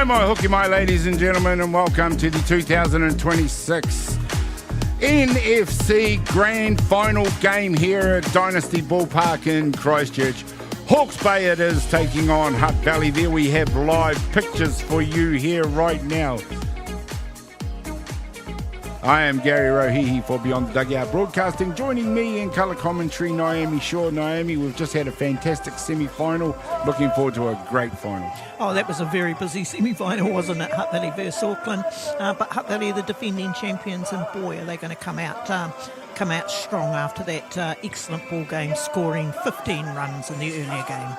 Nau mai hoki mai, ladies and gentlemen, and welcome to the 2026 NFC Grand Final game here at Dynasty Ballpark in Christchurch. Hawke's Bay it is, taking on Hutt Valley. There we have live pictures for you here right now. I am Gary Rohihi for Beyond the Dugout Broadcasting. Joining me in colour commentary, Naomi Shaw. Naomi, we've just had a fantastic semi-final. Looking forward to a great final. Oh, that was a very busy semi-final, wasn't it? Hutt Valley versus Auckland. But Hutt Valley are the defending champions, and boy, are they going to come out strong after that excellent ball game, scoring 15 runs in the earlier game.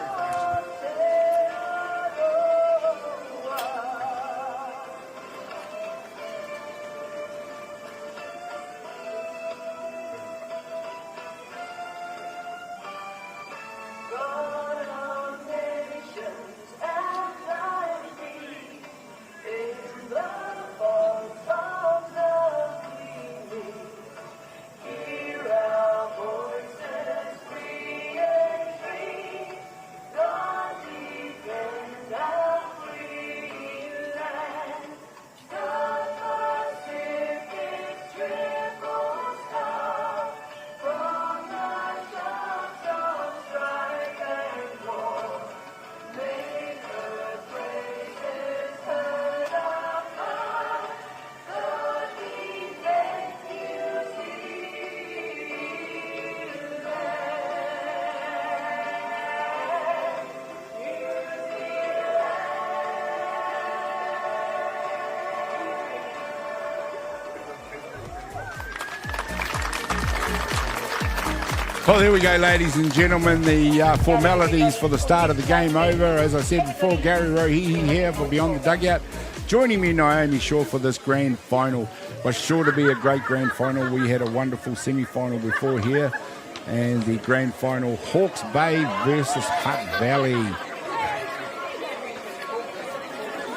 Well, there we go, ladies and gentlemen. The formalities for the start of the game over. As I said before, Gary Rohihi here for Beyond the Dugout. Joining me, Naomi Shaw, for this grand final. Was sure to be a great grand final. We had a wonderful semi-final before here. And the grand final, Hawke's Bay versus Hutt Valley.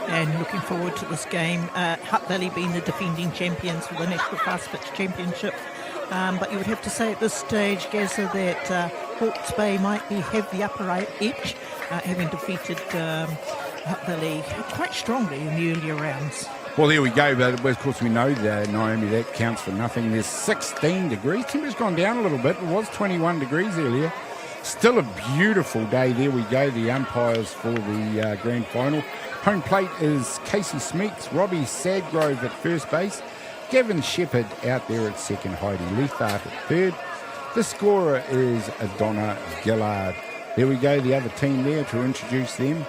And looking forward to this game. Hutt Valley being the defending champions for the National Fast Pitch Championship. But you would have to say at this stage, Gazza, that Hawke's Bay might have the upper edge, having defeated Hutt Valley quite strongly in the earlier rounds. Well, there we go, but of course we know that, Naomi, that counts for nothing. There's 16 degrees. Temperature's gone down a little bit. It was 21 degrees earlier. Still a beautiful day. There we go, the umpires for the grand final. Home plate is Casey Smeeks, Robbie Sadgrove at first base, Gavin Shepherd out there at second, Heidi Leithart at third. The scorer is Donna Gillard. There we go, the other team there to introduce them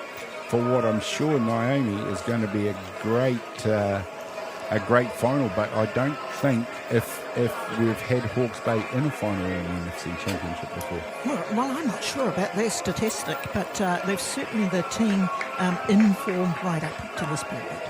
for what I'm sure, Naomi, is going to be a great final. But I don't think if we've had Hawke's Bay in a final in the NFC Championship before. Well, I'm not sure about their statistic, but they've certainly the team informed right up to this period.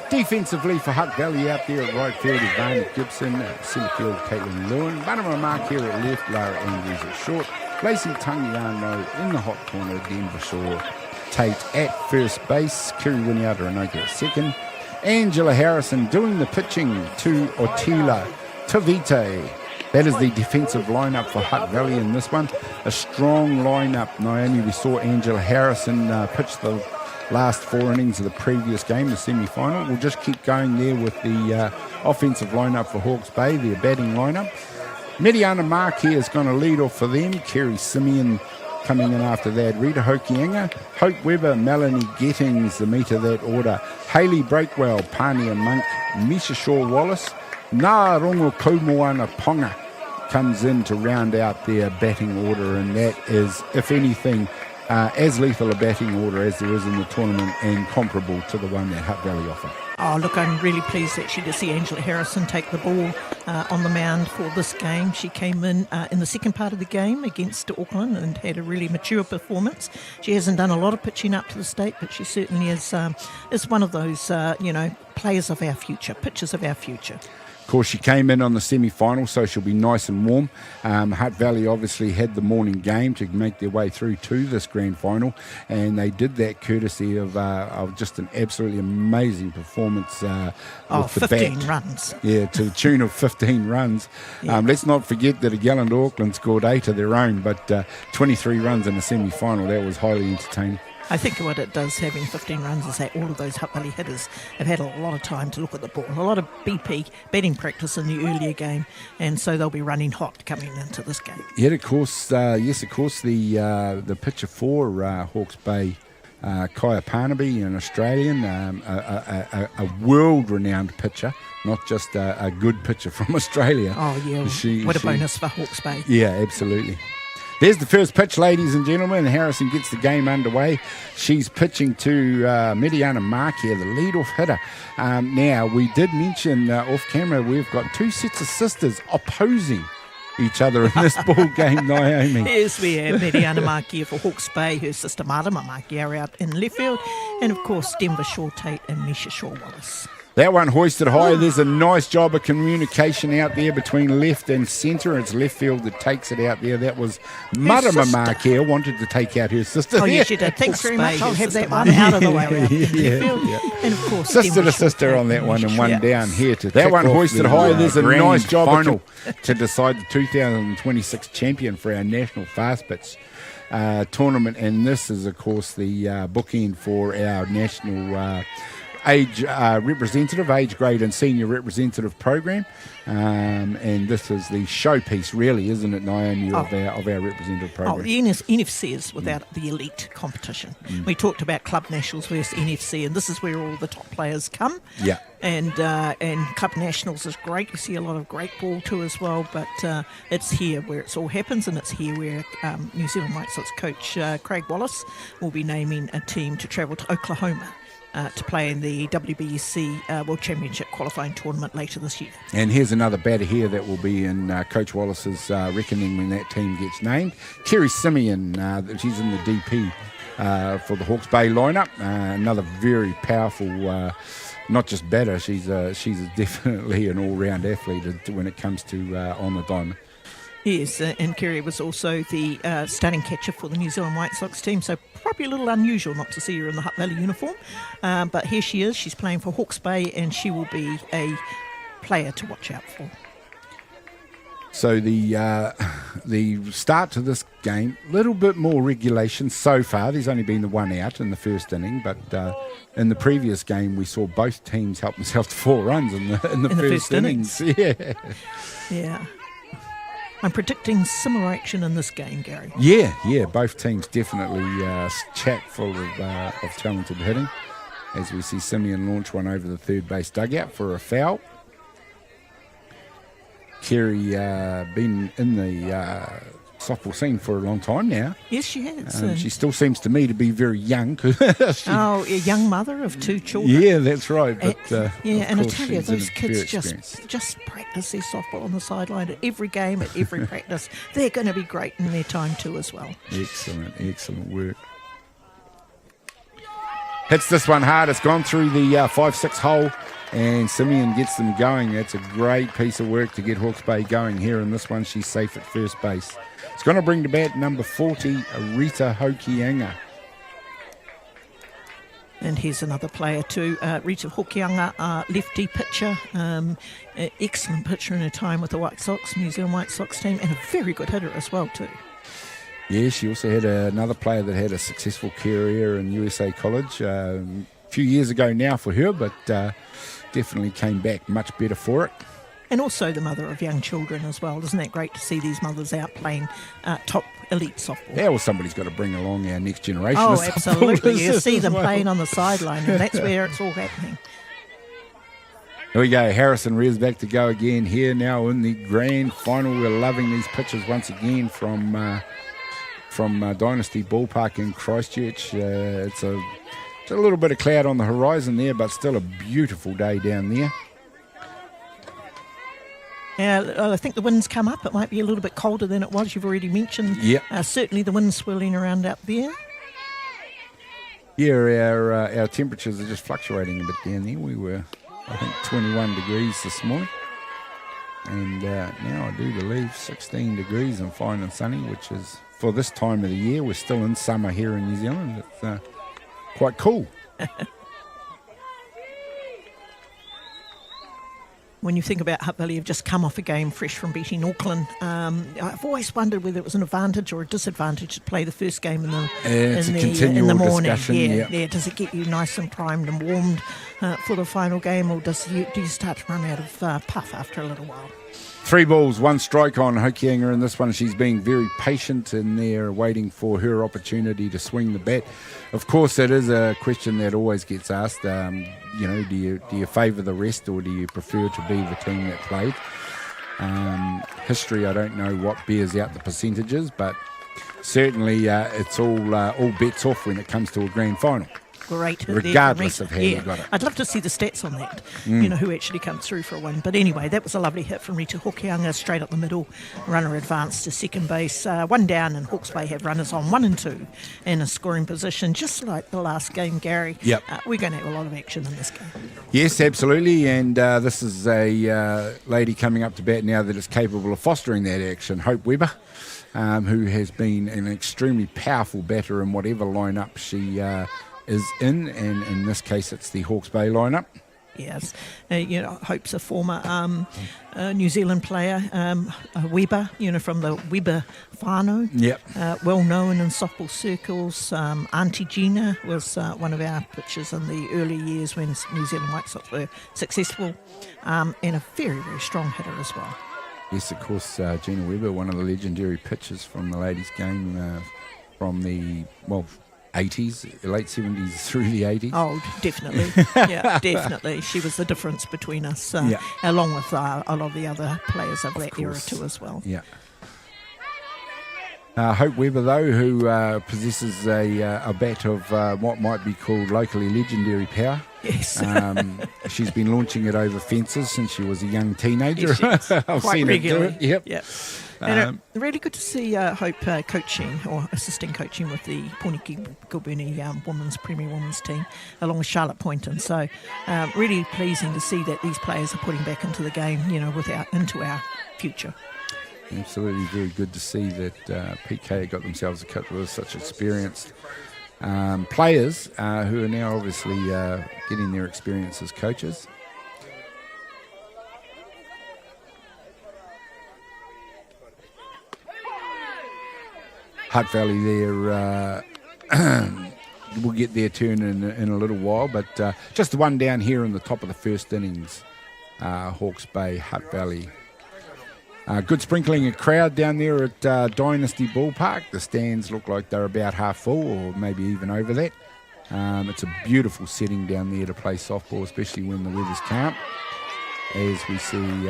Defensively for Hutt Valley out there at right field is Barney Gibson, centre field Caitlin Lewin, Banama Mark here at left, Lara Andrews at short, Lacey Tangiano in the hot corner, Denver Shaw Tate at first base, Kiri Winiata Anoka at second, Angela Harrison doing the pitching to Otila Tavite. That is the defensive lineup for Hutt Valley in this one. A strong lineup, Naomi. We saw Angela Harrison pitch the last 4 innings of the previous game, the semi-final. We'll just keep going there with the offensive lineup for Hawke's Bay, their batting lineup. Mediana Marquez is going to lead off for them. Kerry Simeon coming in after that. Rita Hokianga, Hope Weber, Melanie Gettings, the meat of that order. Hayley Breakwell, Pania Monk, Misha Shaw-Wallace, Ngā Rongo Kaumoana Ponga comes in to round out their batting order, and that is, if anything, as lethal a batting order as there is in the tournament and comparable to the one that Hutt Valley offer. Oh, look, I'm really pleased actually to see Angela Harrison take the ball on the mound for this game. She came in the second part of the game against Auckland and had a really mature performance. She hasn't done a lot of pitching up to the state, but she certainly is one of those, players of our future, pitchers of our future. Of course, she came in on the semi-final, so she'll be nice and warm. Hutt Valley obviously had the morning game to make their way through to this grand final, and they did that courtesy of just an absolutely amazing performance with the 15 bat. runs. Yeah, to the tune of 15 runs. Yeah. Let's not forget that a gallant Auckland scored 8 of their own, but 23 runs in the semi-final. That was highly entertaining. I think what it does, having 15 runs, is that all of those Hutt Valley hitters have had a lot of time to look at the ball, a lot of BP, batting practice in the earlier game, and so they'll be running hot coming into this game. Yeah, of course, the pitcher for Hawke's Bay, Kaya Parnaby, an Australian, a world-renowned pitcher, not just a good pitcher from Australia. Oh, yeah, what a bonus for Hawke's Bay. Yeah, absolutely. There's the first pitch, ladies and gentlemen. Harrison gets the game underway. She's pitching to Mediana Mark here, the lead-off hitter. Now, we did mention off camera we've got two sets of sisters opposing each other in this ball game, Naomi. Yes, we have Mediana Mark for Hawke's Bay, her sister Marama Mark are out in left field, and of course Denver Shaw Tate and Misha Shaw Wallace. That one hoisted high. There's a nice job of communication out there between left and centre. It's left field that takes it out there. That was Marama Mark here, wanted to take out her sister. Oh, yes, she did. Thanks very much. I'll have that one out of the way. Yeah. And of course, sister to sister on that one, and one down here to that one hoisted high. There's a nice job final to decide the 2026 champion for our national fast pitch tournament. And this is, of course, the bookend for our national age representative, age grade and senior representative program, and this is the showpiece, really, isn't it, Naomi, of our representative program? Oh, the NFC is without the elite competition. We talked about club nationals versus NFC, and this is where all the top players come. Yeah. And club nationals is great. You see a lot of great ball too as well, but it's here where it all happens, and it's here where New Zealand White Sox coach Craig Wallace will be naming a team to travel to Oklahoma to play in the WBC World Championship qualifying tournament later this year. And here's another batter here that will be in Coach Wallace's reckoning when that team gets named. Kerry Simeon, she's in the DP for the Hawke's Bay lineup. Another very powerful, not just batter, she's definitely an all-round athlete when it comes to on the diamond. Yes, and Kerry was also the starting catcher for the New Zealand White Sox team, so probably a little unusual not to see her in the Hutt Valley uniform. But here she is, she's playing for Hawke's Bay, and she will be a player to watch out for. So the start to this game, a little bit more regulation so far. There's only been the one out in the first inning, but in the previous game we saw both teams help themselves to 4 runs in the first innings. Yeah. I'm predicting similar action in this game, Gary. Yeah, both teams definitely chock full of talented hitting. As we see Simeon launch one over the third base dugout for a foul. Kerry been in the softball scene for a long time now. Yes, she has. She still seems to me to be very young. A young mother of 2 children. Yeah, that's right. But and I tell you, those kids just practice their softball on the sideline at every game, at every practice. They're going to be great in their time too as well. Excellent work. Hits this one hard. It's gone through the 5-6 hole, and Simeon gets them going. That's a great piece of work to get Hawke's Bay going here in this one. She's safe at first base. It's going to bring to bat number 40, Rita Hokianga. And here's another player too, Rita Hokianga, lefty pitcher, excellent pitcher in her time with the White Sox, New Zealand White Sox team, and a very good hitter as well too. Yeah, she also had another player that had a successful career in USA College a few years ago now for her, but definitely came back much better for it. And also the mother of young children as well. Isn't that great to see these mothers out playing top elite softball? Yeah, well, somebody's got to bring along our next generation. Oh, absolutely. You see them playing on the sideline, and that's where it's all happening. Here we go. Harrison rears back to go again here now in the grand final. We're loving these pitches once again from Dynasty Ballpark in Christchurch. It's a little bit of cloud on the horizon there, but still a beautiful day down there. Yeah, I think the wind's come up. It might be a little bit colder than it was. You've already mentioned. Yep. Certainly the wind's swirling around out there. Yeah, our temperatures are just fluctuating a bit down there. We were, I think, 21 degrees this morning. And now I do believe 16 degrees and fine and sunny, which is, for this time of the year, we're still in summer here in New Zealand. It's quite cool. when you think about Hutt Valley, have just come off a game fresh from beating Auckland. I've always wondered whether it was an advantage or a disadvantage to play the first game in the morning. Yeah. Does it get you nice and primed and warmed for the final game, or do you start to run out of puff after a little while? 3 balls, 1 strike on Hokianga in this one. She's being very patient in there, waiting for her opportunity to swing the bat. Of course, it is a question that always gets asked. Do you favour the rest, or do you prefer to be the team that played? History, I don't know what bears out the percentages, but certainly it's all bets off when it comes to a grand final. Great. Regardless of how you got it. I'd love to see the stats on that, who actually comes through for a win. But anyway, that was a lovely hit from Rita Hokianga, straight up the middle. Runner advanced to second base. 1 down, and Hawke's Bay have runners on 1 and 2 in a scoring position, just like the last game, Gary. Yep. We're going to have a lot of action in this game. Yes, absolutely. And this is a lady coming up to bat now that is capable of fostering that action, Hope Weber. Who has been an extremely powerful batter in whatever lineup she is in, and in this case it's the Hawke's Bay lineup. Yes, Hope's a former New Zealand player, Weber, from the Weber whānau. Yep. Well known in softball circles. Auntie Gina was one of our pitchers in the early years when New Zealand White Sox were successful, and a very, very strong hitter as well. Yes, of course, Gina Weber, one of the legendary pitchers from the ladies' game from the 80s, late 70s through the 80s. Oh, definitely. Yeah, definitely. She was the difference between us, along with a lot of the other players of that era too as well. Yeah. Hope Weber, though, who possesses a bat of what might be called locally legendary power. Yes. She's been launching it over fences since she was a young teenager. Yes, I've quite seen regularly. her do it. Yep. And really good to see Hope coaching or assisting coaching with the Poniki-Gilbuni Premier Women's team, along with Charlotte Poynton. So really pleasing to see that these players are putting back into the game, into our future. Absolutely, very good to see that PK got themselves a couple of such experienced players who are now obviously getting their experience as coaches. Hutt Valley there will get their turn in a little while, but just the 1 down here in the top of the first innings. Hawke's Bay, Hutt Valley. Good sprinkling of crowd down there at Dynasty Ballpark. The stands look like they're about half full, or maybe even over that. It's a beautiful setting down there to play softball, especially when the weather's calm. As we see,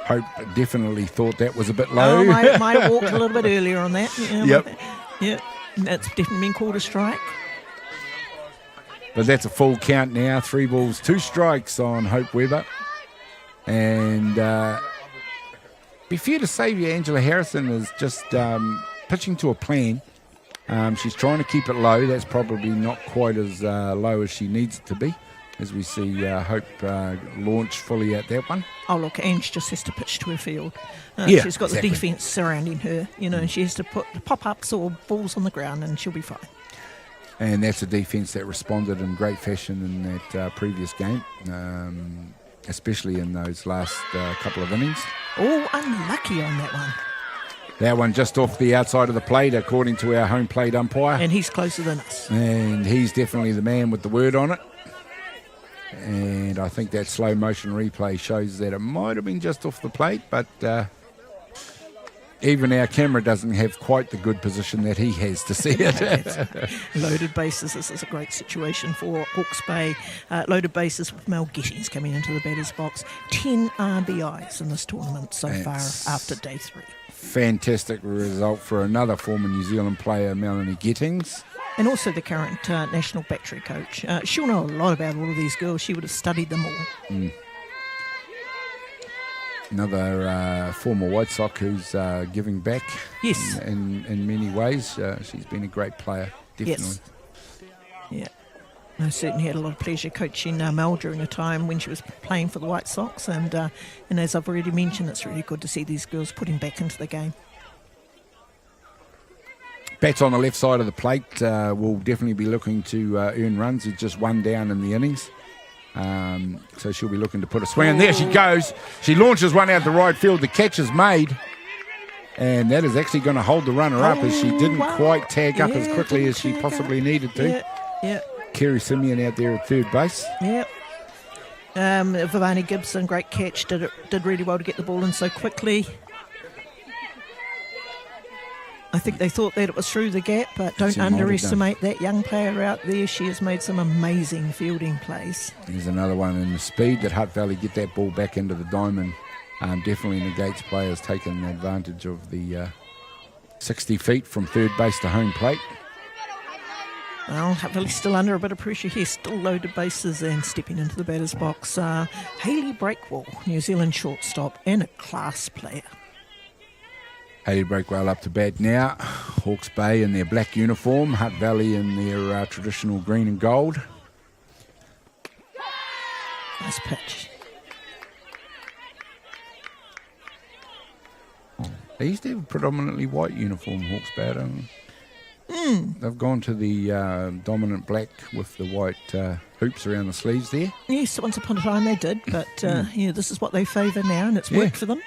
Hope definitely thought that was a bit low. Might have walked a little bit earlier on that. Yep. Yeah, that's definitely been called a strike. But that's a full count now. 3 balls, 2 strikes on Hope Weber. And be fair to say, Angela Harrison is just pitching to a plan. She's trying to keep it low. That's probably not quite as low as she needs it to be, as we see Hope launch fully at that one. Oh, look, Ange just has to pitch to her field. She's got exactly. the defence surrounding her, and she has to put pop-ups or balls on the ground and she'll be fine. And that's a defence that responded in great fashion in that previous game, especially in those last couple of innings. Oh, unlucky on that one. That one just off the outside of the plate, according to our home plate umpire. And he's closer than us. And he's definitely the man with the word on it. And I think that slow motion replay shows that it might have been just off the plate, but even our camera doesn't have quite the good position that he has to see it. Loaded bases. This is a great situation for Hawke's Bay. Loaded bases with Mel Gittings coming into the batter's box. 10 RBIs in this tournament so far after day 3. Fantastic result for another former New Zealand player, Melanie Gittings. And also the current national battery coach. She'll know a lot about all of these girls. She would have studied them all. Mm. Another former White Sox who's giving back in many ways. She's been a great player, definitely. Yes. Yeah. I certainly had a lot of pleasure coaching Mel during a time when she was playing for the White Sox. And as I've already mentioned, it's really good to see these girls putting back into the game. Bats on the left side of the plate will definitely be looking to earn runs. It's just 1 down in the innings. So she'll be looking to put a swing. And there she goes. She launches one out the right field. The catch is made. And that is actually going to hold the runner up as she didn't quite tag up as quickly as she possibly needed to. Yeah. Kerry Simeon out there at third base. Yeah. Vivani Gibson, great catch. Did really well to get the ball in so quickly. I think they thought that it was through the gap, but don't underestimate that young player out there. She has made some amazing fielding plays. There's another one, and the speed that Hutt Valley get that ball back into the diamond definitely negates players taking advantage of the 60 feet from third base to home plate. Well, Hutt Valley's still under a bit of pressure here, still loaded bases and stepping into the batter's box. Hayley Breakwell, New Zealand shortstop and a class player. Hayley Breakwell up to bat now. Hawke's Bay in their black uniform, Hutt Valley in their traditional green and gold. Nice pitch. They used to have a predominantly white uniform, Hawke's Bay. They've gone to the dominant black with the white hoops around the sleeves there. Yes, once upon a time they did, but this is what they favour now, and it's worked for them.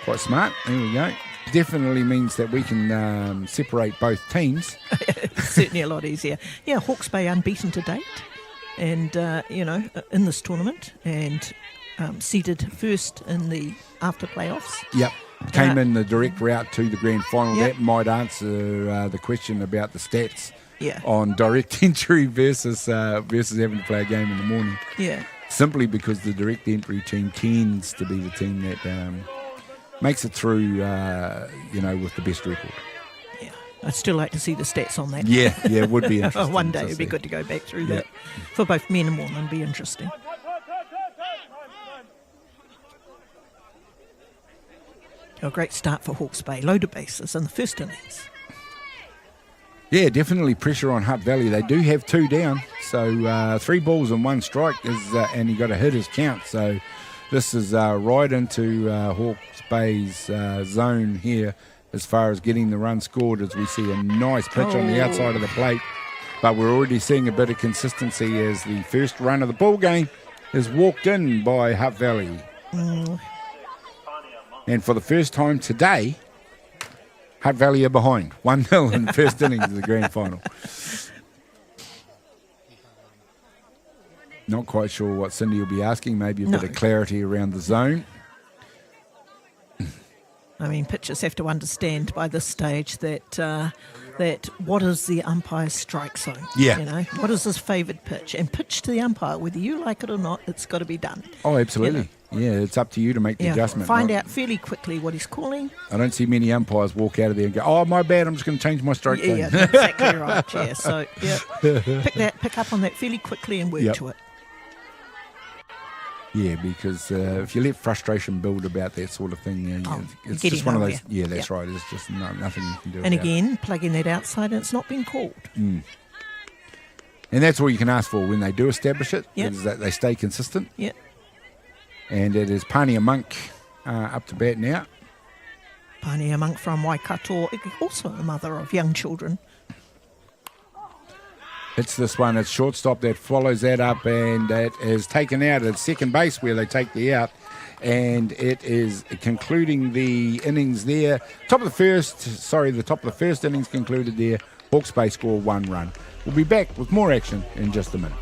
Quite smart. There we go. Definitely means that we can separate both teams. Certainly a lot easier. Yeah, Hawke's Bay unbeaten to date, and in this tournament, and seeded first in the after playoffs. Yep. Came in the direct route to the grand final. Yep. That might answer the question about the stats on direct entry versus having to play a game in the morning. Yeah. Simply because the direct entry team tends to be the team that makes it through, with the best record. Yeah. I'd still like to see the stats on that. Yeah, it would be interesting. One day it'd be good to go back through that. For both men and women, it'd be interesting. A great start for Hawke's Bay, loaded bases in the first innings. Yeah, definitely pressure on Hutt Valley. They do have 2 down, so 3 balls and 1 strike and he got a hitter's count. So this is right into Hawke's Bay's zone here as far as getting the run scored, as we see a nice pitch on the outside of the plate. But we're already seeing a bit of consistency as the first run of the ball game is walked in by Hutt Valley. And for the first time today, Hutt Valley are behind 1-0 in the first innings of the grand final. Not quite sure what Cindy will be asking, maybe a bit of clarity around the zone. I mean, pitchers have to understand by this stage that what is the umpire's strike zone? Yeah. What is his favoured pitch? And pitch to the umpire, whether you like it or not, it's got to be done. Oh, absolutely. Yeah, it's up to you to make the adjustment. Find out fairly quickly what he's calling. I don't see many umpires walk out of there and go, "Oh, my bad, I'm just going to change my strike zone." Yeah, that's exactly right. Yeah, so pick up on that fairly quickly and work to it. Yeah, because if you let frustration build about that sort of thing, it's just one of those. Yeah, that's right. It's just nothing you can do. And again, plugging that outside, and it's not been called. And that's all you can ask for when they do establish it. Is that they stay consistent. Yeah. And it is Pania Monk up to bat now. Pania Monk from Waikato, also a mother of young children. It's this one, it's shortstop that follows that up, and that is taken out at second base where they take the out. And it is concluding the innings there. The top of the first innings concluded there. Hawke's Bay score 1 run. We'll be back with more action in just a minute.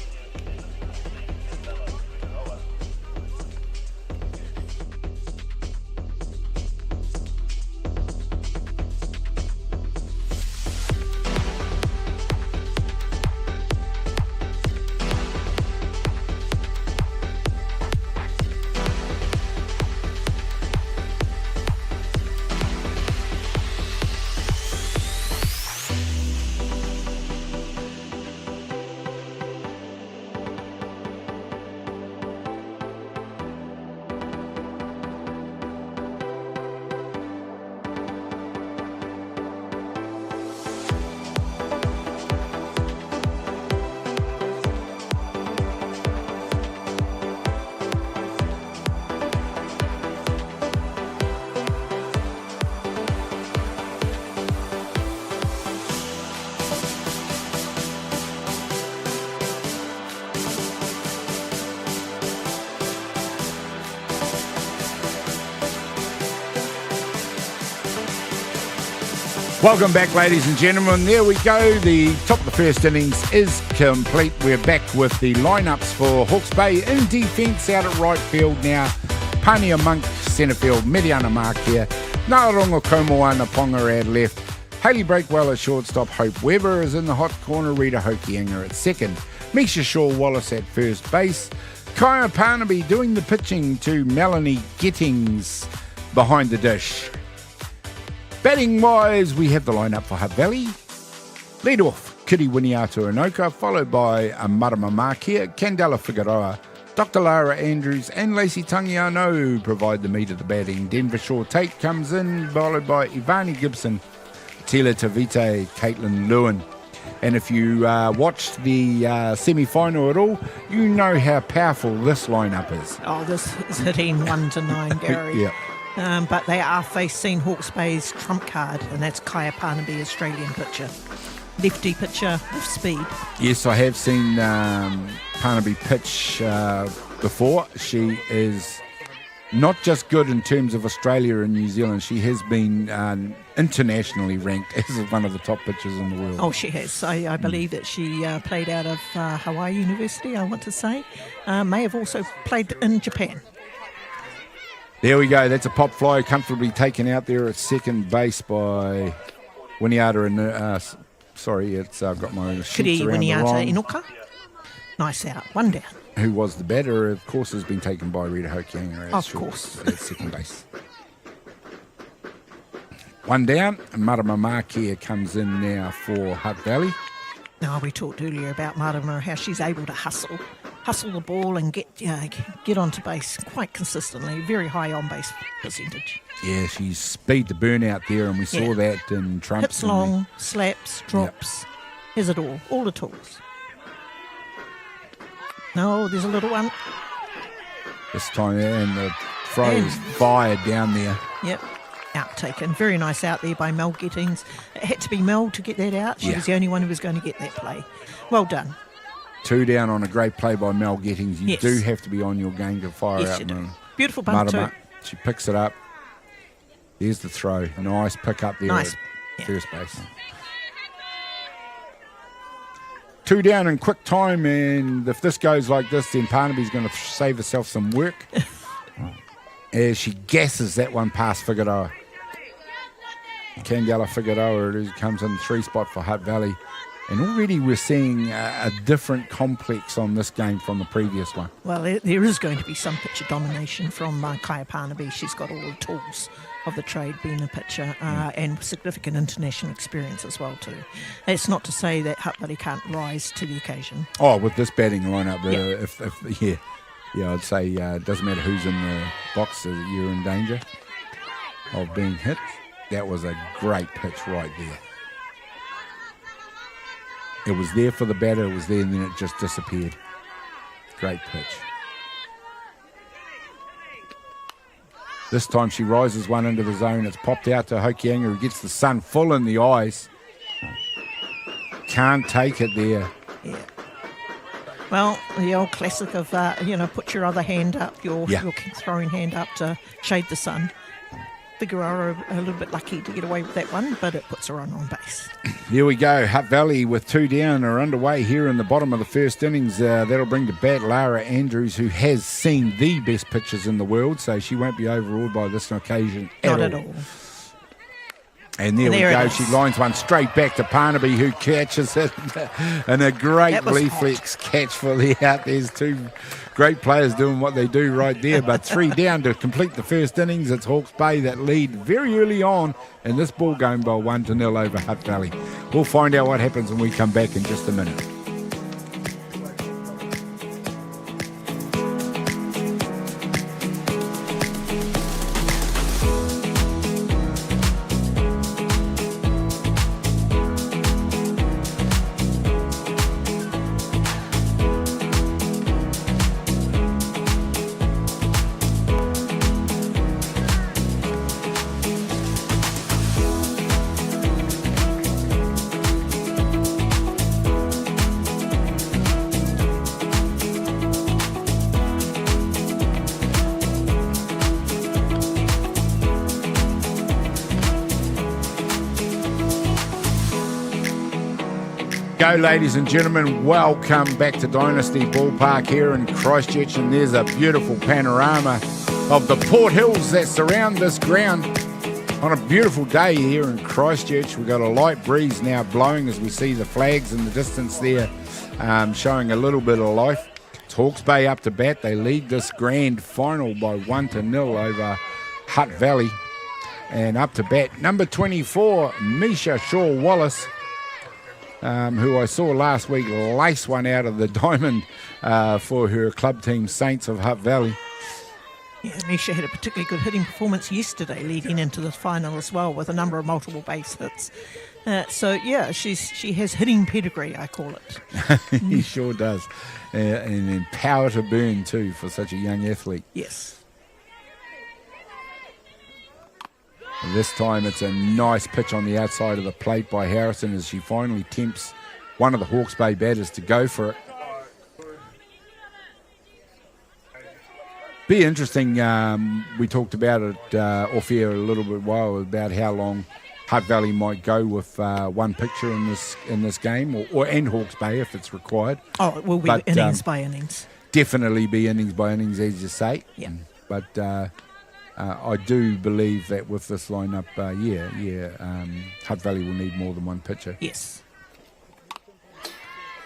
Welcome back, ladies and gentlemen. There we go. The top of the first innings is complete. We're back with the lineups for Hawke's Bay in defence out at right field now. Pania Monk, centre field. Mediana Markia. Naorongo Komoana Ponga at left. Hayley Breakwell at shortstop. Hope Weber is in the hot corner. Rita Hokianga at second. Misha Shaw-Wallace at first base. Kaya Parnaby doing the pitching to Melanie Gittings behind the dish. Batting-wise, we have the lineup for Hutt Valley. Lead off, Kiri Winiata Anoka, followed by Marama Markia, Candela Figueroa, Dr. Lara Andrews and Lacey Tangiano provide the meat of the batting. Denver Shaw Tate comes in, followed by Ivani Gibson, Tila Tavite, Caitlin Lewin. And if you watched the semi-final at all, you know how powerful this lineup is. Oh, this is hitting 1 to 9, Gary. Yeah. But they are facing Hawke's Bay's trump card, and that's Kaya Parnaby, Australian pitcher. Lefty pitcher with speed. Yes, I have seen Parnaby pitch before. She is not just good in terms of Australia and New Zealand. She has been internationally ranked as one of the top pitchers in the world. Oh, she has. I believe that she played out of Hawaii University, I want to say. May have also played in Japan. There we go. That's a pop fly comfortably taken out there at second base by Winiata. And sorry, it's I've got my sheets around the wrong. Inoka. Nice out. One down. Who was the batter, of course, has been taken by Rita Hokianga at second base. One down, and Marama Markia comes in now for Hutt Valley. Now, we talked earlier about Marama, how she's able to hustle the ball and get onto base quite consistently. Very high on-base percentage. Yeah, she's speed to burn out there, and we saw that in Trump. Hips long, slaps, drops, has it all the tools. No, there's a little one. This time, and the throw is fired down there. Yep, out taken. Very nice out there by Mel Gittings. It had to be Mel to get that out. She was the only one who was going to get that play. Well done. 2 down on a great play by Mel Gittings. You do have to be on your game to fire out. You do. Beautiful bunt too. She picks it up. There's the throw. Nice pick up there at first base. 2 down in quick time, and if this goes like this, then Parnaby's going to save herself some work as she gasses that one past Figueroa. Candela Figueroa comes in the 3 spot for Hutt Valley. And already we're seeing a different complex on this game from the previous one. Well, there is going to be some pitcher domination from Kaya Parnaby. She's got all the tools of the trade, being a pitcher, and significant international experience as well too. It's not to say that Hutt Valley can't rise to the occasion. Oh, with this batting lineup, I'd say it doesn't matter who's in the box, you're in danger of being hit. That was a great pitch right there. It was there for the batter, it was there, and then it just disappeared. Great pitch. This time she rises one into the zone. It's popped out to Hokianga, who gets the sun full in the eyes. Can't take it there. Yeah. Well, the old classic of, put your other hand up, your throwing hand up to shade the sun. Figueroa a little bit lucky to get away with that one, but it puts her on base. Here we go. Hutt Valley with 2 down are underway here in the bottom of the first innings. That'll bring to bat Lara Andrews, who has seen the best pitchers in the world, so she won't be overawed by this occasion Not at all. And there we go. She lines one straight back to Parnaby, who catches it. And a great reflex catch for the out. There's 2 great players doing what they do right there. But 3 down to complete the first innings. It's Hawke's Bay that lead very early on in this ball game by 1-0 over Hutt Valley. We'll find out what happens when we come back in just a minute. Go, ladies and gentlemen, welcome back to Dynasty Ballpark here in Christchurch, and there's a beautiful panorama of the Port Hills that surround this ground on a beautiful day here in Christchurch. We've got a light breeze now blowing as we see the flags in the distance there, showing a little bit of life. It's Hawke's Bay up to bat. They lead this grand final by 1-0 over Hutt Valley. And up to bat, number 24, Misha Shaw-Wallace, who I saw last week lace one out of the diamond for her club team, Saints of Hutt Valley. Yeah, Misha had a particularly good hitting performance yesterday leading into the final as well, with a number of multiple base hits. She has hitting pedigree, I call it. He sure does. And then power to burn too for such a young athlete. Yes. This time it's a nice pitch on the outside of the plate by Harrison as she finally tempts one of the Hawke's Bay batters to go for it. Be interesting, we talked about it off air a little bit while about how long Hutt Valley might go with one pitcher in this game, or and Hawke's Bay if it's required. Oh, it will be innings by innings. Definitely be innings by innings, as you say. Yeah. But I do believe that with this lineup, Hutt Valley will need more than one pitcher. Yes.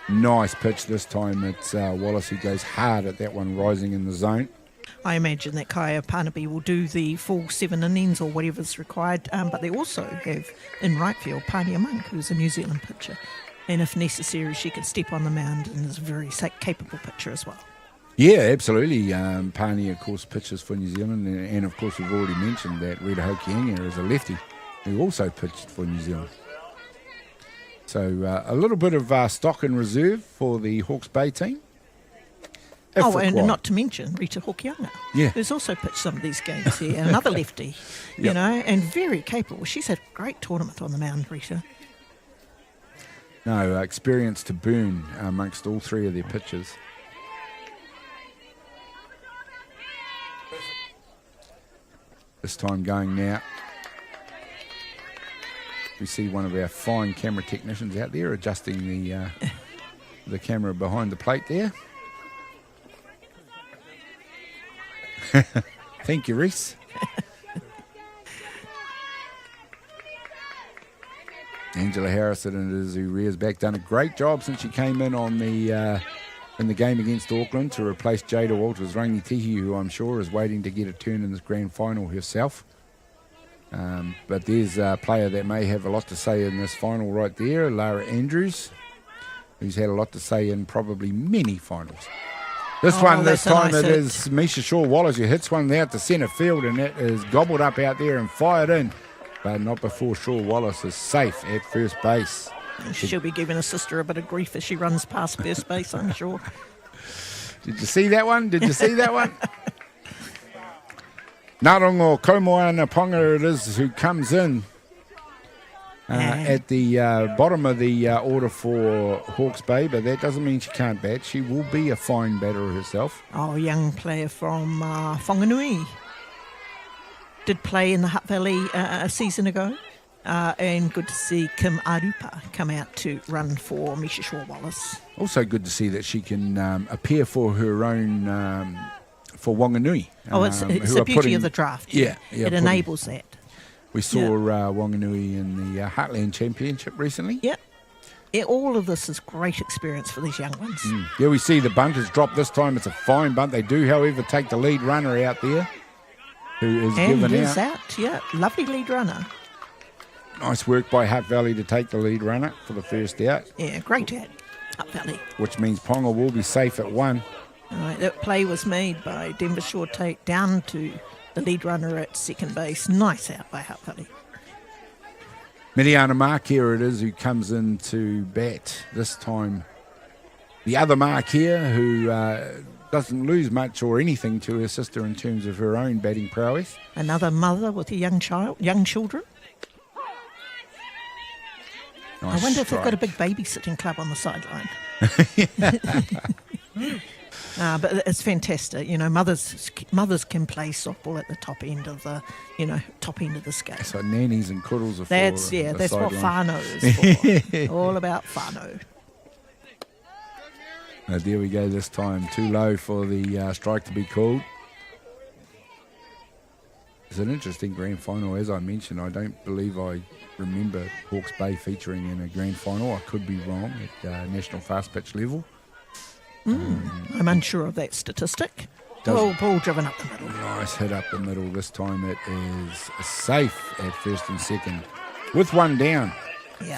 Nice pitch this time. It's Wallace who goes hard at that one, rising in the zone. I imagine that Kaya Parnaby will do the full 7 innings or whatever's required, but they also have in right field Pania Monk, who's a New Zealand pitcher, and if necessary she can step on the mound and is a very capable pitcher as well. Yeah, absolutely. Pani, of course, pitches for New Zealand, and of course we've already mentioned that Rita Hokianga is a lefty who also pitched for New Zealand. So a little bit of stock in reserve for the Hawke's Bay team. And not to mention Rita Hokianga, who's also pitched some of these games here, another lefty, you know, and very capable. She's had a great tournament on the mound, Rita. No, experience to burn amongst all three of their pitchers. This time going now. We see one of our fine camera technicians out there adjusting the camera behind the plate there. Thank you, Reese. Angela Harrison is who rears back, done a great job since she came in on the in the game against Auckland to replace Jada Walters-Rangitihi, who I'm sure is waiting to get a turn in this grand final herself. But there's a player that may have a lot to say in this final right there, Lara Andrews, who's had a lot to say in probably many finals. This time it is Misha Shaw-Wallace who hits one out to centre field, and that is gobbled up out there and fired in, but not before Shaw-Wallace is safe at first base. She'll be giving her sister a bit of grief as she runs past first base, I'm sure. Did you see that one? Narongo Komoana Ponga it is who comes in at the bottom of the order for Hawke's Bay, but that doesn't mean she can't bat. She will be a fine batter herself. Oh, young player from Whanganui. Did play in the Hutt Valley a season ago. And good to see Kim Arupa come out to run for Misha Shaw-Wallace. Also good to see that she can appear for her own, for Whanganui. It's the beauty of the draft. Yeah, it enables that. We saw Whanganui in the Heartland Championship recently. Yep. Yeah, all of this is great experience for these young ones. Yeah, we see the bunt has dropped this time. It's a fine bunt. They do, however, take the lead runner out there, who is given out. Yeah, lovely lead runner. Nice work by Hutt Valley to take the lead runner for the first out. Yeah, great out, Hutt Valley. Which means Ponga will be safe at 1. All right, that play was made by Denver Shore Tate down to the lead runner at second base. Nice out by Hutt Valley. Miriana Mark here it is who comes in to bat this time. The other Mark here who doesn't lose much or anything to her sister in terms of her own batting prowess. Another mother with a young children. Nice I wonder if strike. they've got a big babysitting club on the sideline. But it's fantastic. You know, mothers can play softball at the top end of the scale. So nannies and cuddles are That's for that's what sideline. whānau is for. All about whānau. There we go this time. Too low for the strike to be called. It's an interesting grand final. As I mentioned, I don't believe I remember Hawke's Bay featuring in a grand final. I could be wrong at national fast pitch level. I'm unsure of that statistic. Ball driven up the middle. Nice hit up the middle. This time it is safe at first and second with one down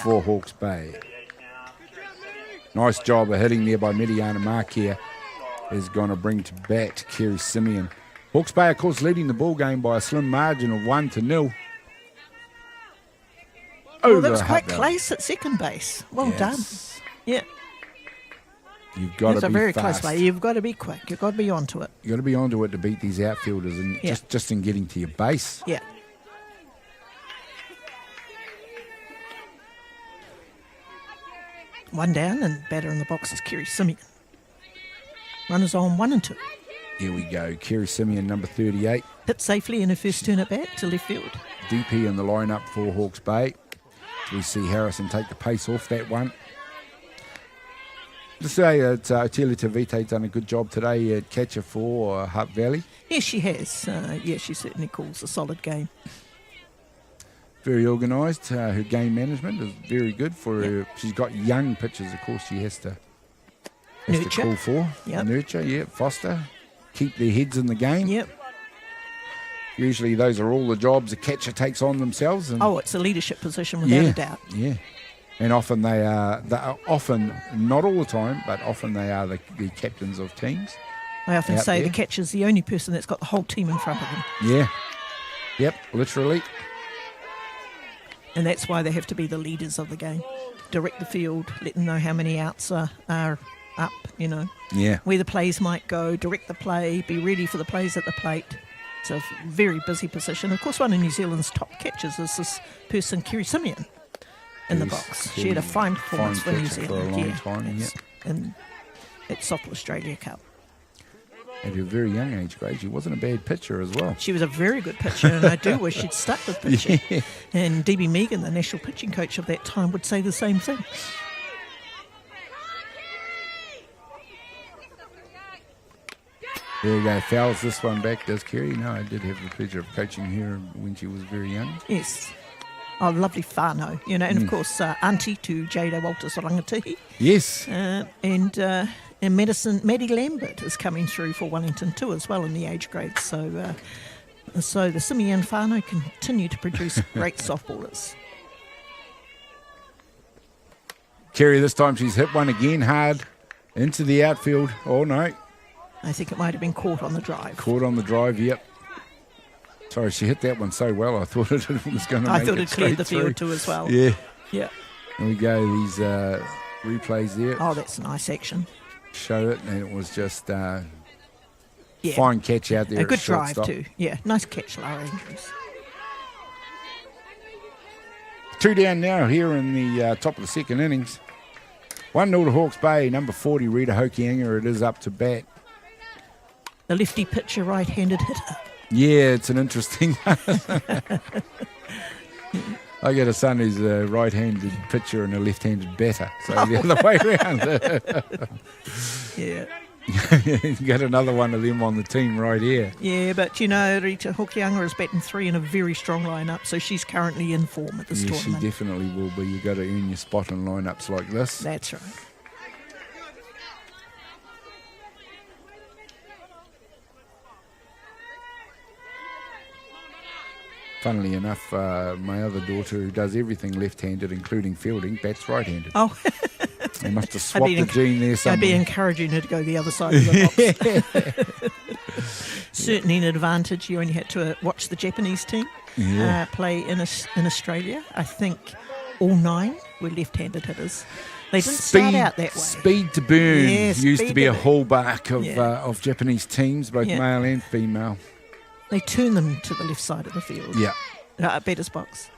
for Hawke's Bay. Nice job of hitting there by Mediana Mark here. Is going to bring to bat Kerry Simeon. Hawke's Bay, of course, leading the ball game by a slim margin of 1-0. Well, that was quite close at second base. Well done. Yeah. You've got to be It's a very fast. close way. You've got to be quick. You've got to be onto it. You've got to be onto it to beat these outfielders and just in getting to your base. Yeah. One down and batter in the box is Kerry Simeon. Runners on 1 and 2. Here we go. Kerry Simeon, number 38. Hit safely in her first turn at bat to left field. DP in the lineup for Hawke's Bay. We see Harrison take the pace off that one. To say that Otelia Tavite's done a good job today at catcher for Hutt Valley. Yes, she has. She certainly calls a solid game. Very organised. Her game management is very good for her. She's got young pitchers, of course, she has to call for. Nurture, foster. Keep their heads in the game. Yep. Usually those are all the jobs a catcher takes on themselves. And it's a leadership position without a doubt. Yeah. And often they are often, not all the time, but often they are the captains of teams. I often say the catcher's the only person that's got the whole team in front of them. Yeah. Yep, literally. And that's why they have to be the leaders of the game. Direct the field, let them know how many outs are up, Yeah. where the plays might go, direct the play, be ready for the plays at the plate. It's a very busy position. Of course, one of New Zealand's top catchers is this person, Kerry Simeon, in the box. She had a fine performance for New Zealand. For a long time, And at South Australia Cup. At a very young age, grade, she wasn't a bad pitcher as well. She was a very good pitcher, and I do wish she'd stuck with pitching. Yeah. And D.B. Megan, the national pitching coach of that time, would say the same thing. There you go. Fouls this one back, does Kerry? No, I did have the pleasure of coaching her when she was very young. Yes. Oh, lovely whānau, and of course, auntie to Jada Walters Rangatihi. Yes. And Maddie Lambert is coming through for Wellington too as well in the age grades. So the Simeon whānau continue to produce great softballers. Kerry, this time she's hit one again hard into the outfield. Oh, no. I think it might have been caught on the drive. Caught on the drive, yep. Sorry, she hit that one so well, I thought it was going to make it I thought it cleared the field too as well. Yeah. Yeah. There we go, these replays there. Oh, that's nice action. Show it, and it was just fine catch out there. A good drive shortstop. too. Yeah, nice catch, Lara Andrews. 2 down now here in the top of the second innings. 1-0 to Hawke's Bay, number 40, Rita Hokianga. It is up to bat. The lefty pitcher, right-handed hitter. Yeah, it's an interesting one. I got a son who's a right-handed pitcher and a left-handed batter, so the other way around. Yeah. Got another one of them on the team right here. Yeah, but Rita Hokianga is batting 3 in a very strong lineup, so she's currently in form at this tournament. She definitely will be. You've got to earn your spot in lineups like this. That's right. Funnily enough, my other daughter, who does everything left-handed, including fielding, bats right-handed. Oh. They must have swapped the gene there somewhere. I'd be encouraging her to go the other side of the box. Certainly an advantage. You only had to watch the Japanese team play in Australia. I think all 9 were left-handed hitters. They didn't start out that way. Speed to burn used to be a burn. hallmark of Japanese teams, both male and female. They turn them to the left side of the field. Yeah. Batter's box.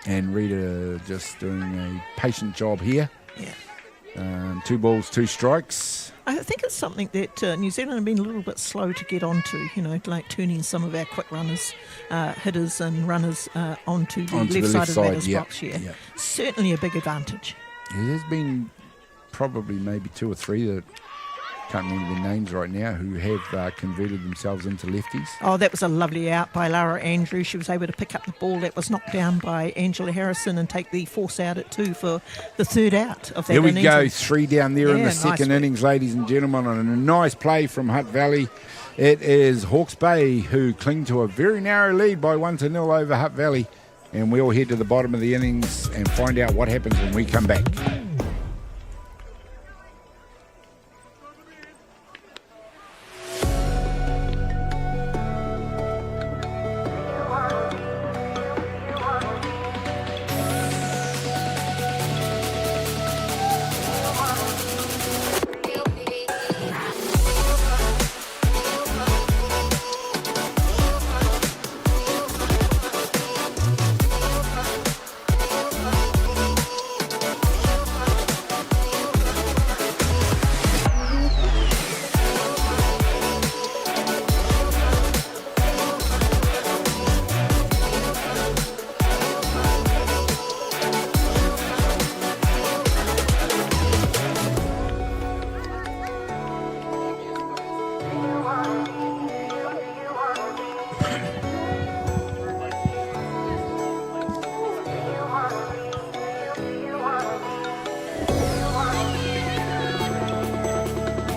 And Rita just doing a patient job here. Yeah. 2 balls, 2 strikes. I think it's something that New Zealand have been a little bit slow to get onto, like turning some of our quick runners, hitters and runners onto the left side of the batter's box. Yeah. Certainly a big advantage. Yeah, there's been probably maybe 2 or 3 that can't remember their names right now who have converted themselves into lefties. Oh, that was a lovely out by Lara Andrews. She was able to pick up the ball that was knocked down by Angela Harrison and take the force out at 2 for the third out of that innings. Here we go, 3 down there in the second innings, ladies and gentlemen, on a nice play from Hutt Valley. It is Hawke's Bay who cling to a very narrow lead by 1-0 over Hutt Valley. And we'll head to the bottom of the innings and find out what happens when we come back.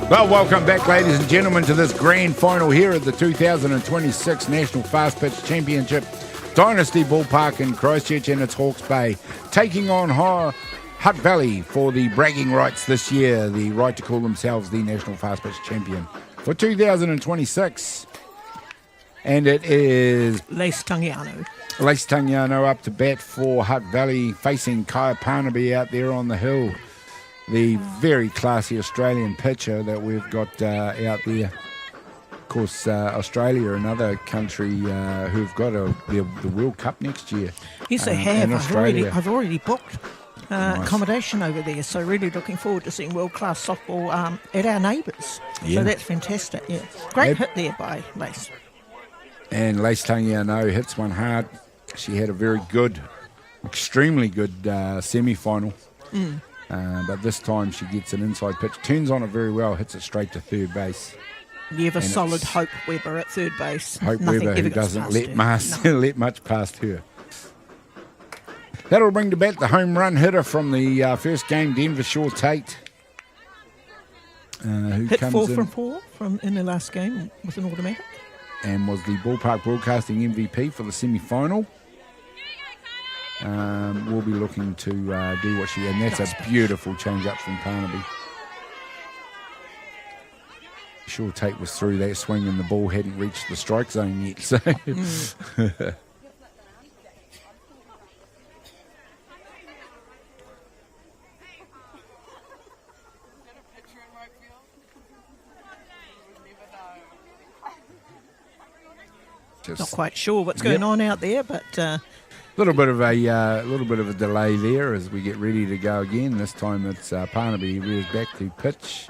Well, welcome back, ladies and gentlemen, to this grand final here at the 2026 National Fast Pitch Championship, Dynasty Ballpark in Christchurch, and it's Hawke's Bay taking on Hutt Valley for the bragging rights this year, the right to call themselves the National Fast Pitch Champion for 2026. And it is Lace Tangiano. Lace Tangiano up to bat for Hutt Valley, facing Kaya Parnaby out there on the hill. The very classy Australian pitcher that we've got out there. Of course, Australia, another country who've got the World Cup next year. Yes, they have. I've already booked accommodation over there, so really looking forward to seeing world-class softball at our neighbours. Yeah. So that's fantastic, yeah. Great hit there by Lace. And Lace Tangiano hits one hard. She had a very good, extremely good semi-final. But this time she gets an inside pitch, turns on it very well, hits it straight to third base. The ever solid Hope Weber at third base. Hope Weber, who doesn't let much past her. That'll bring to bat the home run hitter from the first game, Denver Shaw Tate. Who hit comes 4 from 4 in the last game with an automatic. And was the Ballpark Broadcasting MVP for the semi-final. We'll be looking to do what she... And that's a beautiful change-up from Parnaby. Shaw Tate was through that swing and the ball hadn't reached the strike zone yet. So not quite sure what's going on out there, but little bit of a delay there as we get ready to go again. This time it's Parnaby rears back to pitch,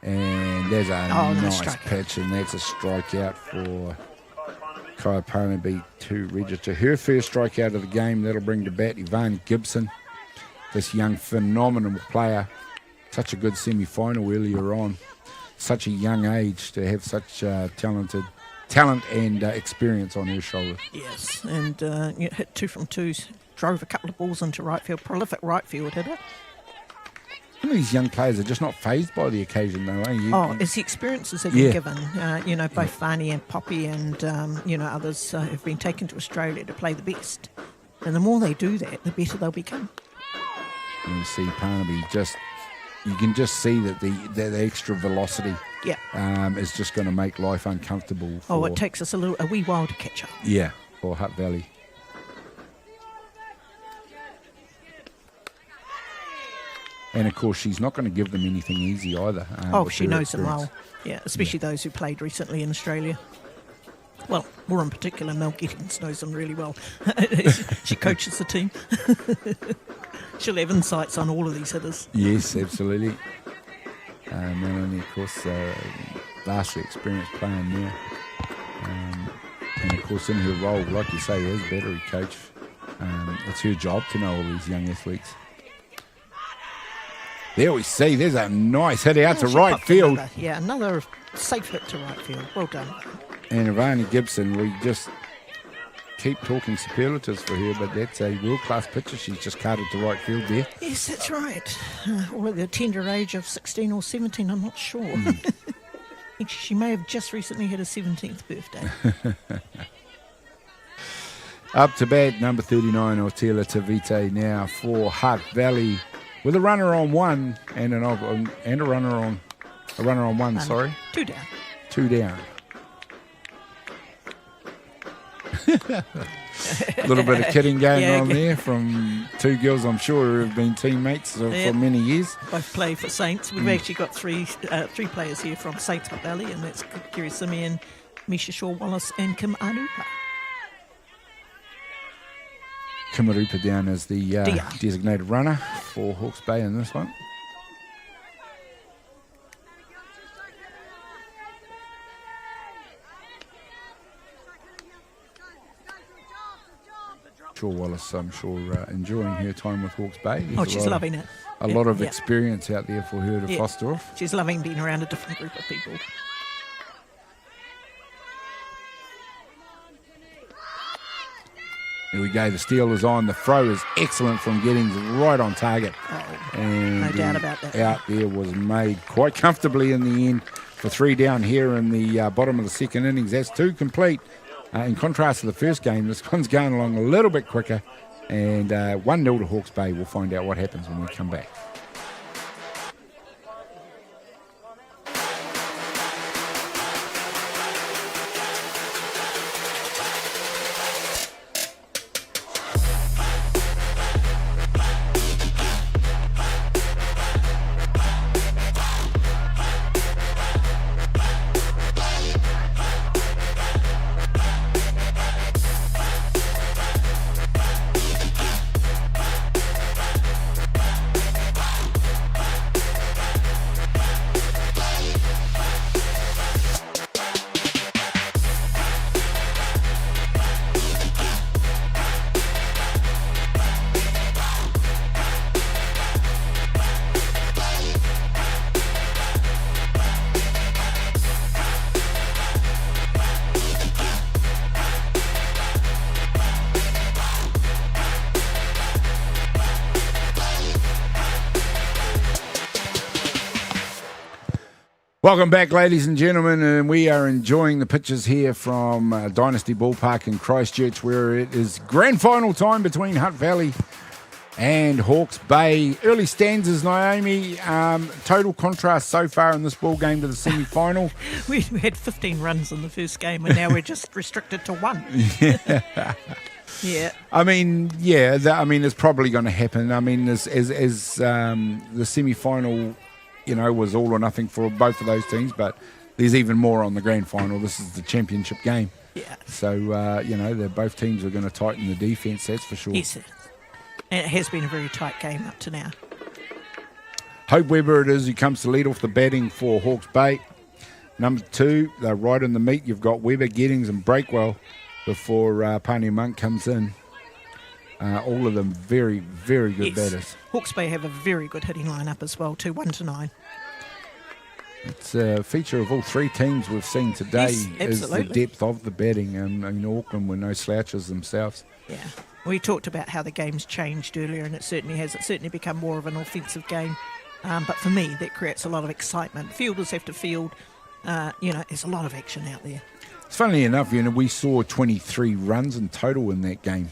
and there's a nice pitch, and that's a strikeout for Kaya Parnaby to register her first strikeout of the game. That'll bring to bat Yvonne Gibson, this young phenomenal player. Such a good semi-final earlier on. Such a young age to have such talent and experience on her shoulder. Yes, and hit 2 from 2s, drove a couple of balls into right field, prolific right field hitter. Some of these young players are just not fazed by the occasion, though, eh? It's the experiences they've been given. Both Varney and Poppy and, others have been taken to Australia to play the best. And the more they do that, the better they'll become. And you see Parnaby you can just see that the extra velocity is just going to make life uncomfortable. It takes us a wee while to catch up. Yeah, for Hutt Valley. And of course, she's not going to give them anything easy either. She knows them well. Yeah, especially those who played recently in Australia. Well, more in particular, Mel Gittins knows them really well. She coaches the team. She'll have insights on all of these hitters. Yes, absolutely. Not only, of course, vastly experienced playing there. And, of course, in her role, like you say, as battery coach, it's her job to know all these young athletes. There we see, there's a nice hit out to right field. Another safe hit to right field. Well done. And Ivani Gibson, we just keep talking superlatives for her, but that's a world-class pitcher. She's just carted to right field there. Yes, that's right. Or at the tender age of 16 or 17, I'm not sure. She may have just recently had a 17th birthday. Up to bat, number 39, Otela Tavite now for Hutt Valley, with a runner on one and a runner on one. Sorry, 2 down. 2 down. A little bit of kidding going on there from two girls, I'm sure, who have been teammates for many years. Both play for Saints. We've actually got three players here from Saints Hutt Valley, and that's Kiri Simeon, Misha Shaw-Wallace, and Kim Anupa. Kimarupa down as the designated runner for Hawke's Bay in this one. Wallace, I'm sure, enjoying her time with Hawke's Bay. She's loving it. A lot of experience out there for her to foster off. She's loving being around a different group of people. Here we go. The steal is on. The throw is excellent from Giddings, right on target. And no doubt about that. Out there was made quite comfortably in the end for 3 down here in the bottom of the second innings. That's 2 complete. In contrast to the first game, this one's going along a little bit quicker. And 1-0 to Hawke's Bay. We'll find out what happens when we come back. Welcome back, ladies and gentlemen, and we are enjoying the pitches here from Dynasty Ballpark in Christchurch, where it is grand final time between Hutt Valley and Hawke's Bay. Early stanzas, Naomi. Total contrast so far in this ball game to the semi-final. We had 15 runs in the first game, and now we're just restricted to 1. Yeah. I mean, it's probably going to happen. I mean, as the semi-final, was all or nothing for both of those teams, but there's even more on the grand final. This is the championship game. Yeah. So, both teams are going to tighten the defence, that's for sure. Yes, and it has been a very tight game up to now. Hope Weber it is who comes to lead off the batting for Hawke's Bay. Number 2, they're right in the meat. You've got Weber, Giddings and Breakwell before Pani Monk comes in. All of them very, very good batters. Hawke's Bay have a very good hitting lineup as well, too, 1 to 9. It's a feature of all 3 teams we've seen today, is the depth of the batting. And Auckland were no slouches themselves. Yeah. We talked about how the game's changed earlier, and it certainly has. It's certainly become more of an offensive game. But for me, that creates a lot of excitement. Fielders have to field. There's a lot of action out there. Funnily enough, we saw 23 runs in total in that game.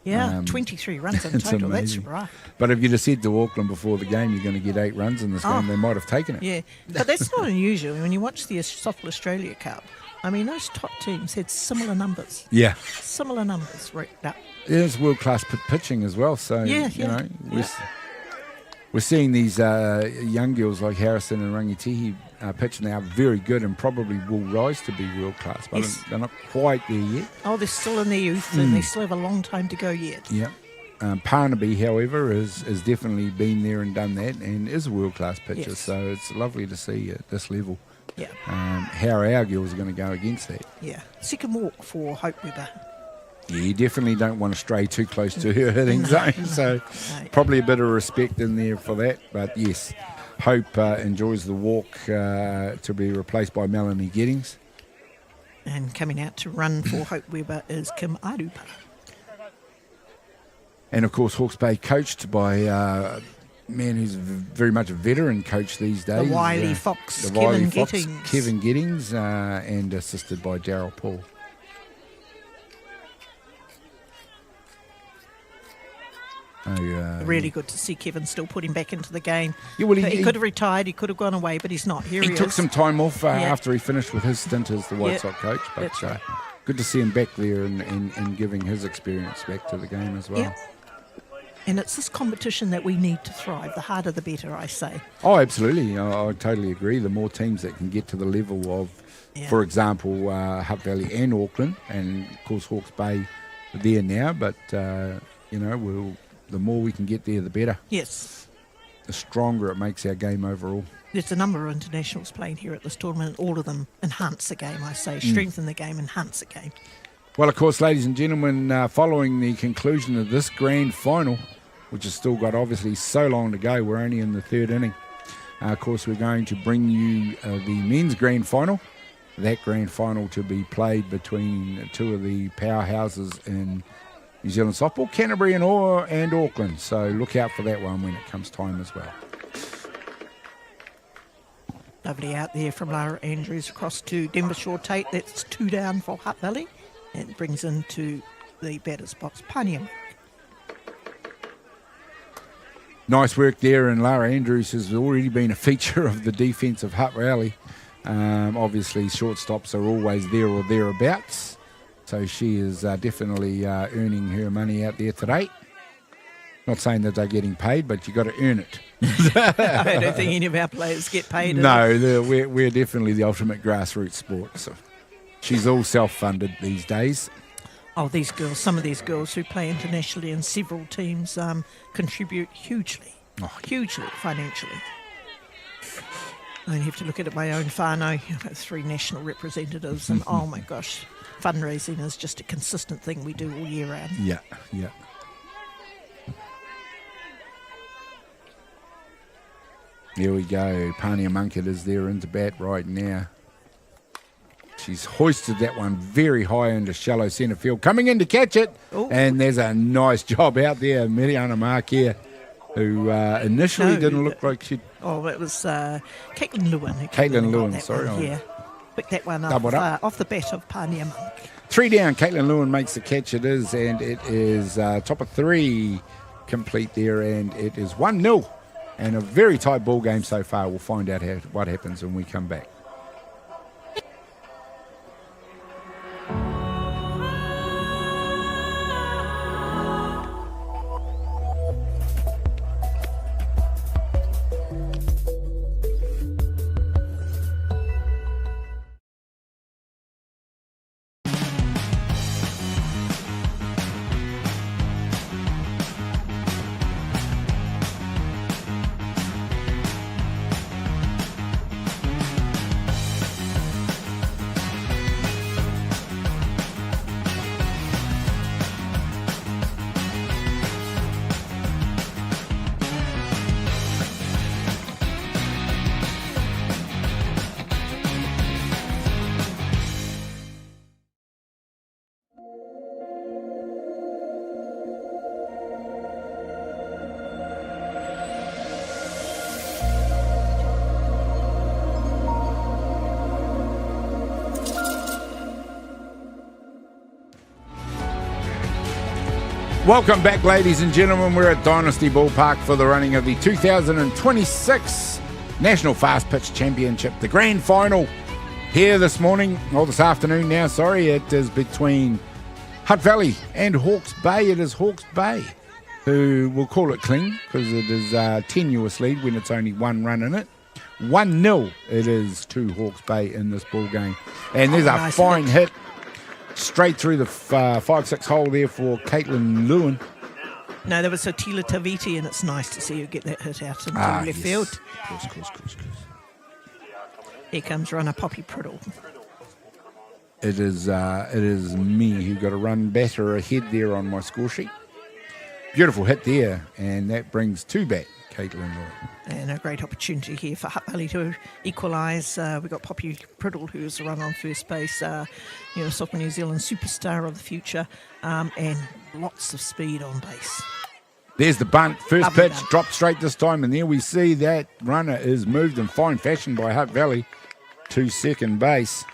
Yeah, 23 runs in total, that's right. But if you'd have said to Auckland before the game you're going to get 8 runs in this game, they might have taken it. Yeah, but that's not unusual. When you watch the Softball Australia Cup, I mean, those top teams had similar numbers. Yeah. Similar numbers right up. There's world-class pitching as well, so, we're seeing these young girls like Harrison and Rangitihi pitch now very good and probably will rise to be world-class, but they're not quite there yet. Oh, they're still in their youth and they still have a long time to go yet. Yeah. Parnaby, however, has definitely been there and done that and is a world-class pitcher. Yes. So it's lovely to see at this level Yeah. how our girls are going to go against that. Yeah. Second walk for Hope Weber. Yeah, you definitely don't want to stray too close to her hitting zone, so probably a bit of respect in there for that. But yes, Hope enjoys the walk to be replaced by Melanie Giddings. And coming out to run for Hope Weber is Kim Arupa. And of course, Hawke's Bay coached by a man who's very much a veteran coach these days. The Wiley Fox, the Wiley Kevin Fox, Giddings. Kevin Giddings, and assisted by Daryl Paul. Really good to see Kevin still put him back into the game. Yeah, well, he could have retired, he could have gone away, but he's not. Here he took is. some time off after he finished with his stint as the White Sox coach, but That's right. good to see him back there and giving his experience back to the game as well. Yeah. And it's this competition that we need to thrive. The harder the better, I say. Oh, absolutely. I totally agree. The more teams that can get to the level of, for example, Hutt Valley and Auckland, and of course Hawke's Bay are there now, but the more we can get there, the better. Yes. The stronger it makes our game overall. There's a number of internationals playing here at this tournament, and all of them enhance the game, I say. Strengthen the game, enhance the game. Well, of course, ladies and gentlemen, following the conclusion of this grand final, which has still got obviously so long to go, we're only in the third inning. Of course, we're going to bring you the men's grand final. That grand final to be played between two of the powerhouses in New Zealand softball, Canterbury and Auckland. So look out for that one when it comes time as well. Lovely out there from Lara Andrews across to Denver Shore Tate. That's 2 down for Hutt Valley. And brings into the batter's box, Pania. Nice work there, and Lara Andrews has already been a feature of the defence of Hutt Valley. Obviously, shortstops are always there or thereabouts. So she is definitely earning her money out there today. Not saying that they're getting paid, but you got to earn it. I don't think any of our players get paid. No, we're definitely the ultimate grassroots sport. So she's all self-funded these days. Oh, these girls, some of these girls who play internationally in several teams contribute hugely financially. I only have to look at my own whānau, 3 national representatives, and oh my gosh, fundraising is just a consistent thing we do all year round. Yeah. There we go. Pania Munkett is there into bat right now. She's hoisted that one very high into shallow centre field. Coming in to catch it. Ooh. And there's a nice job out there. Miriana Marquez, who initially didn't look like she'd... Oh, it was Caitlin Lewin. Caitlin Lewin, sorry. Yeah. Picked that one up off the bat of Pania Monk. 3 down. Caitlin Lewin makes the catch. It is, and it is top of 3 complete there, and it is 1-0. And a very tight ball game so far. We'll find out what happens when we come back. Welcome back, ladies and gentlemen. We're at Dynasty Ballpark for the running of the 2026 National Fast Pitch Championship, the grand final here this afternoon now, It is between Hutt Valley and Hawke's Bay. It is Hawke's Bay who will call it clean because it is a tenuous lead when it's only 1 run in it. 1-0 it is to Hawke's Bay in this ball game. And there's a fine hit straight through the 5-6 hole there for Caitlin Lewin. No, there was Sotila Taviti, and it's nice to see her get that hit out into left field. Of course. Here comes runner Poppy Priddle. It is me who got a run better ahead there on my score sheet. Beautiful hit there, and that brings 2 back, Caitlin Lloyd. And a great opportunity here for Hutt Valley to equalise. We've got Poppy Priddle, who's a runner on first base, sophomore New Zealand superstar of the future, and lots of speed on base. There's the bunt. First Lovely pitch, bunt. dropped straight this time, and there we see that runner is moved in fine fashion by Hutt Valley to second base.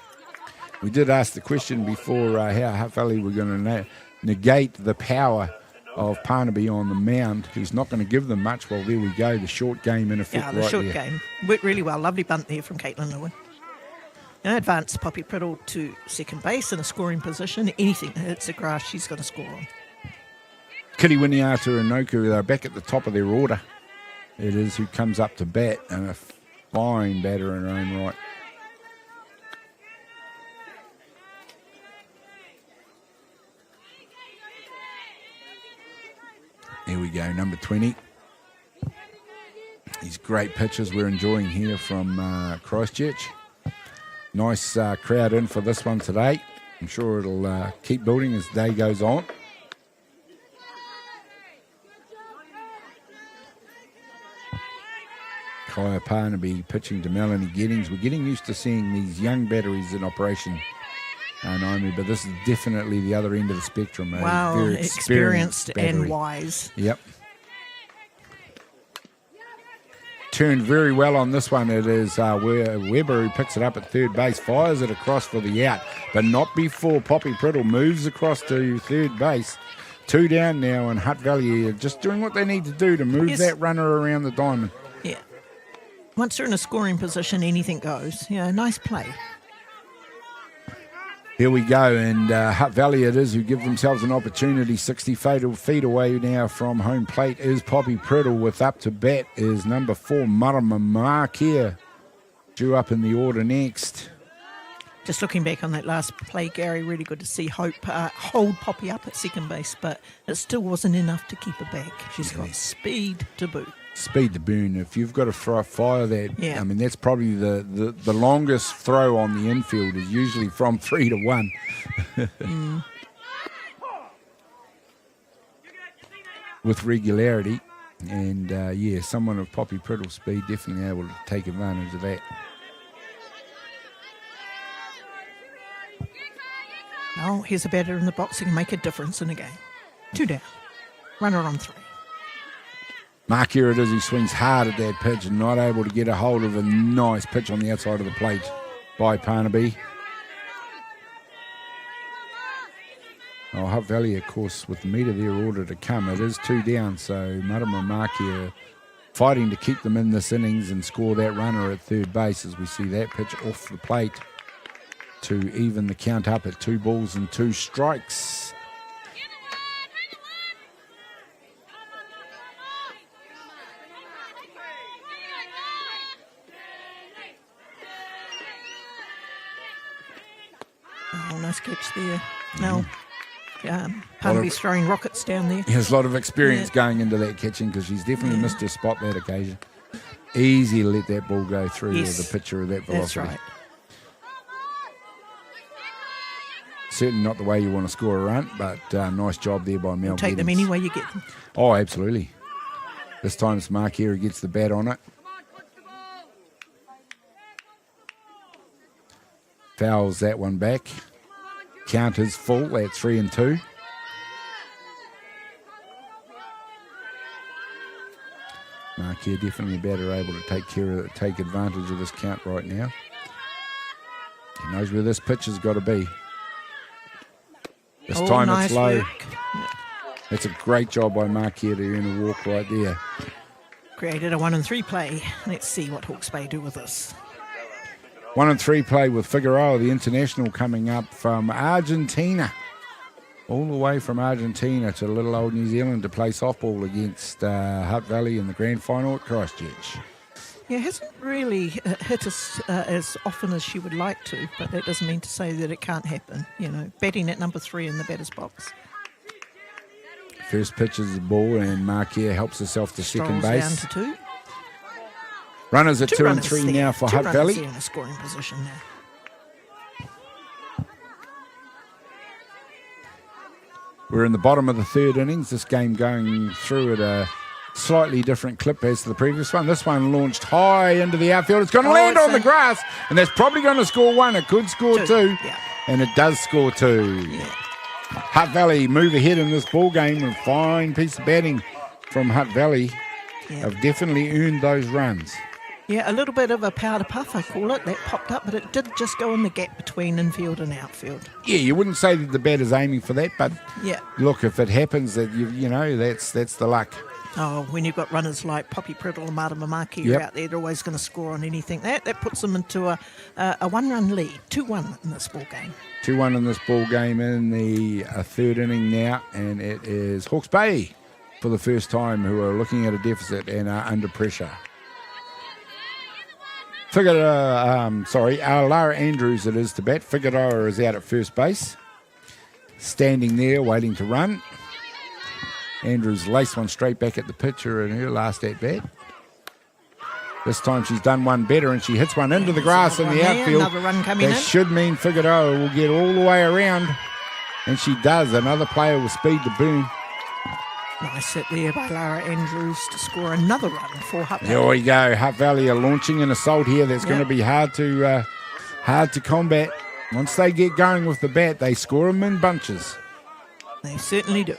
We did ask the question before how Hutt Valley were going to negate the power of Parnaby on the mound. He's not going to give them much. Well, there we go. The short game in effect. Yeah, the right short there. game. Worked really well. Lovely bunt there from Caitlin Lewin. Now advance Poppy Priddle to second base in a scoring position. Anything that hits the grass, she's got to score on. Kitty Winiata and Noku, they're back at the top of their order. It is who comes up to bat, and a fine batter in her own right. Here we go, number 20. These great pitches we're enjoying here from Christchurch. Nice crowd in for this one today. I'm sure it'll keep building as the day goes on. Kaya Parnaby pitching to Melanie Giddings. We're getting used to seeing these young batteries in operation, Naomi, but this is definitely the other end of the spectrum. Wow, very experienced battery. and wise. Yep. Turned very well on this one. It is where Weber, who picks it up at third base, fires it across for the out, but not before Poppy Priddle moves across to third base. 2 down now, and Hutt Valley are just doing what they need to do to move that runner around the diamond. Yeah. Once they're in a scoring position, anything goes. Yeah, nice play. Here we go, and Hutt Valley it is who give themselves an opportunity. 60 feet away now from home plate is Poppy Priddle. With up to bat is number 4, Marama Markia, due up in the order next. Just looking back on that last play, Gary, really good to see Hope hold Poppy up at second base, but it still wasn't enough to keep her back. She's got speed to boot. Speed to burn. If you've got to fire that, Yeah. I mean, that's probably the longest throw on the infield is usually from 3 to 1. With regularity. And, someone of Poppy Priddle's speed definitely able to take advantage of that. Oh, here's a batter in the box who can make a difference in a game. 2 down. Runner on 3. Mark here it is, he swings hard at that pitch and not able to get a hold of a nice pitch on the outside of the plate by Parnaby. Oh, Hutt Valley, of course, with the meat of their order to come, it is 2 down, so Marama Markia fighting to keep them in this innings and score that runner at third base as we see that pitch off the plate to even the count up at 2 balls and 2 strikes. Oh, nice catch there. No. Parnaby's throwing rockets down there. There's a lot of experience going into that catching because she's definitely missed her spot that occasion. Easy to let that ball go through with a pitcher of that velocity. That's right. Certainly not the way you want to score a run, but nice job there by Mel. Take them any way you get them. Oh, absolutely. This time it's Mark here who gets the bat on it. Fouls that one back. Count is full. That's 3 and 2. Mark here definitely a batter able to take advantage of this count right now. He knows where this pitch has got to be. This time nice it's low. work. That's a great job by Mark here to earn a walk right there. Created a 1 and 3 play. Let's see what Hawke's Bay do with this. 1 and 3 play with Figueroa, the international coming up from Argentina. All the way from Argentina to little old New Zealand to play softball against Hutt Valley in the grand final at Christchurch. Yeah, hasn't really hit us as often as she would like to, but that doesn't mean to say that it can't happen. You know, batting at number 3 in the batter's box. First pitches the ball, and Markia helps herself to second Strolls base. down to 2. Runners at 2 and runners 3 there. now for Two Hutt runners Valley. there in a scoring position now. We're in the bottom of the third innings. This game going through at a slightly different clip as to the previous one. This one launched high into the outfield. It's going to land on the grass, and that's probably going to score 1. It could score 2, Yeah. and it does score 2. Yeah. Hutt Valley move ahead in this ball game. A fine piece of batting from Hutt Valley. Yeah. Have definitely earned those runs. Yeah, a little bit of a powder puff, I call it. That popped up, but it did just go in the gap between infield and outfield. Yeah, you wouldn't say that the batter's aiming for that, but Yeah. look, if it happens, that you know that's the luck. Oh, when you've got runners like Poppy Priddle and Marta Mamaki Yep. out there, they're always going to score on anything. That puts them into a 1-run lead, 2-1 in this ball game. 2-1 in this ball game in the third inning now, and it is Hawke's Bay for the first time who are looking at a deficit and are under pressure. Lara Andrews it is to bat. Figueroa is out at first base, standing there waiting to run. Andrews laced one straight back at the pitcher in her last at bat. This time she's done one better, and she hits one into the grass in the outfield. Another run coming That in. should mean Figueroa will get all the way around, and she does. Another player with speed to boom. Nice hit there by Lara Andrews to score another run for Hutt Valley. There we go. Hutt Valley are launching an assault here that's going to be hard to combat. Once they get going with the bat, they score them in bunches. They certainly do.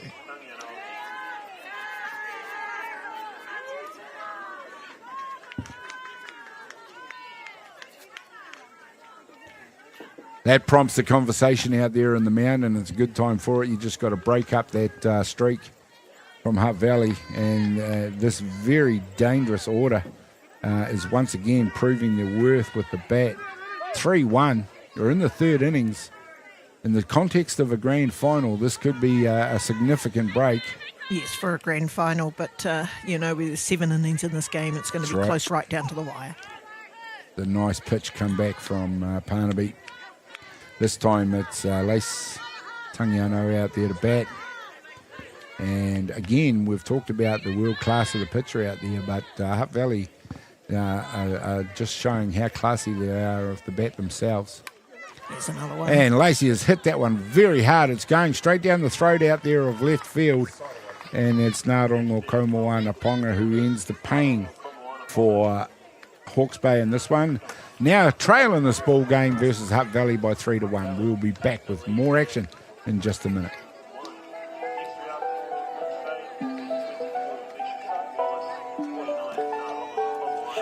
That prompts the conversation out there in the mound, and it's a good time for it. You just got to break up that streak from Hutt Valley, and this very dangerous order is once again proving their worth with the bat. 3-1. We're in the third innings. In the context of a grand final, this could be a significant break. Yes, for a grand final, but, with 7 innings in this game, it's going to be close right down to the wire. The nice pitch come back from Parnaby. This time it's Lace Tangiano out there to bat. And again, we've talked about the world class of the pitcher out there, but Hutt Valley are just showing how classy they are of the bat themselves. There's another one. And Lacey has hit that one very hard. It's going straight down the throat out there of left field. And it's Narongo Komoana Ponga who ends the pain for Hawke's Bay in this one. Now a trail in this ball game versus Hutt Valley by 3-1. We'll be back with more action in just a minute.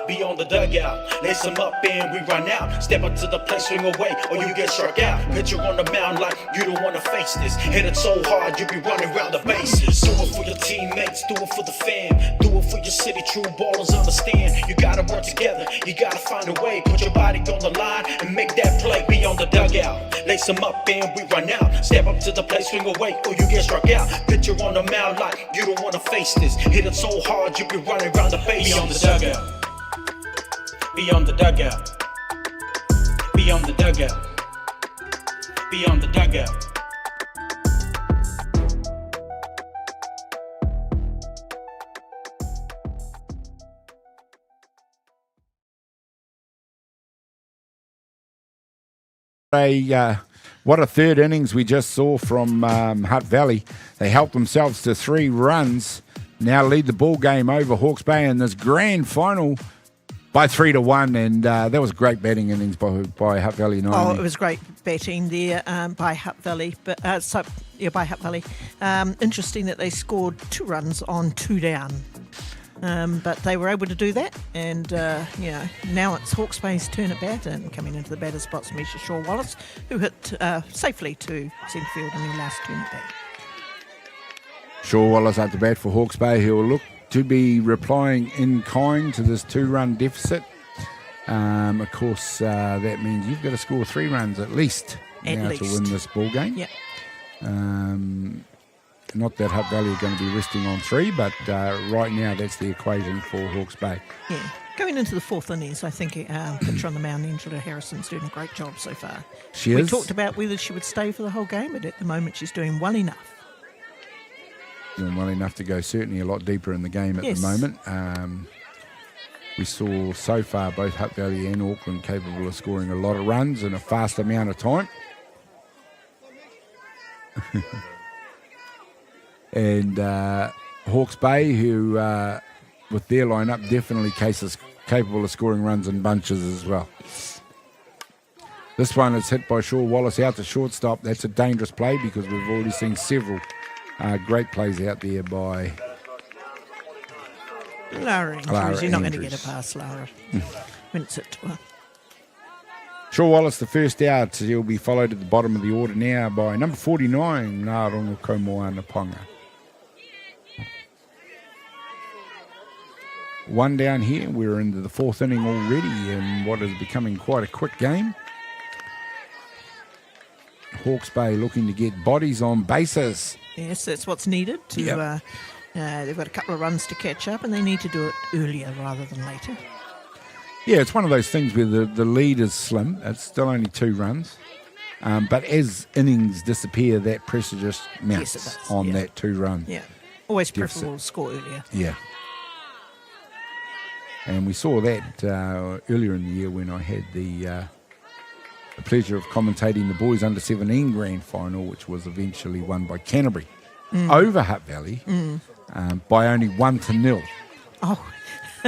Be on the dugout, lace them up and we run out. Step up to the plate, swing away, or you get struck out. Pitcher on the mound like you don't want to face this. Hit it so hard, you be running around the bases. Do it for your teammates, do it for the fam. Do it for your city, true ballers understand. You gotta work together, you gotta find a way. Put your body on the line and make that play. Be on the dugout, lace them up and we run out. Step up to the plate, swing away, or you get struck out. Pitcher on the mound like you don't want to face this. Hit it so hard, you be running around the bases. Be on the dugout. Be on the dugout. Be on the dugout. Be on the dugout. What a third innings we just saw from Hutt Valley. They helped themselves to 3 runs. Now lead the ball game over Hawke's Bay in this grand final by 3-1, and that was a great batting innings by Hutt Valley. Oh, it was great batting there by Hutt Valley. But by Hutt Valley. Interesting that they scored 2 runs on 2 down. But they were able to do that, and now it's Hawke's Bay's turn at bat, and coming into the batter's spot's Misha Shaw-Wallace, who hit safely to centre field in their last turn at bat. Shaw-Wallace at the bat for Hawke's Bay. He'll look to be replying in kind to this 2-run deficit. Of course, that means you've got to score 3 runs at least to win this ball game. Yep. Not that Hutt Valley are going to be resting on 3, but right now that's the equation for Hawke's Bay. Yeah. Going into the 4th innings, I think pitcher on the mound, Angela Harrison's doing a great job so far. She We is. talked about whether she would stay for the whole game, but at the moment she's doing well enough. doing well enough to go certainly a lot deeper in the game at the moment. We saw so far both Hutt Valley and Auckland capable of scoring a lot of runs in a fast amount of time. And Hawke's Bay, who with their lineup definitely capable of scoring runs in bunches as well. This one is hit by Shaw Wallace out to shortstop. That's a dangerous play because we've already seen several great plays out there by Lara Andrews. You're not going to get a pass, Lara. Rinse it to her. Shaw Wallace, the first out. He'll be followed at the bottom of the order now by number 49, Ngāronga Komoana Ponga. One down here. We're into the fourth inning already in what is becoming quite a quick game. Hawke's Bay looking to get bodies on bases. Yes, that's what's needed. They've got a couple of runs to catch up, and they need to do it earlier rather than later. Yeah, it's one of those things where the lead is slim. It's still only 2 runs. But as innings disappear, that pressure just mounts on that 2-run. Yeah, always preferable to score earlier. Yeah. And we saw that earlier in the year when I had the pleasure of commentating the boys under-17 grand final, which was eventually won by Canterbury over Hutt Valley by only 1-0. Oh.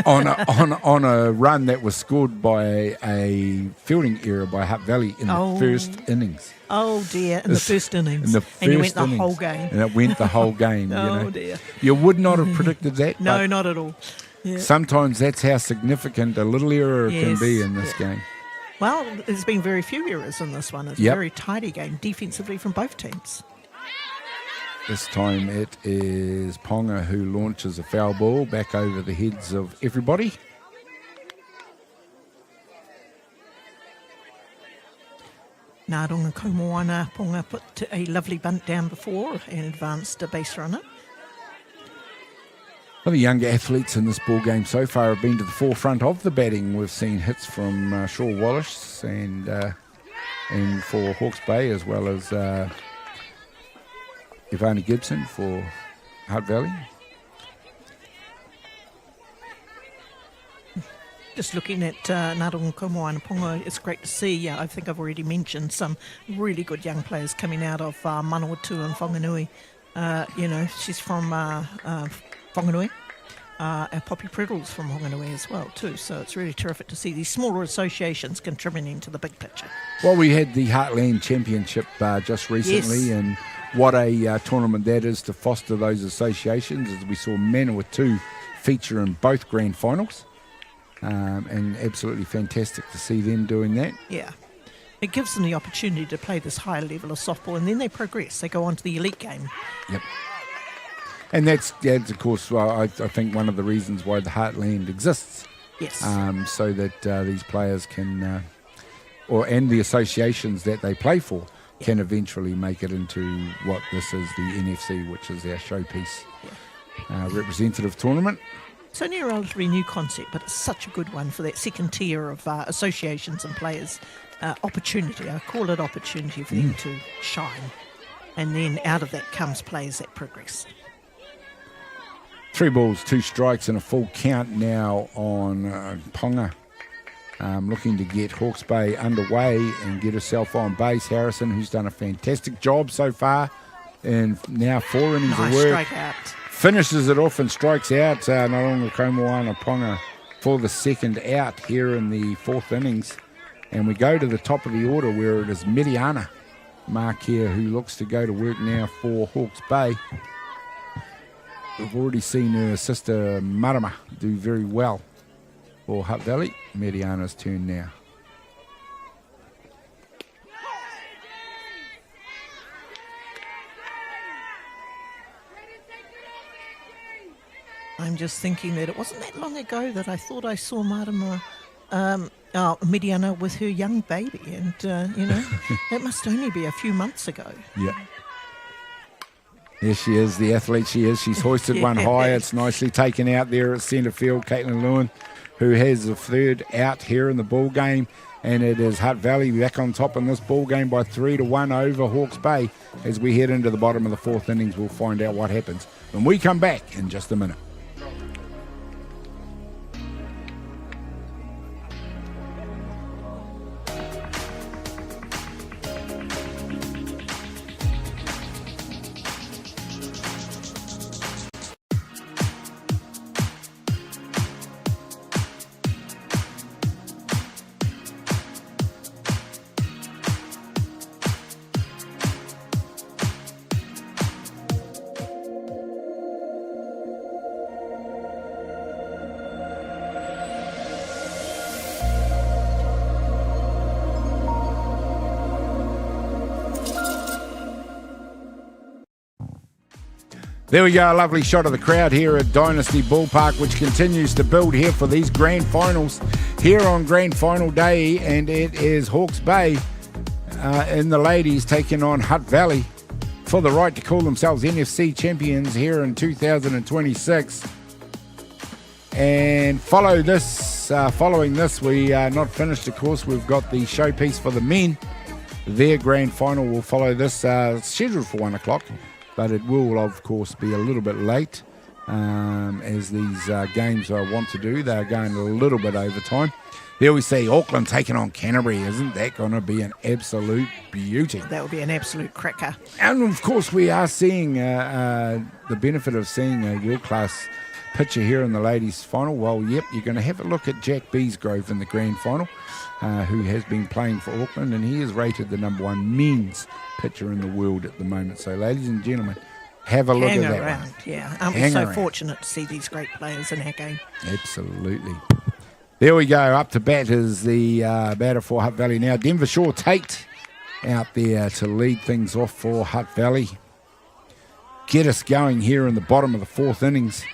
on a run that was scored by a fielding error by Hutt Valley in the first innings. Oh dear, in the first innings. And you went the whole game. And it went the whole game. Dear. You would not have predicted that. No, not at all. Yeah. Sometimes that's how significant a little error can be in this game. Well, there's been very few errors in this one. It's a very tidy game defensively from both teams. This time it is Ponga who launches a foul ball back over the heads of everybody. Ngāronga Komoana Ponga put a lovely bunt down before and advanced a base runner. Well, the younger athletes in this ball game so far have been to the forefront of the batting. We've seen hits from Shaw Wallace and for Hawke's Bay, as well as Ivani Gibson for Hutt Valley. Just looking at Ngāronga Komoana Ponga, it's great to see. I think I've already mentioned some really good young players coming out of Manawatu and Whanganui. She's from Whanganui. Poppy Priddle's from Whanganui as well too, so it's really terrific to see these smaller associations contributing to the big picture. Well, we had the Heartland Championship just recently, and what a tournament that is to foster those associations, as we saw Manawatu feature in both grand finals, and absolutely fantastic to see them doing that. Yeah. It gives them the opportunity to play this higher level of softball, and then they progress. They go on to the elite game. Yep. And that's of course, I think one of the reasons why the Heartland exists. Yes. So that these players can, and the associations that they play for, can eventually make it into what this is, the NFC, which is our showpiece representative tournament. It's only a relatively new concept, but it's such a good one for that second tier of associations and players. Opportunity, I call it opportunity for them to shine. And then out of that comes players that progress. 3 balls, 2 strikes and a full count now on Ponga. Looking to get Hawke's Bay underway and get herself on base. Harrison, who's done a fantastic job so far, and now 4 innings of work. Strike out. Finishes it off and strikes out Ngāronga Komoana Ponga for the second out here in the 4th innings. And we go to the top of the order where it is Mediana Mark here, who looks to go to work now for Hawke's Bay. We've already seen her sister Marama do very well for Hutt Valley. Mediana's turn now. I'm just thinking that it wasn't that long ago that I thought I saw Marama, Mediana with her young baby, and it must only be a few months ago. Yeah. Yes, she is the athlete she is. She's hoisted one high. It's nicely taken out there at centre field. Caitlin Lewin, who has the third out here in the ball game. And it is Hutt Valley back on top in this ball game by 3-1 over Hawke's Bay. As we head into the bottom of the fourth innings, we'll find out what happens when we come back in just a minute. There we go, a lovely shot of the crowd here at Dynasty Ballpark, which continues to build here for these grand finals here on grand final day, and it is Hawke's Bay in the ladies taking on Hutt Valley for the right to call themselves NFC champions here in 2026. And following this, we are not finished, of course. We've got the showpiece for the men. Their grand final will follow this, scheduled for 1 o'clock. But it will, of course, be a little bit late, as these games want to do. They're going a little bit over time. There we see Auckland taking on Canterbury. Isn't that going to be an absolute beauty? That would be an absolute cracker. And, of course, we are seeing the benefit of seeing a world-class pitcher here in the ladies' final. Well, yep, you're going to have a look at Jack Beesgrove in the grand final, who has been playing for Auckland, and he is rated the #1 men's pitcher in the world at the moment. So, ladies and gentlemen, have a look at that one. Yeah, aren't we so fortunate to see these great players in our game? Absolutely. There we go. Up to bat is the batter for Hutt Valley now. Denver Shaw Tate out there to lead things off for Hutt Valley. Get us going here in the bottom of the fourth innings.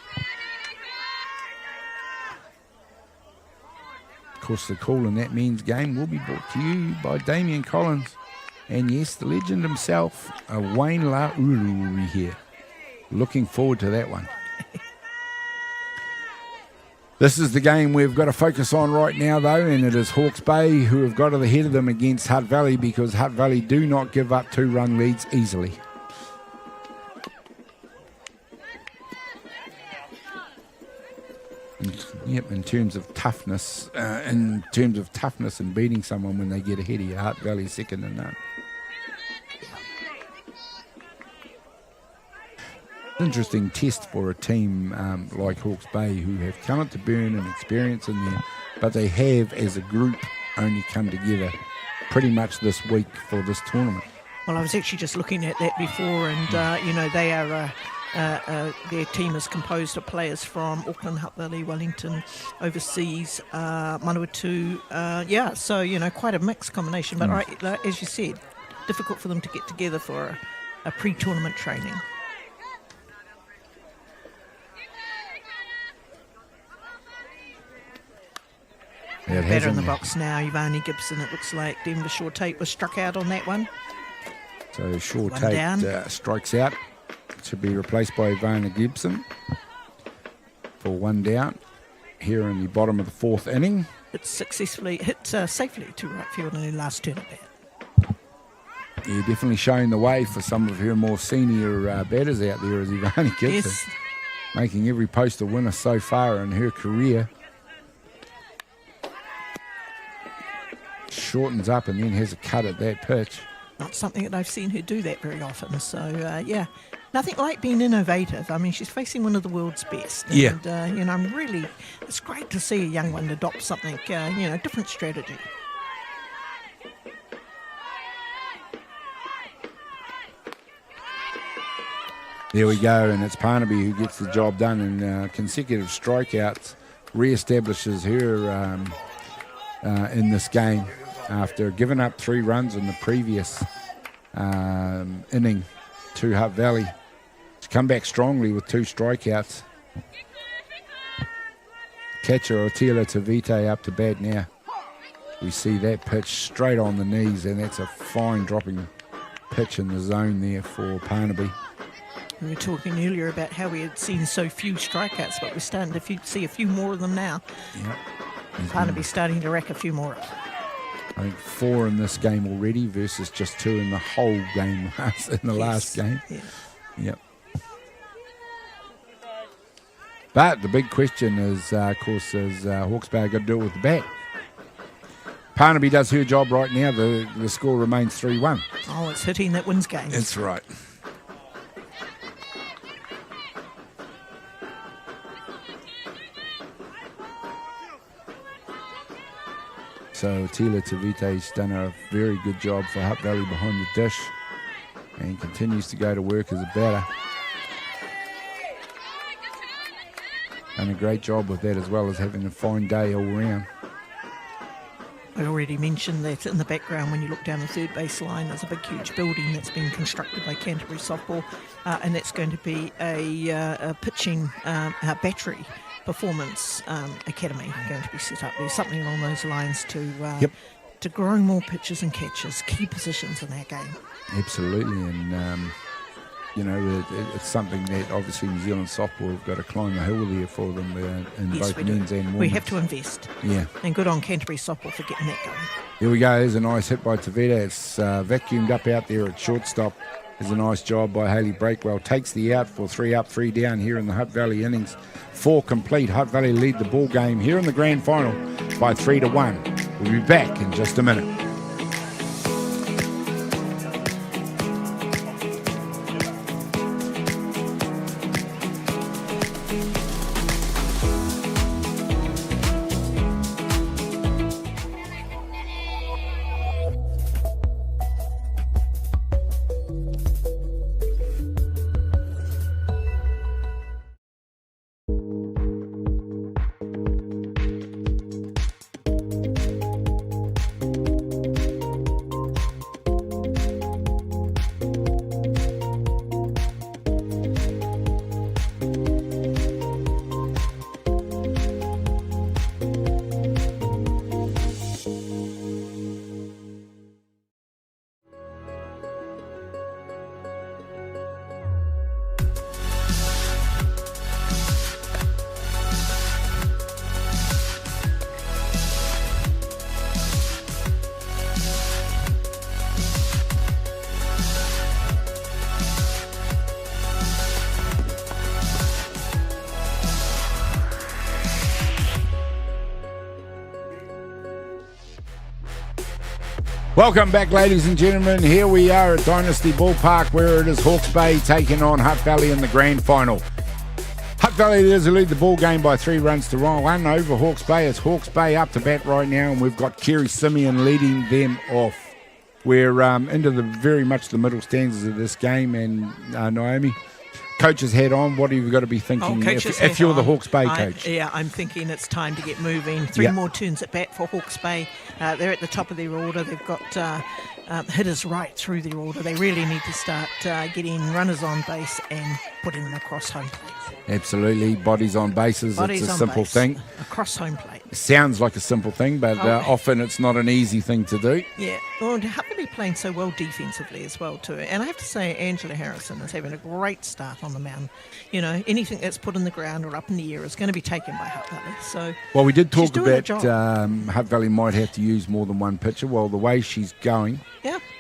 Of course, the call in that men's game will be brought to you by Damien Collins. And yes, the legend himself, Wayne Laururi here. Looking forward to that one. This is the game we've got to focus on right now, though, and it is Hawke's Bay who have got to the head of them against Hutt Valley, because Hutt Valley do not give up 2-run leads easily. Yep, in terms of toughness, and beating someone when they get ahead of you, Hutt Valley second to none. Interesting test for a team like Hawke's Bay, who have talent to burn and experience in there, but they have, as a group, only come together pretty much this week for this tournament. Well, I was actually just looking at that before, and they are their team is composed of players from Auckland, Hutt Valley, Wellington, overseas, Manawatu. So quite a mixed combination. But as you said, difficult for them to get together for a pre-tournament training. Better in the box now, Ivani Gibson. It looks like Denver Shaw Tate was struck out on that one. So Shaw Tate strikes out to be replaced by Ivana Gibson for 1 down here in the bottom of the fourth inning. It's successfully hit safely to right field in her last turn at bat. Yeah, definitely showing the way for some of her more senior batters out there as Ivani Gibson. Yes. Making every post a winner so far in her career. Shortens up and then has a cut at that pitch. Not something that I've seen her do that very often. So, nothing like being innovative. I mean, she's facing one of the world's best. And, I'm really, it's great to see a young one adopt something, different strategy. There we go, and it's Parnaby who gets the job done, and consecutive strikeouts re-establishes her in this game after giving up 3 runs in the previous inning to Hutt Valley. She's come back strongly with 2 strikeouts. Catcher Otila Tavite up to bat now. We see that pitch straight on the knees, and that's a fine dropping pitch in the zone there for Parnaby. We were talking earlier about how we had seen so few strikeouts, but we're starting to see a few more of them now. Yep. Barnaby's starting to rack a few more up. I think 4 in this game already versus just 2 in the whole game last game. Yeah. Yep. But the big question is, of course, is Hawke's Bay got to do it with the bat. Barnaby does her job right now. The score remains 3-1. Oh, it's hitting that wins games. That's right. So Tila Tavite's done a very good job for Hutt Valley behind the dish and continues to go to work as a batter. Done a great job with that, as well as having a fine day all round. I already mentioned that in the background when you look down the third base line, there's a big, huge building that's been constructed by Canterbury Softball, and that's going to be a pitching battery performance academy going to be set up. There's something along those lines to grow more pitches and catches, key positions in our game. Absolutely, and it's something that obviously New Zealand softball have got to climb the hill there for them in both men's and women's. We have to invest. Yeah. And good on Canterbury softball for getting that going. Here we go. There's a nice hit by Tavita. It's vacuumed up out there at shortstop. There's a nice job by Hayley Breakwell. Takes the out for 3 up, 3 down here in the Hutt Valley innings. 4 complete. Hutt Valley lead the ball game here in the grand final by 3-1. We'll be back in just a minute. Welcome back, ladies and gentlemen. Here we are at Dynasty Ballpark, where it is Hawke's Bay taking on Hutt Valley in the grand final. Hutt Valley does lead the ball game by 3 runs to 1 over Hawke's Bay. It's Hawke's Bay up to bat right now, and we've got Kerry Simeon leading them off. We're into very much the middle stanzas of this game, and Naomi, coach's hat on. What have you got to be thinking if you're the Hawke's Bay coach? I'm thinking it's time to get moving. 3 more turns at bat for Hawke's Bay. They're at the top of their order. They've got hitters right through their order. They really need to start getting runners on base and putting them across home plate. Absolutely. Bodies on bases. It's a simple thing. Across home plate. It sounds like a simple thing, but often it's not an easy thing to do. Yeah. Well, Hutt Valley playing so well defensively as well too. And I have to say, Angela Harrison is having a great start on the mound. You know, anything that's put in the ground or up in the air is going to be taken by Hutt Valley. So, well, we did talk about Hutt Valley might have to use more than one pitcher. Well, the way she's going,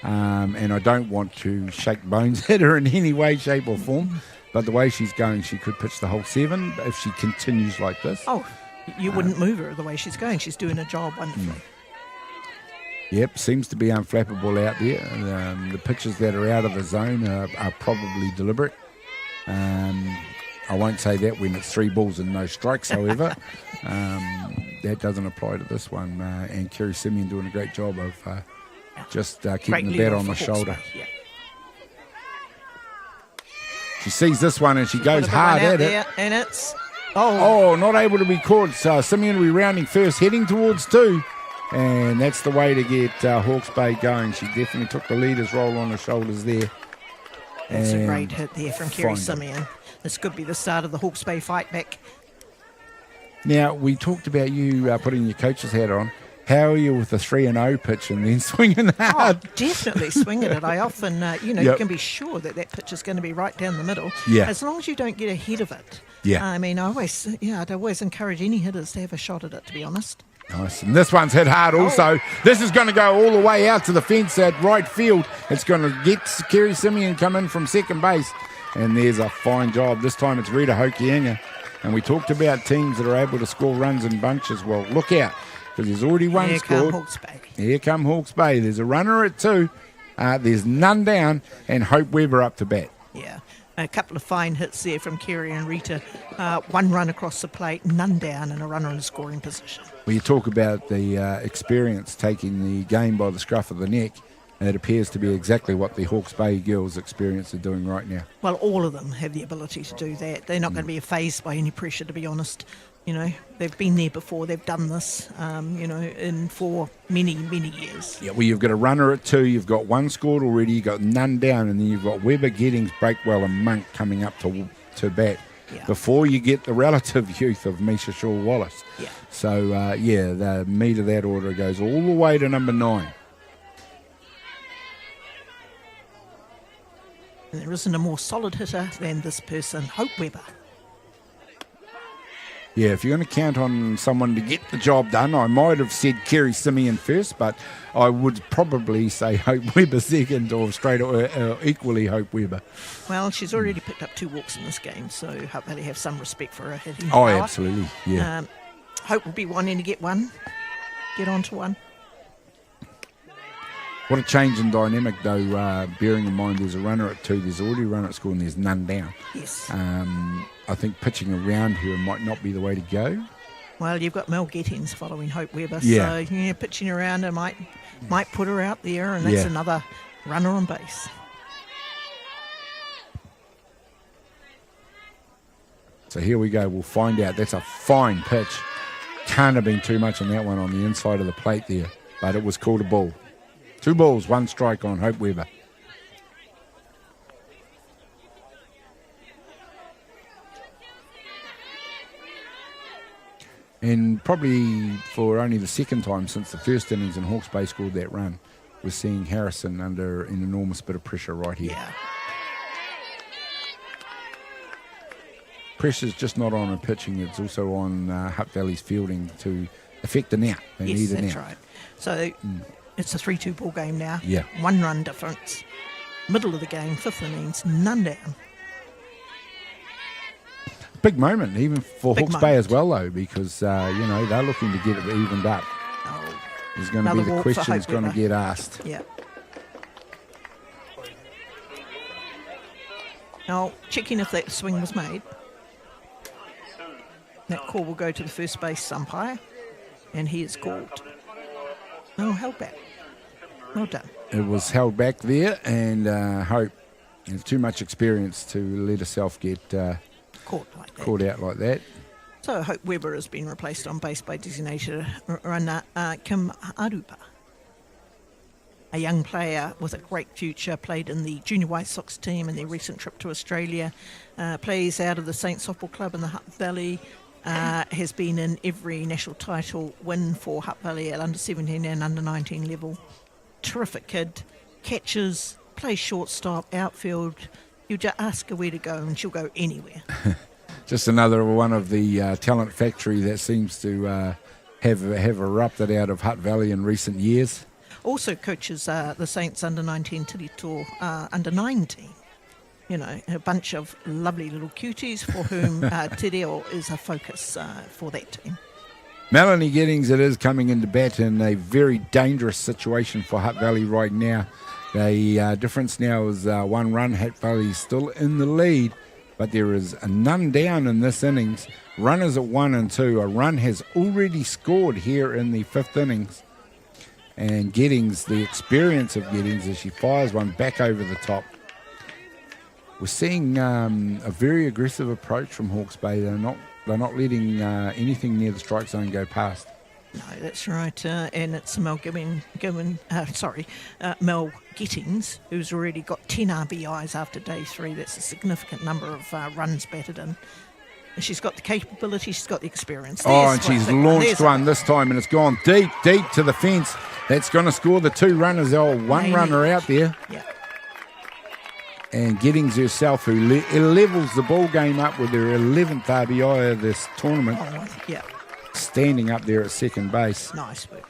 and I don't want to shake bones at her in any way, shape or form, but the way she's going, she could pitch the whole 7 if she continues like this. Oh, you wouldn't move her the way she's going. She's doing a job wonderfully. Yep, seems to be unflappable out there. The pitches that are out of the zone are probably deliberate. I won't say that when it's 3 balls and no strikes, however. That doesn't apply to this one. And Kerry Simeon doing a great job of just keeping the bat on the shoulder. She sees this one and she goes hard at it. And it's... not able to be caught. So Simeon will be rounding first, heading towards 2. And that's the way to get Hawke's Bay going. She definitely took the leader's role on her shoulders there. That's a great hit there from Kerry Simeon. This could be the start of the Hawke's Bay fight back. Now, we talked about you putting your coach's hat on. How are you with the 3-0 pitch and then swinging hard? Oh, definitely swinging it. I often, you can be sure that pitch is going to be right down the middle. Yeah. As long as you don't get ahead of it. Yeah. I mean, I'd always encourage any hitters to have a shot at it, to be honest. Nice. And this one's hit hard also. This is going to go all the way out to the fence at right field. It's going to get Kerry Simeon come in from second base. And there's a fine job. This time it's Rita Hokienga. And we talked about teams that are able to score runs in bunches. Well, look out, because there's already one scored. Here come Hawke's Bay. Here come Hawke's Bay. There's a runner at 2. There's none down, and Hope Weber up to bat. Yeah. A couple of fine hits there from Kerry and Rita. One run across the plate, none down, and a runner in scoring position. Well, you talk about the experience taking the game by the scruff of the neck. And it appears to be exactly what the Hawke's Bay girls' experience are doing right now. Well, all of them have the ability to do that. They're not going to be fazed by any pressure, to be honest. You know, they've been there before. They've done this, for many, many years. Yeah, well, you've got a runner at 2. You've got one scored already. You've got none down. And then you've got Weber, Giddings, Breakwell and Monk coming up to bat. Yeah. Before you get the relative youth of Misha Shaw-Wallace. Yeah. So, the meat of that order goes all the way to number 9. And there isn't a more solid hitter than this person, Hope Weber. Yeah, if you're going to count on someone to get the job done, I might have said Kerry Simeon first, but I would probably say Hope Weber second, or equally Hope Weber. Well, she's already picked up 2 walks in this game, so Hutt Valley have some respect for her hitting Oh, power. absolutely, yeah. Hope will be wanting to get on to one. What a change in dynamic, though, bearing in mind there's a runner at 2, there's already a runner at score, and there's none down. Yes. I think pitching around her might not be the way to go. Well, you've got Mel Gittins following Hope Weber, Yeah. so pitching around her might put her out there, and that's another runner on base. So here we go, we'll find out. That's a fine pitch. Can't have been too much on that one on the inside of the plate there, but it was called a ball. 2 balls, 1 strike on Hope Weber. And probably for only the second time since the first innings and Hawke's Bay scored that run, we're seeing Harrison under an enormous bit of pressure right here. Yeah. Pressure's just not on her pitching, it's also on Hutt Valley's fielding to affect the net. They Yes, need a that's net. right. So it's a 3-2 ball game now. Yeah. 1 run difference. Middle of the game, 5th innings, none down. Big moment, even for Big Hawke's Bay moment. as well, though, because, they're looking to get it evened up. Oh, There's going to be Another the walk for questions Hope going to Weber. get asked. yeah. Now, checking if that swing was made. That call will go to the first base umpire, and he is called. No, held back. Well done. It was held back there, and Hope has too much experience to let herself get Caught like that. caught out like that. So Hope Weber has been replaced on base by designated runner Kim Arupa. A young player with a great future, played in the junior White Sox team in their recent trip to Australia, plays out of the Saints Softball Club in the Hutt Valley, has been in every national title win for Hutt Valley at under 17 and under 19 level. Terrific kid, catches, plays shortstop, outfield. You just ask her where to go and she'll go anywhere. Just another one of the talent factory that seems to have erupted out of Hutt Valley in recent years. Also coaches the Saints under 19 Tirito under 19. You know, a bunch of lovely little cuties for whom Te Reo is a focus for that team. Melanie Giddings, it is coming into bat in a very dangerous situation for Hutt Valley right now. The difference now is 1 run. Hutt Valley is still in the lead, but there is a none down in this innings. Runners at 1 and 2. A run has already scored here in the 5th innings. And Giddings, the experience of Giddings as she fires one back over the top. We're seeing a very aggressive approach from Hawke's Bay. They're not letting anything near the strike zone go past. No, that's right. And it's Mel Mel Gittings, who's already got 10 RBIs after day 3. That's a significant number of runs batted in. She's got the capability, she's got the experience. And she's launched one this time, and it's gone deep to the fence. That's going to score the 2 runners. One runner out there. Yeah. And Giddings herself, who levels the ball game up with her 11th RBI of this tournament. Yeah. Standing up there at second base. Nice work.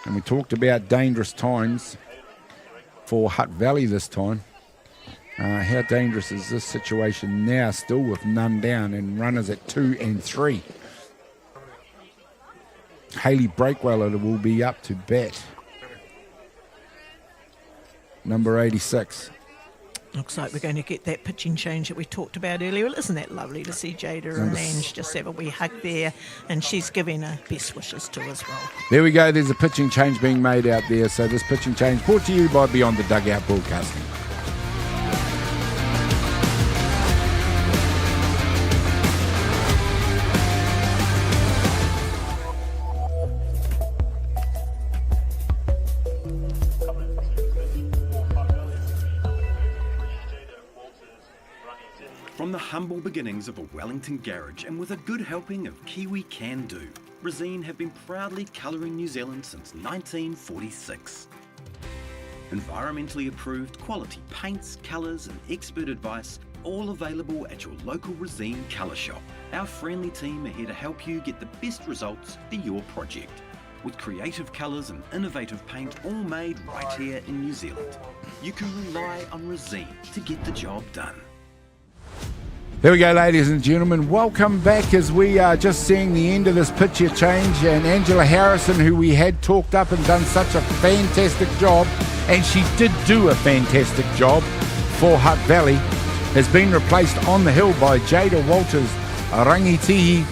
And we talked about dangerous times for Hutt Valley this time. How dangerous is this situation now, still with none down and runners at 2 and 3? Hayley Breakweller will be up to bat. Number 86. Looks like we're going to get that pitching change that we talked about earlier. Well, isn't that lovely to see Jada and Ange just have a wee hug there, and she's giving her best wishes too as well. There we go. There's a pitching change being made out there. So this pitching change brought to you by Beyond the Dugout Broadcasting. From the humble beginnings of a Wellington garage and with a good helping of Kiwi Can Do, Resine have been proudly colouring New Zealand since 1946. Environmentally approved quality paints, colours and expert advice, all available at your local Resine colour shop. Our friendly team are here to help you get the best results for your project. With creative colours and innovative paint all made right here in New Zealand. You can rely on Resine to get the job done. There we go, ladies and gentlemen. Welcome back as we are just seeing the end of this picture change. And Angela Harrison, who we had talked up and done such a fantastic job, and she did do a fantastic job for Hutt Valley, has been replaced on the hill by Jada Walters. Rangitihi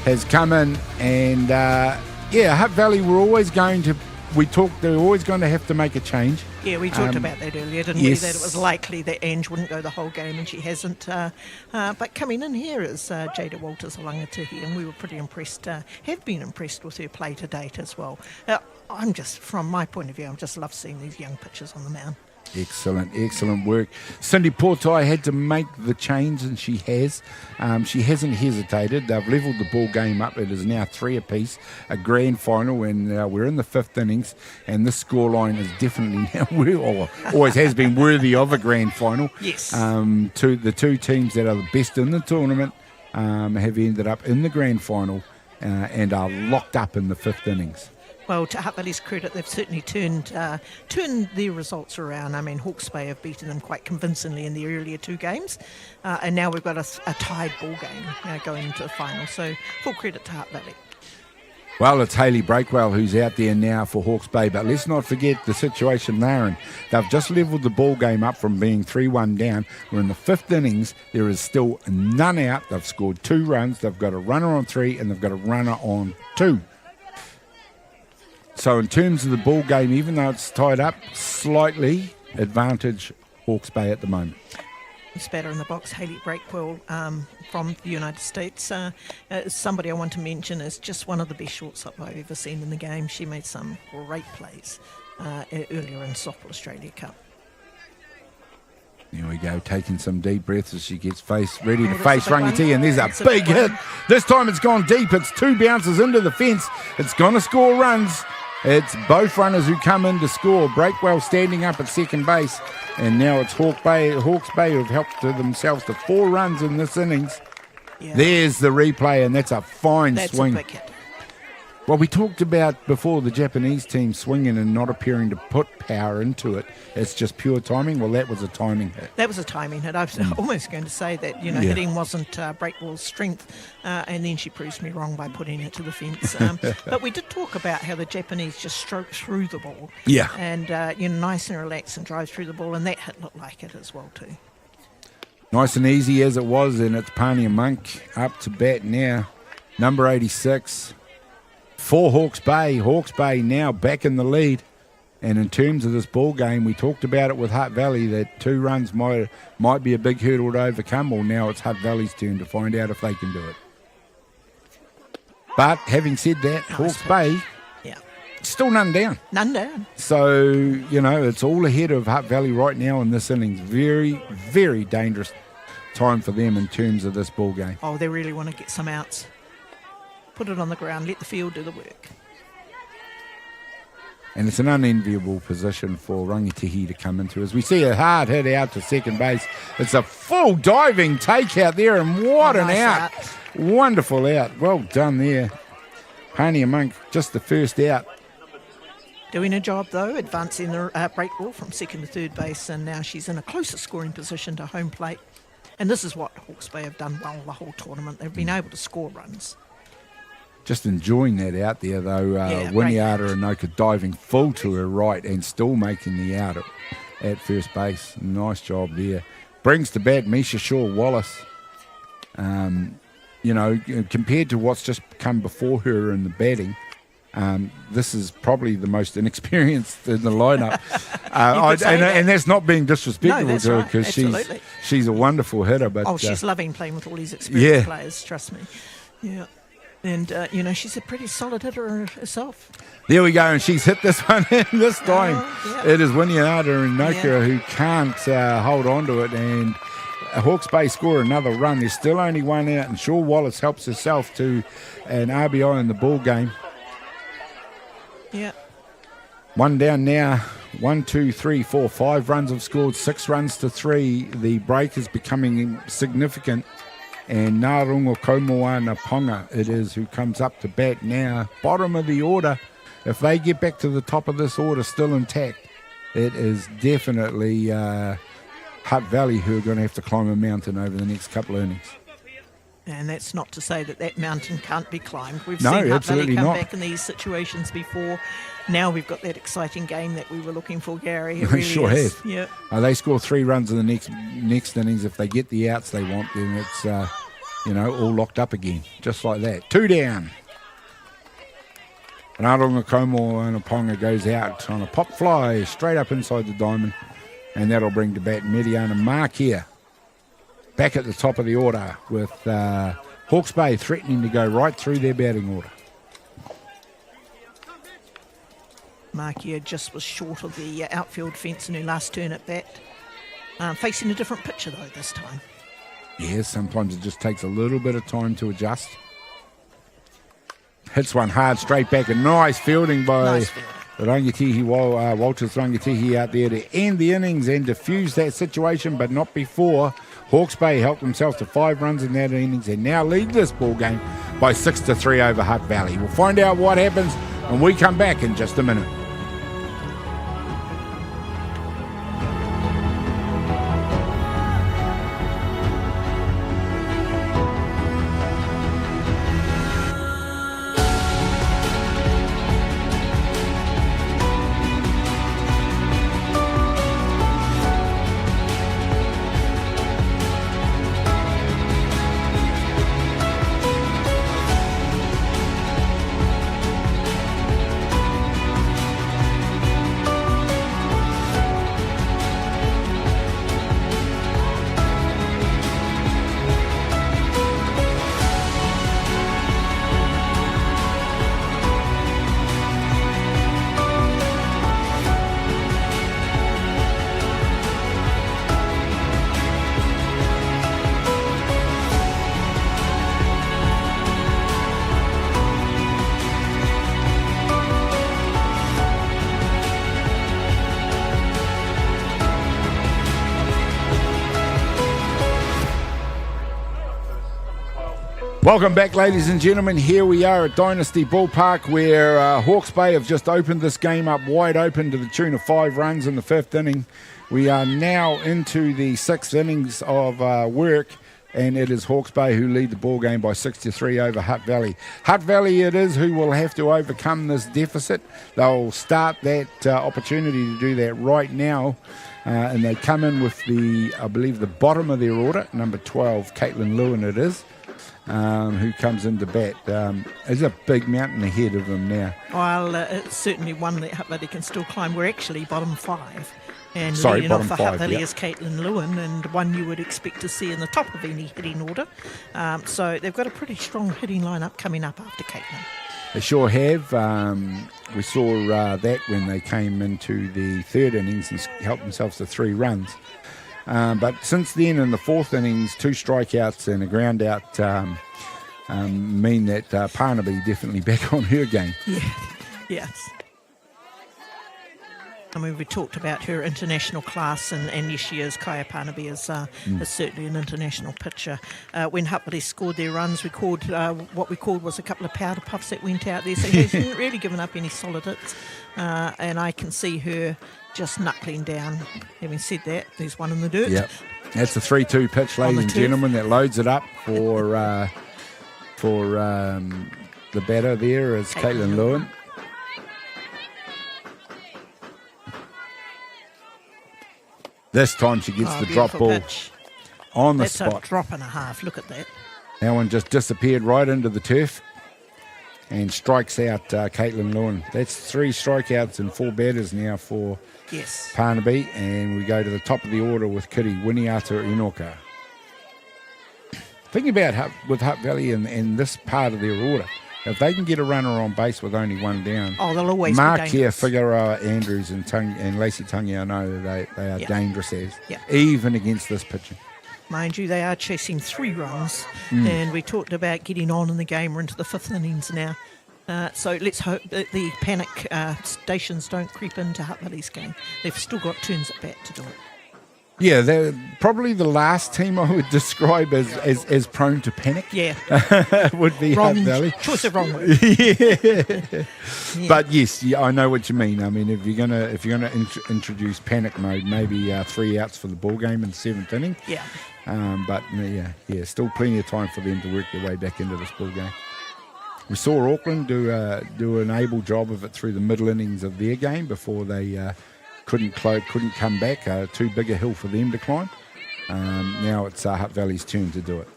has come in, and Hutt Valley they're always going to have to make a change. Yeah, we talked about that earlier, didn't we? That it was likely that Ange wouldn't go the whole game, and she hasn't. But coming in here is Jada Walters Alangatihi, and we were pretty impressed, have been impressed with her play to date as well. From my point of view, I just love seeing these young pitchers on the mound. Excellent work. Cindy Portai had to make the change, and she has. She hasn't hesitated. They've levelled the ball game up. It is now 3 apiece, a grand final, and we're in the 5th innings, and this scoreline is definitely now, always has been worthy of a grand final. Yes. To the 2 teams that are the best in the tournament have ended up in the grand final and are locked up in the 5th innings. Well, to Hutt Valley's credit, they've certainly turned their results around. I mean, Hawke's Bay have beaten them quite convincingly in the earlier 2 games, and now we've got a tied ball game going into the final. So, full credit to Hutt Valley. Well, it's Hayley Breakwell who's out there now for Hawke's Bay, but let's not forget the situation they're in. They've just levelled the ball game up from being 3-1 down. We're in the 5th innings. There is still none out. They've scored 2 runs. They've got a runner on 3, and they've got a runner on 2. So in terms of the ball game, even though it's tied up, slightly advantage Hawke's Bay at the moment. Spatter in the box, Hayley Breakwell from the United States. Somebody I want to mention is just one of the best shortstop I've ever seen in the game. She made some great plays earlier in Softball Australia Cup. There we go, taking some deep breaths as she gets ready to face Rangiti, and there's a big hit. This time it's gone deep. It's 2 bounces into the fence. It's going to score runs. It's both runners who come in to score. Breakwell standing up at second base, and now it's Hawke's Bay who have helped themselves to 4 runs in this innings. Yeah. There's the replay, and that's a fine swing. That's a big hit. Well, we talked about before the Japanese team swinging and not appearing to put power into it. It's just pure timing. Well, that was a timing hit. That was a timing hit. I was almost going to say that, hitting wasn't Breakwell's strength, and then she proves me wrong by putting it to the fence. But we did talk about how the Japanese just stroked through the ball. Yeah. And, nice and relaxed and drive through the ball, and that hit looked like it as well, too. Nice and easy as it was, and it's Pania Monk up to bat now. Number 86. For Hawke's Bay. Hawke's Bay now back in the lead. And in terms of this ball game, we talked about it with Hutt Valley, that 2 runs might be a big hurdle to overcome. Well, now it's Hutt Valley's turn to find out if they can do it. But having said that, Hawke's Bay, still none down. None down. So, it's all ahead of Hutt Valley right now in this innings. Very, very dangerous time for them in terms of this ball game. Oh, they really want to get some outs. Put it on the ground, let the field do the work. And it's an unenviable position for Rangitihi to come into. As we see a hard hit out to second base. It's a full diving take out there, and what an out. Wonderful out. Well done there. Hania Monk, just the first out. Doing a job, though, advancing the break ball from second to third base, and now she's in a closer scoring position to home plate. And this is what Hawke's Bay have done well the whole tournament. They've been able to score runs. Just enjoying that out there, though. Winiata Anoka diving full to her right and still making the out at first base. Nice job there. Brings to bat Misha Shaw-Wallace. Compared to what's just come before her in the batting, this is probably the most inexperienced in the lineup. And that's not being disrespectful to her, because she's a wonderful hitter. But she's loving playing with all these experienced players, trust me. Yeah. And, she's a pretty solid hitter herself. There we go, and she's hit this one in this time. It is Winiata Anoka who can't hold on to it, and Hawke's Bay score another run. There's still only one out, and Shaw Wallace helps herself to an RBI in the ball game. Yeah. One down now. 1, 2, 3, 4, 5 runs have scored, 6 runs to 3. The break is becoming significant. And Nārunga Kaumoana Ponga it is who comes up to bat now. Bottom of the order. If they get back to the top of this order still intact, it is definitely Hutt Valley who are going to have to climb a mountain over the next couple of innings. And that's not to say that mountain can't be climbed. We've seen Hutt Valley come back in these situations before. Now we've got that exciting game that we were looking for, Gary. It really sure is. have. Yeah. They score 3 runs in the next innings. If they get the outs they want, then it's all locked up again, just like that. 2 down. And Nārunga Kaumoana goes out on a pop fly straight up inside the diamond, and that'll bring to bat Mediana Markia. Back at the top of the order with Hawke's Bay threatening to go right through their batting order. Markia just was short of the outfield fence in her last turn at bat. Facing a different pitcher, though, this time. Yeah, sometimes it just takes a little bit of time to adjust. Hits one hard straight back. A nice fielding by Rangitihi, Walters Rangitihi out there to end the innings and diffuse that situation, but not before. Hawke's Bay helped themselves to 5 runs in that innings and now lead this ball game by 6-3 over Hutt Valley. We'll find out what happens when we come back in just a minute. Welcome back, ladies and gentlemen. Here we are at Dynasty Ballpark, where Hawke's Bay have just opened this game up wide open to the tune of 5 runs in the 5th inning. We are now into the 6th innings of work, and it is Hawke's Bay who lead the ball game by 6-3 over Hutt Valley. Hutt Valley it is who will have to overcome this deficit. They'll start that opportunity to do that right now. And they come in with the bottom of their order, number 12, Caitlin Lewin it is. Who comes into bat. There's a big mountain ahead of them now. Well, it's certainly one that Hutt Valley can still climb. We're actually bottom 5. And bottom off for 5, Hutt Valley is Caitlin Lewin, and one you would expect to see in the top of any hitting order. So they've got a pretty strong hitting lineup coming up after Caitlin. They sure have. We saw that when they came into the 3rd innings and helped themselves to 3 runs. But since then, in the fourth innings, 2 strikeouts and a ground out mean that Parnaby definitely back on her game. Yeah, yes. I mean, we talked about her international class, and yes, she is. Kaya Parnaby is certainly an international pitcher. When Hutt Valley scored their runs, we called what we called was a couple of powder puffs that went out there, so she hasn't really given up any solid hits. And I can see her just knuckling down. Having said that, there's one in the dirt. Yep. That's a 3-2 pitch, ladies and gentlemen, that loads it up for the batter there is Caitlin Lewin. This time she gets the drop ball pitch. on the That's spot. a drop and a half. Look at that. That one just disappeared right into the turf and strikes out Caitlin Lewin. That's 3 strikeouts and 4 batters now for Parnaby. And we go to the top of the order with Kiri Winiata Inoka. Thinking about with Hutt Valley and this part of their order, if they can get a runner on base with only one down, they'll always Mark be here, dangerous. Figueroa, Andrews and Lacey Tungi, I know they are dangerous even against this pitcher. Mind you, they are chasing 3 runs, and we talked about getting on in the game. We're into the 5th innings now. So let's hope that the panic stations don't creep into Hutt Valley's game. They've still got turns at bat to do it. Yeah, they're probably the last team I would describe as prone to panic. Yeah. Would be Hutt Valley. Choice of wrong word. Yeah. But yes, I know what you mean. I mean, if you're gonna introduce panic mode, maybe 3 outs for the ball game in the 7th inning. Yeah. But still plenty of time for them to work their way back into this ball game. We saw Auckland do an able job of it through the middle innings of their game before they couldn't come back. Too big a hill for them to climb. Now it's Hutt Valley's turn to do it.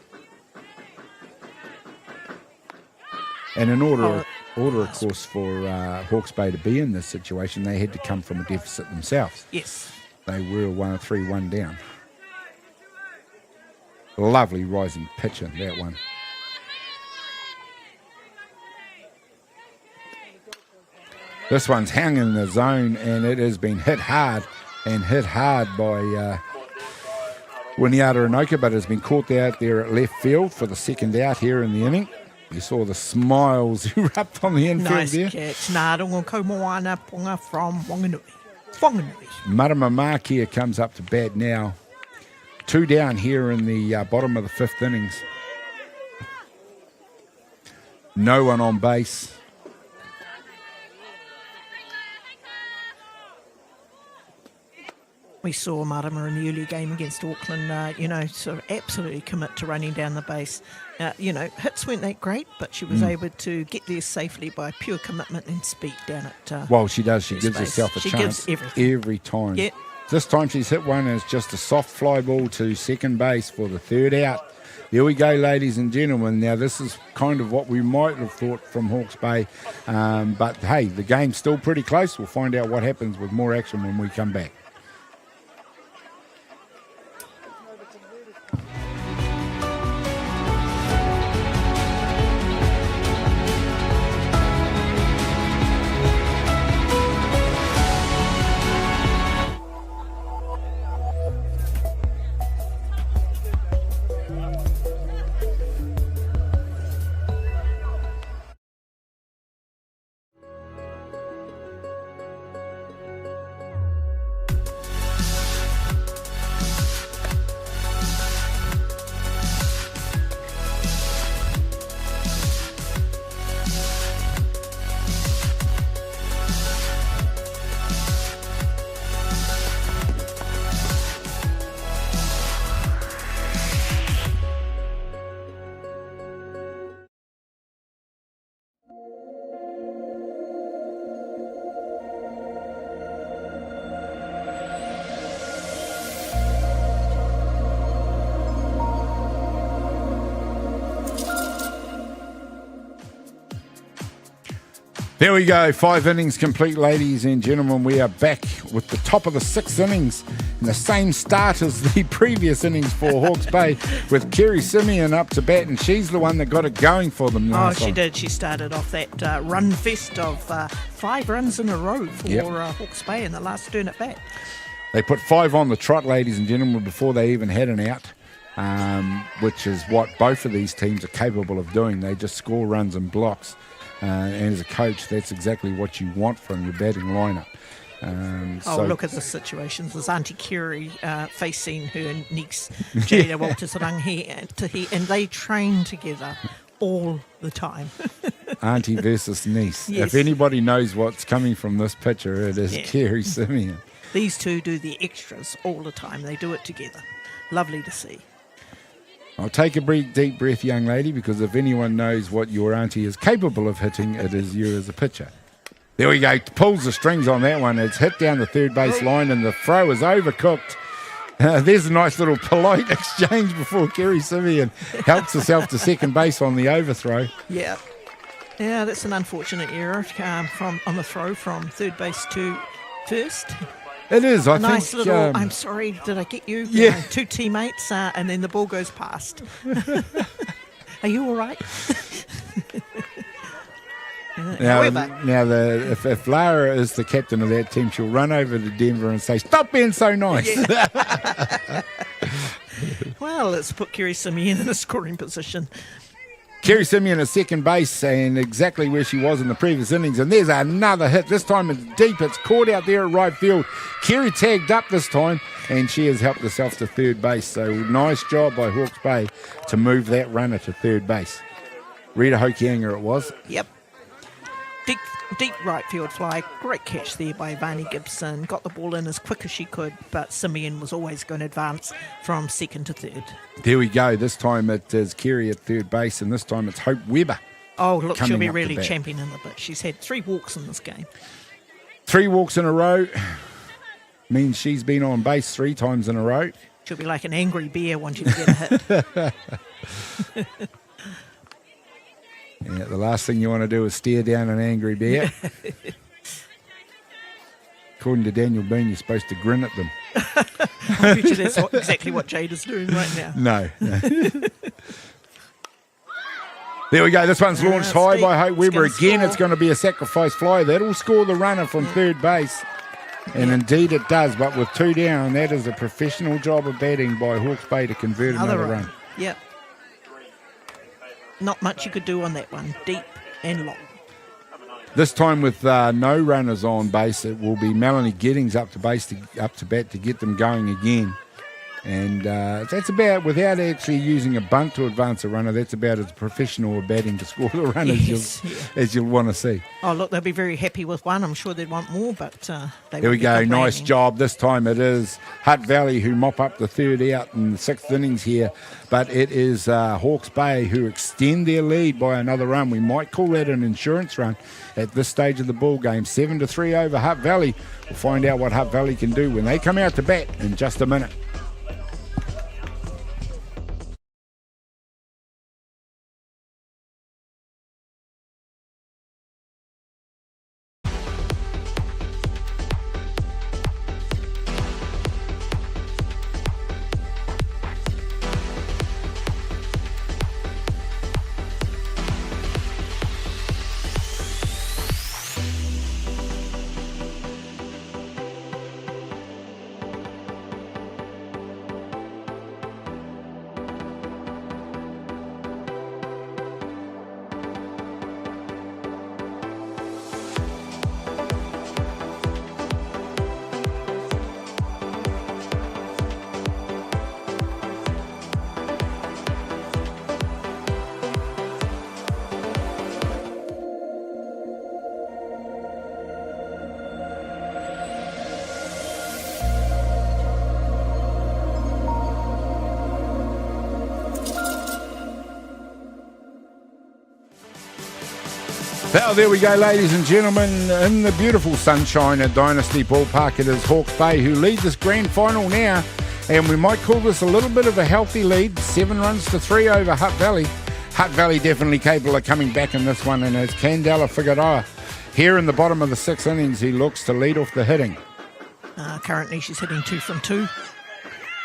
And in order, of course, for Hawke's Bay to be in this situation, they had to come from a deficit themselves. Yes. They were 3-1 down. Lovely rising pitcher, that one. This one's hung in the zone, and it has been hit hard by Winiata Inoka, but has been caught out there at left field for the second out here in the inning. You saw the smiles erupt on the infield nice there. Nice catch. Nā rongo kaumoana ponga from Whanganui. Whanganui. Marama Markia comes up to bat now. 2 down here in the bottom of the 5th innings. No one on base. We saw Marama in the early game against Auckland, sort of absolutely commit to running down the base. Hits weren't that great, but she was able to get there safely by pure commitment and speed down at well, she does. She gives space. herself a she chance gives everything. every time. Yeah. This time she's hit one as just a soft fly ball to second base for the 3rd out. There we go, ladies and gentlemen. Now, this is kind of what we might have thought from Hawke's Bay. But, hey, the game's still pretty close. We'll find out what happens with more action when we come back. There we go, 5 innings complete, ladies and gentlemen. We are back with the top of the 6th innings and the same start as the previous innings for Hawke's Bay with Kerry Simeon up to bat, and she's the one that got it going for them last time. She did. She started off that run fest of 5 runs in a row for Hawke's Bay in the last turn at bat. They put 5 on the trot, ladies and gentlemen, before they even had an out, which is what both of these teams are capable of doing. They just score runs and blocks. And as a coach, that's exactly what you want from your batting lineup. Look at the situations. There's Auntie Curie facing her niece, Jada Walters-Rangi, and they train together all the time. Auntie versus niece. Yes. If anybody knows what's coming from this picture, it is Kerry Simeon. These two do the extras all the time. They do it together. Lovely to see. I'll take a deep breath, young lady, because if anyone knows what your auntie is capable of hitting, it is you as a pitcher. There we go. Pulls the strings on that one. It's hit down the third base line, and the throw is overcooked. There's a nice little polite exchange before Kerry Simeon helps herself to second base on the overthrow. Yeah, that's an unfortunate error on the throw from third base to first. It is, I think. Nice little, I'm sorry, did I get you? Yeah. Two teammates, and then the ball goes past. Are you all right? If Lara is the captain of that team, she'll run over to Denver and say, "Stop being so nice." Yeah. Well, let's put Kerry Simeon in a scoring position. Kerry Simeon at second base and exactly where she was in the previous innings. And there's another hit. This time it's deep. It's caught out there at right field. Kerry tagged up this time, and she has helped herself to third base. So nice job by Hawke's Bay to move that runner to third base. Rita Hokianga it was. Yep. Deep right field fly. Great catch there by Varney Gibson. Got the ball in as quick as she could, but Simeon was always going to advance from second to third. There we go. This time it is Kerry at third base, and this time it's Hope Weber. Oh, look, she'll be really championing the bit. She's had 3 walks in this game. 3 walks in a row means she's been on base 3 times in a row. She'll be like an angry bear wanting to get a hit. Yeah, the last thing you want to do is stare down an angry bear. According to Daniel Bean, you're supposed to grin at them. I bet you that's exactly what Jade is doing right now. No. There we go. This one's launched high by Hope Weber. Again, it's going to be a sacrifice fly. That'll score the runner from third base. And indeed it does, but with 2 down, that is a professional job of batting by Hawke's Bay to convert another run. Yep. Not much you could do on that one. Deep and long. This time with no runners on base, it will be Melanie Giddings up to bat to get them going again. And that's about, without actually using a bunt to advance a runner, that's about as professional a batting to score the run as you'll want to see. Oh, look, they'll be very happy with one. I'm sure they'd want more, but there we go. Nice job. This time it is Hutt Valley who mop up the third out in the 6th innings here, but it is Hawke's Bay who extend their lead by another run. We might call that an insurance run at this stage of the ball game. 7-3 over Hutt Valley. We'll find out what Hutt Valley can do when they come out to bat in just a minute. Well, there we go, ladies and gentlemen, in the beautiful sunshine at Dynasty Ballpark. It is Hawke's Bay who lead this grand final now, and we might call this a little bit of a healthy lead, 7-3 over Hutt Valley. Hutt Valley definitely capable of coming back in this one, and it's Candela Figueroa here in the bottom of the 6th innings. He looks to lead off the hitting. Currently she's hitting 2 from 2.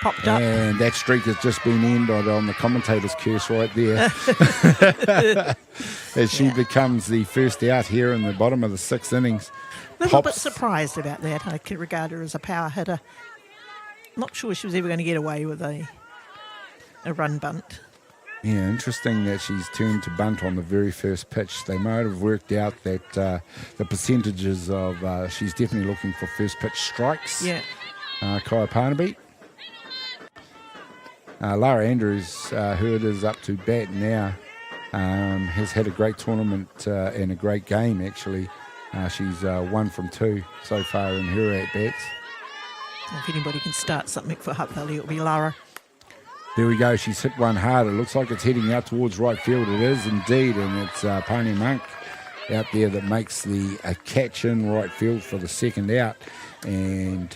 Popped up. And that streak has just been ended on the commentator's curse right there. As she becomes the first out here in the bottom of the 6th innings. A little bit surprised about that. I could regard her as a power hitter. Not sure she was ever going to get away with a run bunt. Yeah, interesting that she's turned to bunt on the very first pitch. They might have worked out that the percentages of she's definitely looking for first pitch strikes. Yeah. Kaya Parnaby. Lara Andrews, who it is up to bat now, has had a great tournament and a great game, actually. She's 1 from 2 so far in her at-bats. If anybody can start something for Hutt Valley, it'll be Lara. There we go. She's hit one hard. It looks like it's heading out towards right field. It is indeed, and it's Pony Monk out there that makes the catch in right field for the second out. And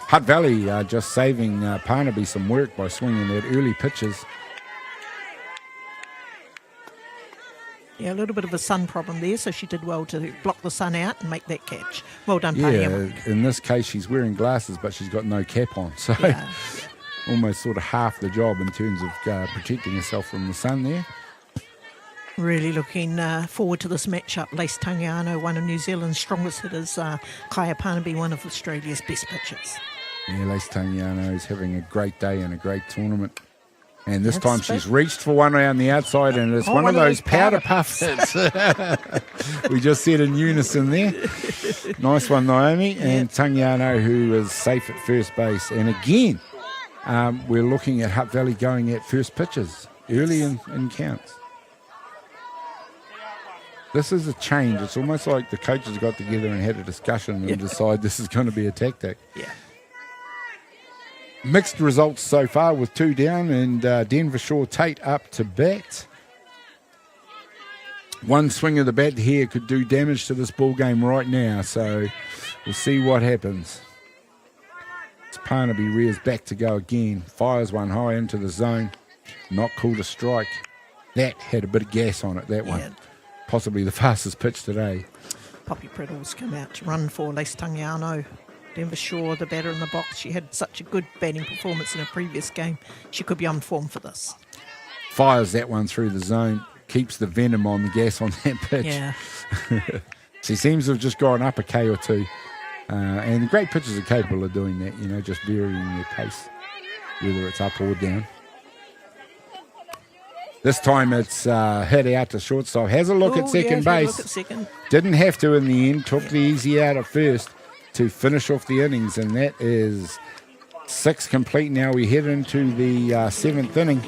Hutt Valley just saving Parnaby some work by swinging at early pitches. Yeah, a little bit of a sun problem there, so she did well to block the sun out and make that catch. Well done, Pony Monk. In this case, she's wearing glasses, but she's got no cap on. So Yeah. almost sort of half the job in terms of protecting herself from the sun there. Really looking forward to this matchup. Lace Tangiano, one of New Zealand's strongest hitters. Kaya Parnaby, one of Australia's best pitchers. Yeah, Lace Tangiano is having a great day and a great tournament. And this That's time she's reached for one around the outside, and it's one of those powder puff hits. We just said in unison there. Nice one, Naomi. And Tangiano, who is safe at first base. And again, we're looking at Hutt Valley going at first pitches early in counts. This is a change. It's almost like the coaches got together and had a discussion and decide this is going to be a tactic. Yeah. Mixed results so far with 2 down, and Denver Shaw Tate up to bat. One swing of the bat here could do damage to this ball game right now, so we'll see what happens. It's Parnaby rears back to go again, fires one high into the zone. Not called a strike. That had a bit of gas on it, that one. Possibly the fastest pitch today. Poppy Priddle's come out to run for Lace Tangiano. Denver Shaw, the batter in the box. She had such a good batting performance in a previous game. She could be on form for this. Fires that one through the zone. Keeps the venom on the gas on that pitch. Yeah. She seems to have just gone up a K or two. And great pitchers are capable of doing that, just varying their pace, whether it's up or down. This time it's hit out to shortstop. Has a look at second base. Look at second. Didn't have to in the end. Took the easy out at first to finish off the innings, and that is 6 complete now. We head into the 7th inning,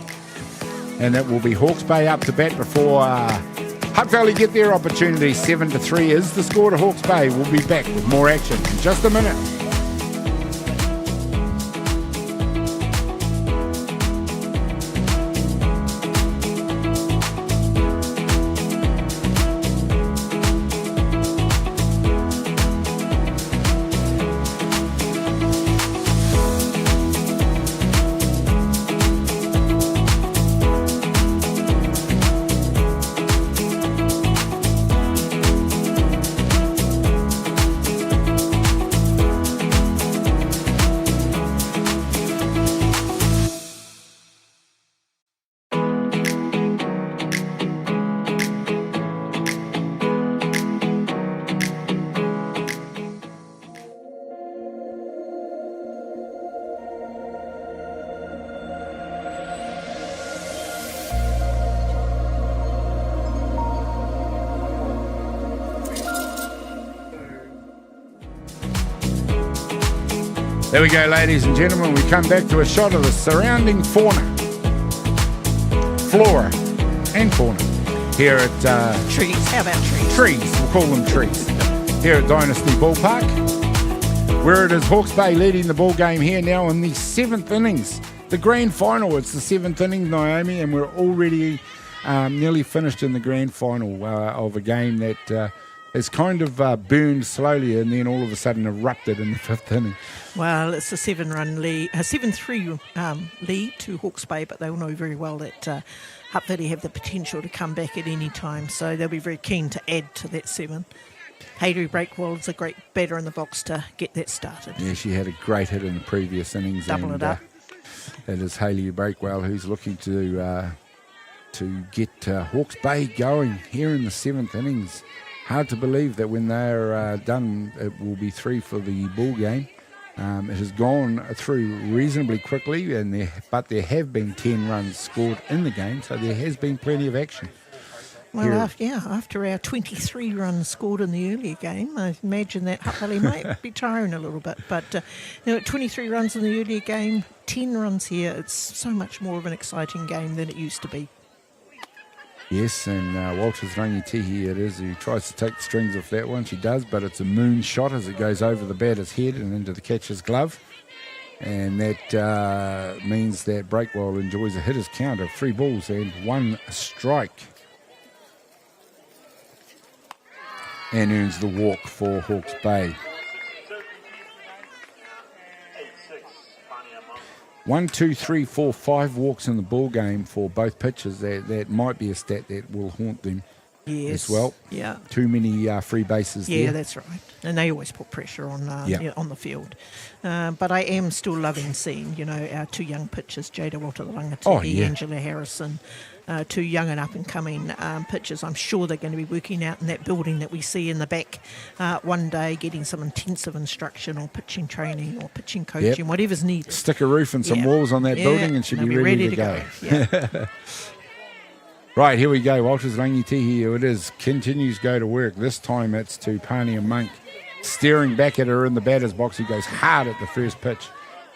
and it will be Hawke's Bay up to bat before Hutt Valley get their opportunity. 7-3 is the score to Hawke's Bay. We'll be back with more action in just a minute. There we go, ladies and gentlemen. We come back to a shot of the surrounding flora and fauna here at Trees. How about trees? Trees. We'll call them trees. Here at Dynasty Ballpark, where it is Hawke's Bay leading the ball game here now in the 7th innings. The grand final. It's the 7th inning, Naomi, and we're already nearly finished in the grand final of a game that has kind of burned slowly and then all of a sudden erupted in the 5th inning. Well, it's a 7-run lead, a 7-3 lead to Hawke's Bay, but they'll know very well that Hutt Valley have the potential to come back at any time, so they'll be very keen to add to that 7. Hayley Breakwell is a great batter in the box to get that started. Yeah, she had a great hit in the previous innings. Double it up. It is Hayley Breakwell who's looking to get Hawke's Bay going here in the 7th innings. Hard to believe that when they're done, it will be 3 for the ball game. It has gone through reasonably quickly, but there have been 10 runs scored in the game, so there has been plenty of action. Well, after our 23 runs scored in the earlier game, I imagine that Hutt Valley might be tiring a little bit. But 23 runs in the earlier game, 10 runs here, it's so much more of an exciting game than it used to be. Yes, and Walters Rangitihi it is who tries to take the strings off that one. She does, but it's a moon shot as it goes over the batter's head and into the catcher's glove. And that means that Breakwell enjoys a hitter's count of 3 balls and 1 strike. And earns the walk for Hawke's Bay. 1, 2, 3, 4, 5 walks in the ball game for both pitchers. That might be a stat that will haunt them as well. Yeah. Too many free bases there. Yeah, that's right. And they always put pressure on on the field. But I am still loving seeing, our 2 young pitchers, Jada Walter-Rangatihi, Angela Harrison, 2 young and up-and-coming pitchers. I'm sure they're going to be working out in that building that we see in the back one day, getting some intensive instruction or pitching training or pitching coaching, whatever's needed. Stick a roof and some walls on that building and she'll be ready to go. Yeah. Right, here we go. Walters Rangitihi, it is, continues go to work. This time it's to Pania Monk, staring back at her in the batter's box. He goes hard at the first pitch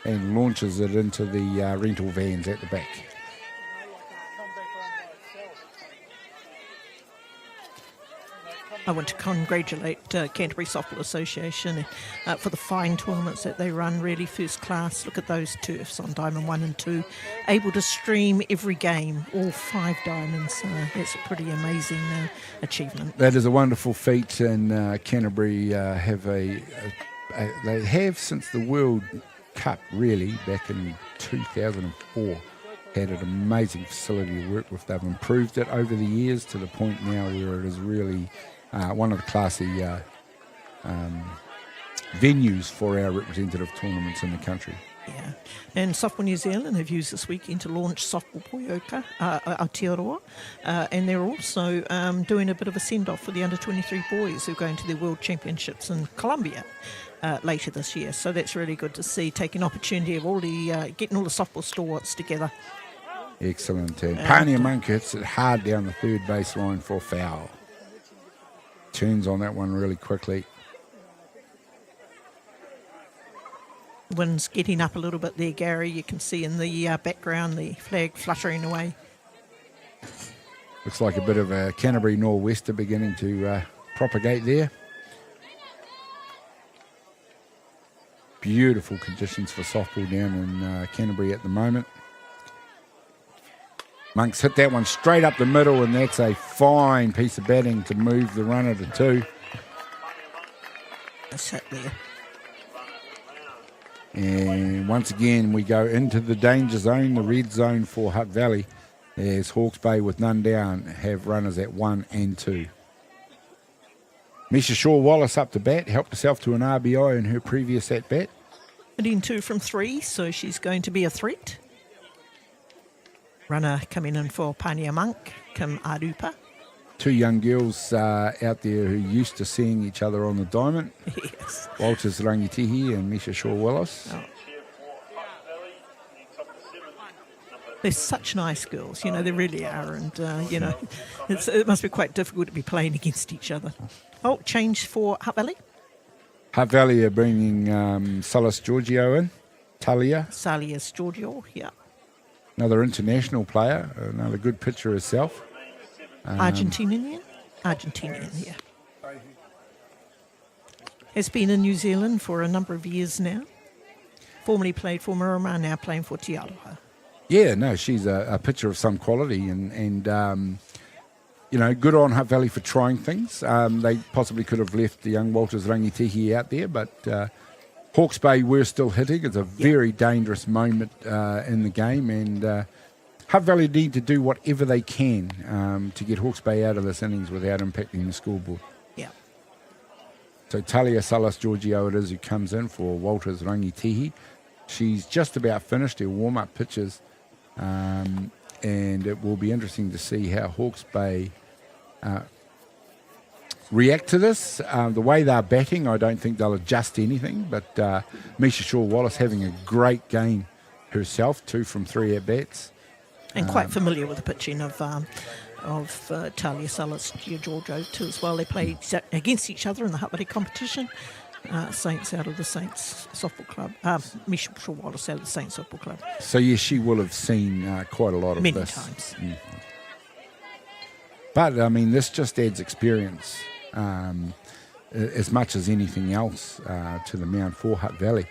and launches it into the rental vans at the back. I want to congratulate Canterbury Softball Association for the fine tournaments that they run, really first class. Look at those turfs on Diamond 1 and 2, able to stream every game, all 5 diamonds. That's a pretty amazing achievement. That is a wonderful feat, and Canterbury have they have since the World Cup, really, back in 2004. Had an amazing facility to work with. They've improved it over the years to the point now where it is really one of the classy venues for our representative tournaments in the country. Yeah, and Softball New Zealand have used this weekend to launch Softball Poioka, Aotearoa, and they're also doing a bit of a send-off for the under-23 boys who are going to the World Championships in Colombia later this year. So that's really good to see, taking opportunity of all the getting all the softball stalwarts together. Excellent. And Pania Monk hits it hard down the third baseline for foul. Turns on that one really quickly. Wind's getting up a little bit there, Gary. You can see in the background the flag fluttering away. Looks like a bit of a Canterbury nor'wester beginning to propagate there. Beautiful conditions for softball down in Canterbury at the moment. Monk's hit that one straight up the middle, and that's a fine piece of batting to move the runner to 2. That's hit there. And once again, we go into the danger zone, the red zone for Hutt Valley, as Hawke's Bay, with none down, have runners at 1 and 2. Misha Shaw-Wallace up to bat, helped herself to an RBI in her previous at-bat. Hitting 2 from 3, so she's going to be a threat. Runner coming in for Pania Monk, Kim Arupa. 2 young girls out there who used to seeing each other on the diamond. Yes. Walters Rangitihi and Misha Shaw-Wallace. Oh. They're such nice girls, they really are. And, it must be quite difficult to be playing against each other. Oh, change for Hutt Valley. Hutt Valley are bringing Salas Giorgio in. Talia. Salias Giorgio, yeah. Another international player, another good pitcher herself. Argentinian, yeah. Has been in New Zealand for a number of years now. Formerly played for Miramar, now playing for Te Aroha. Yeah, no, she's a pitcher of some quality, and good on Hutt Valley for trying things. They possibly could have left the young Walters Rangitihi out there, but Hawke's Bay were still hitting. It's a very dangerous moment in the game, and Hutt Valley need to do whatever they can to get Hawke's Bay out of this innings without impacting the scoreboard. Yeah. So Talia Salas Giorgio it is who comes in for Walters Rangitihi. She's just about finished her warm-up pitches, and it will be interesting to see how Hawke's Bay react to this. The way they're batting, I don't think they'll adjust anything. But Misha Shaw-Wallace having a great game herself, 2 from 3 at-bats. And quite familiar with the pitching of Talia Salas, Giorgio too as well. They play against each other in the Hutt Valley competition. Saints out of the Saints Softball Club. Misha Shaw-Wallace out of the Saints Softball Club. So, yes, she will have seen quite a lot of Many this. times. Mm. But, I mean, this just adds experience as much as anything else to the mound for Hutt Valley.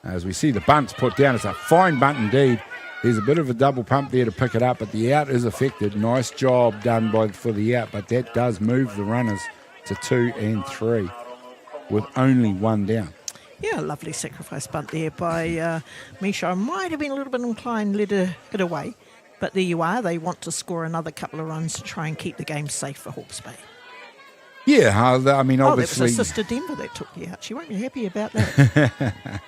As we see the bunts put down, it's a fine bunt indeed. There's a bit of a double pump there to pick it up, but the out is affected. Nice job done for the out, but that does move the runners to 2 and 3 with only 1 down. Yeah, a lovely sacrifice bunt there by Misha. I might have been a little bit inclined to let her hit away, but there you are. They want to score another couple of runs to try and keep the game safe for Hawke's Bay. Yeah, I mean, that obviously... was her sister Denver that took the out. She won't be happy about that.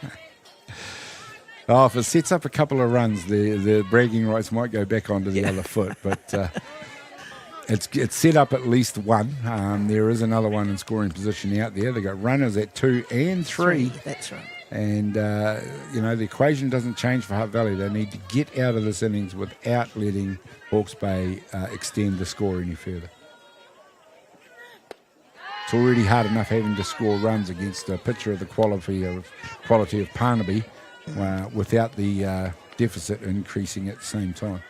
Oh, if it sets up a couple of runs, the bragging rights might go back onto the other foot, but it's set up at least 1. There is another one in scoring position out there. They've got runners at 2 and 3. That's right. And, the equation doesn't change for Hutt Valley. They need to get out of this innings without letting Hawke's Bay extend the score any further. It's already hard enough having to score runs against a pitcher of the quality of Parnaby without the deficit increasing at the same time.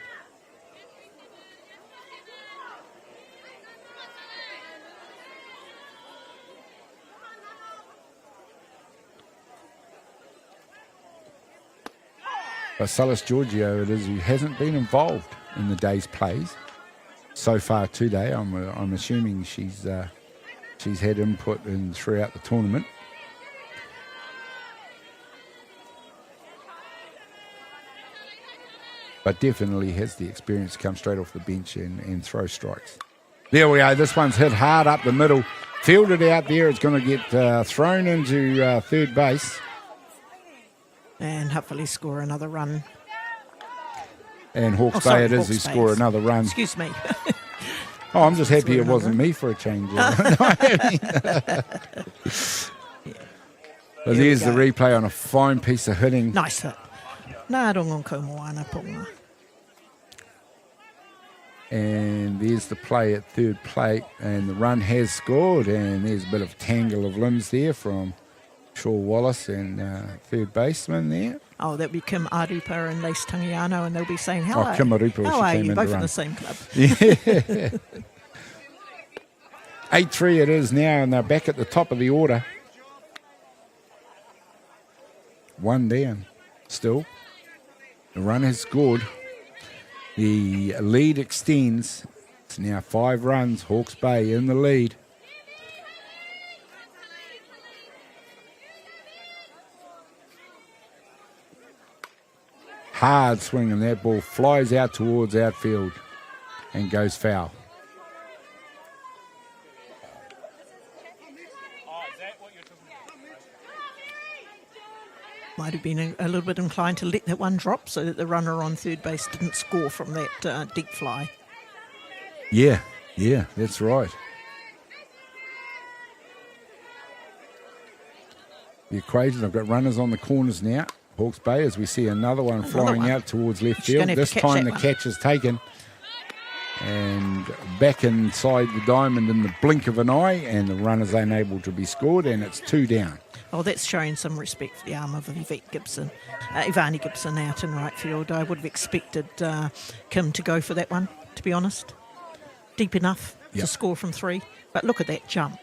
But Salas Giorgio it is who hasn't been involved in the day's plays so far today. I'm assuming she's had input throughout the tournament. But definitely has the experience to come straight off the bench and throw strikes. There we go. This one's hit hard up the middle. Fielded out there. It's going to get thrown into third base. And hopefully score another run. And Hawke's Bay it is who score another run. Excuse me. Oh, I'm just happy it wasn't me for a change. But there's the replay on a fine piece of hitting. Nice hit. Nā rongon ko moana ponga. And there's the play at third plate, and the run has scored, and there's a bit of tangle of limbs there from Shaw-Wallace and third baseman there. Oh, that'll be Kim Arupa and Lace Tangiano, and they'll be saying, hello. Oh, Kim Arupa, how are you? Both in the same club. Yeah. 8-3 it is now, and they're back at the top of the order. 1 down still. The run has scored. The lead extends. It's now 5 runs. Hawke's Bay in the lead. Hard swing, and that ball flies out towards outfield and goes foul. Might have been a little bit inclined to let that one drop so that the runner on third base didn't score from that deep fly. Yeah, that's right. The equation, I've got runners on the corners now. Hawke's Bay, as we see another one flying out towards left field. This time the catch is taken. And back inside the diamond in the blink of an eye, and the runner's unable to be scored, and it's 2 down. Oh, that's showing some respect for the arm of Ivani Gibson out in right field. I would have expected Kim to go for that one, to be honest. Deep enough to score from 3. But look at that jump.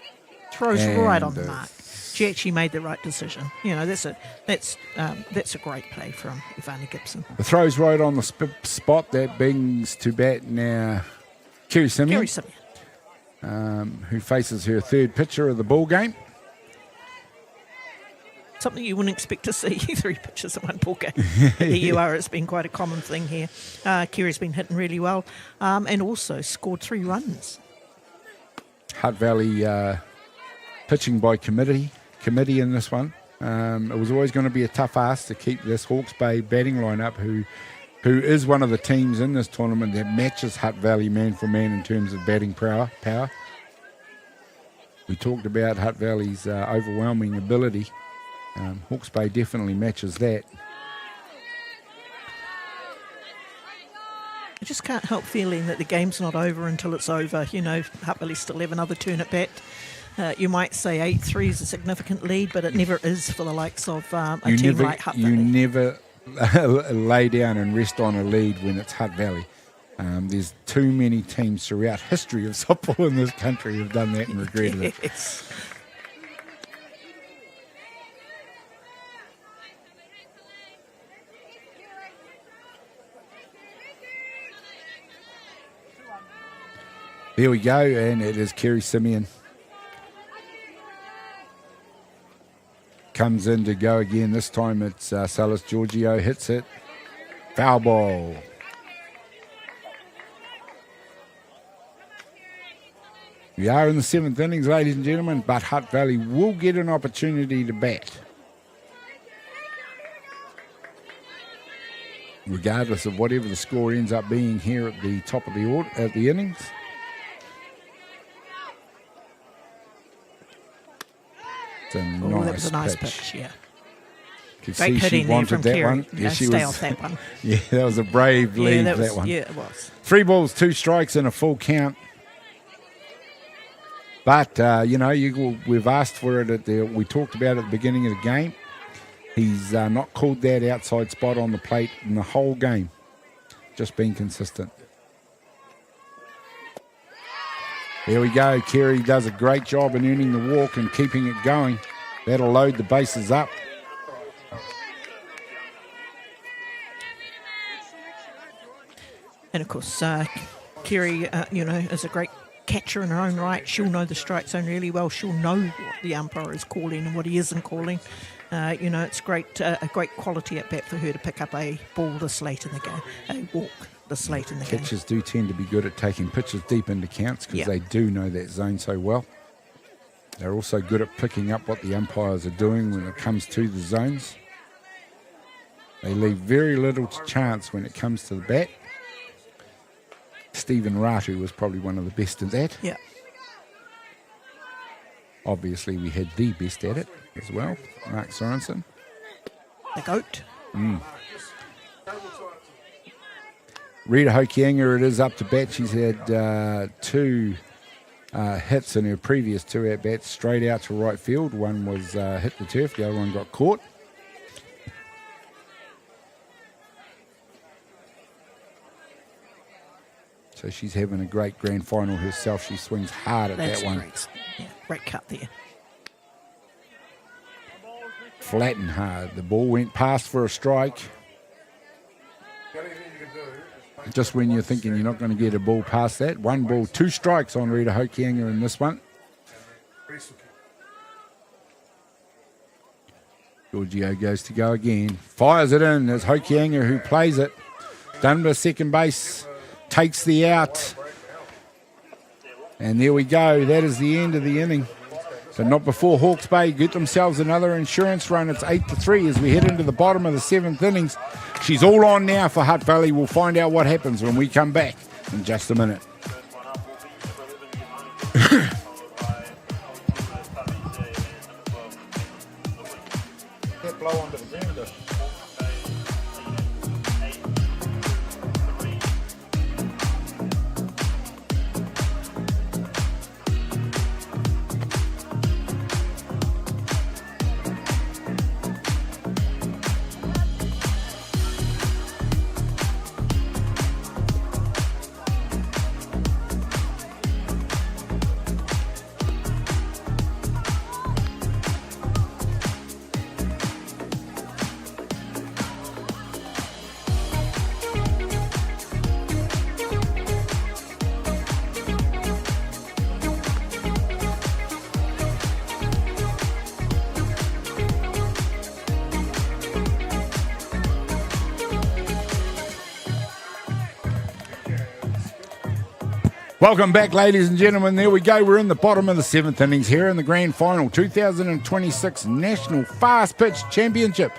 Throws right on the mark. She actually made the right decision. You know, that's a great play from Ivani Gibson. The throw's right on the spot. That brings to bat now Kerry Simeon, who faces her third pitcher of the ball game. Something you wouldn't expect to see, 3 pitches in one ball game. Here you are, it's been quite a common thing here. Kerry's been hitting really well and also scored 3 runs. Hutt Valley pitching by committee in this one. It was always going to be a tough ask to keep this Hawke's Bay batting lineup, who is one of the teams in this tournament that matches Hutt Valley man for man in terms of batting power. We talked about Hutt Valley's overwhelming ability. Hawke's Bay definitely matches that. I just can't help feeling that the game's not over until it's over. You know, Hutt Valley still have another turn at bat. You might say 8-3 is a significant lead, but it never is for the likes of a team like Hutt Valley. You never lay down and rest on a lead when it's Hutt Valley. There's too many teams throughout history of softball in this country who've done that and regretted it. Yes. There we go, and it is Kerry Simeon. Comes in to go again. This time it's Salas Giorgio hits it. Foul ball. We are in the 7th innings, ladies and gentlemen, but Hutt Valley will get an opportunity to bat. Regardless of whatever the score ends up being here at the top of the innings. It's a That was a nice pitch, yeah. Could Great see hitting she there wanted from that Kerry. one. Yeah, stay off that one. Yeah, that was a brave lead, that one. Yeah, it was. 3 balls, 2 strikes, and a full count. But, we've asked for it. We talked about it at the beginning of the game. He's not called that outside spot on the plate in the whole game. Just being consistent. There we go. Kerry does a great job in earning the walk and keeping it going. That'll load the bases up. And, of course, Kerry, is a great catcher in her own right. She'll know the strike zone really well. She'll know what the umpire is calling and what he isn't calling. It's a great quality at bat for her to pick up a ball this late in the game, a walk this late in the game. Catchers do tend to be good at taking pitches deep into counts because they do know that zone so well. They're also good at picking up what the umpires are doing when it comes to the zones. They leave very little chance when it comes to the bat. Stephen Ratu was probably one of the best at that. Yeah. Obviously, we had the best at it as well, Mark Sorensen. The GOAT. Rita Hokianga, it is up to bat. She's had 2 hits in her previous 2 at-bats straight out to right field. One was hit the turf, the other one got caught. So she's having a great grand final herself. She swings hard at that one. Great cut there. Flat and hard. The ball went past for a strike. Just when you're thinking you're not going to get a ball past that. 1 ball, 2 strikes on Rita Hokianga in this one. Giorgio goes to go again. Fires it in. There's Hokianga who plays it. Dunbar second base. Takes the out. And there we go. That is the end of the inning. So not before Hawke's Bay get themselves another insurance run. It's 8-3 as we head into the bottom of the 7th innings. She's all on now for Hutt Valley. We'll find out what happens when we come back in just a minute. Blow onto the ground. Welcome back, ladies and gentlemen. There we go. We're in the bottom of the 7th innings here in the grand final, 2026 National Fast Pitch Championship.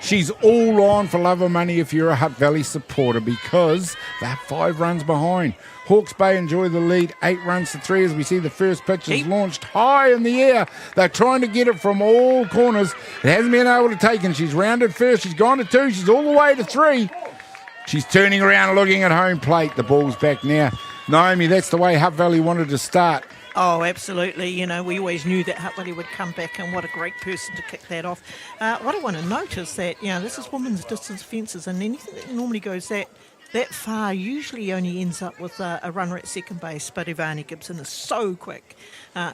She's all on for love or money if you're a Hutt Valley supporter because they're 5 runs behind. Hawke's Bay enjoy the lead, 8 runs to 3 as we see the first pitch is launched high in the air. They're trying to get it from all corners. It hasn't been able to take, and she's rounded first. She's gone to 2. She's all the way to 3. She's turning around looking at home plate. The ball's back now. Naomi, that's the way Hutt Valley wanted to start. Oh, absolutely. You know, we always knew that Hutt Valley would come back, and what a great person to kick that off. What I want to note is that, you know, this is women's distance fences, and anything that normally goes that far usually only ends up with a runner at second base, but Ivani Gibson is so quick.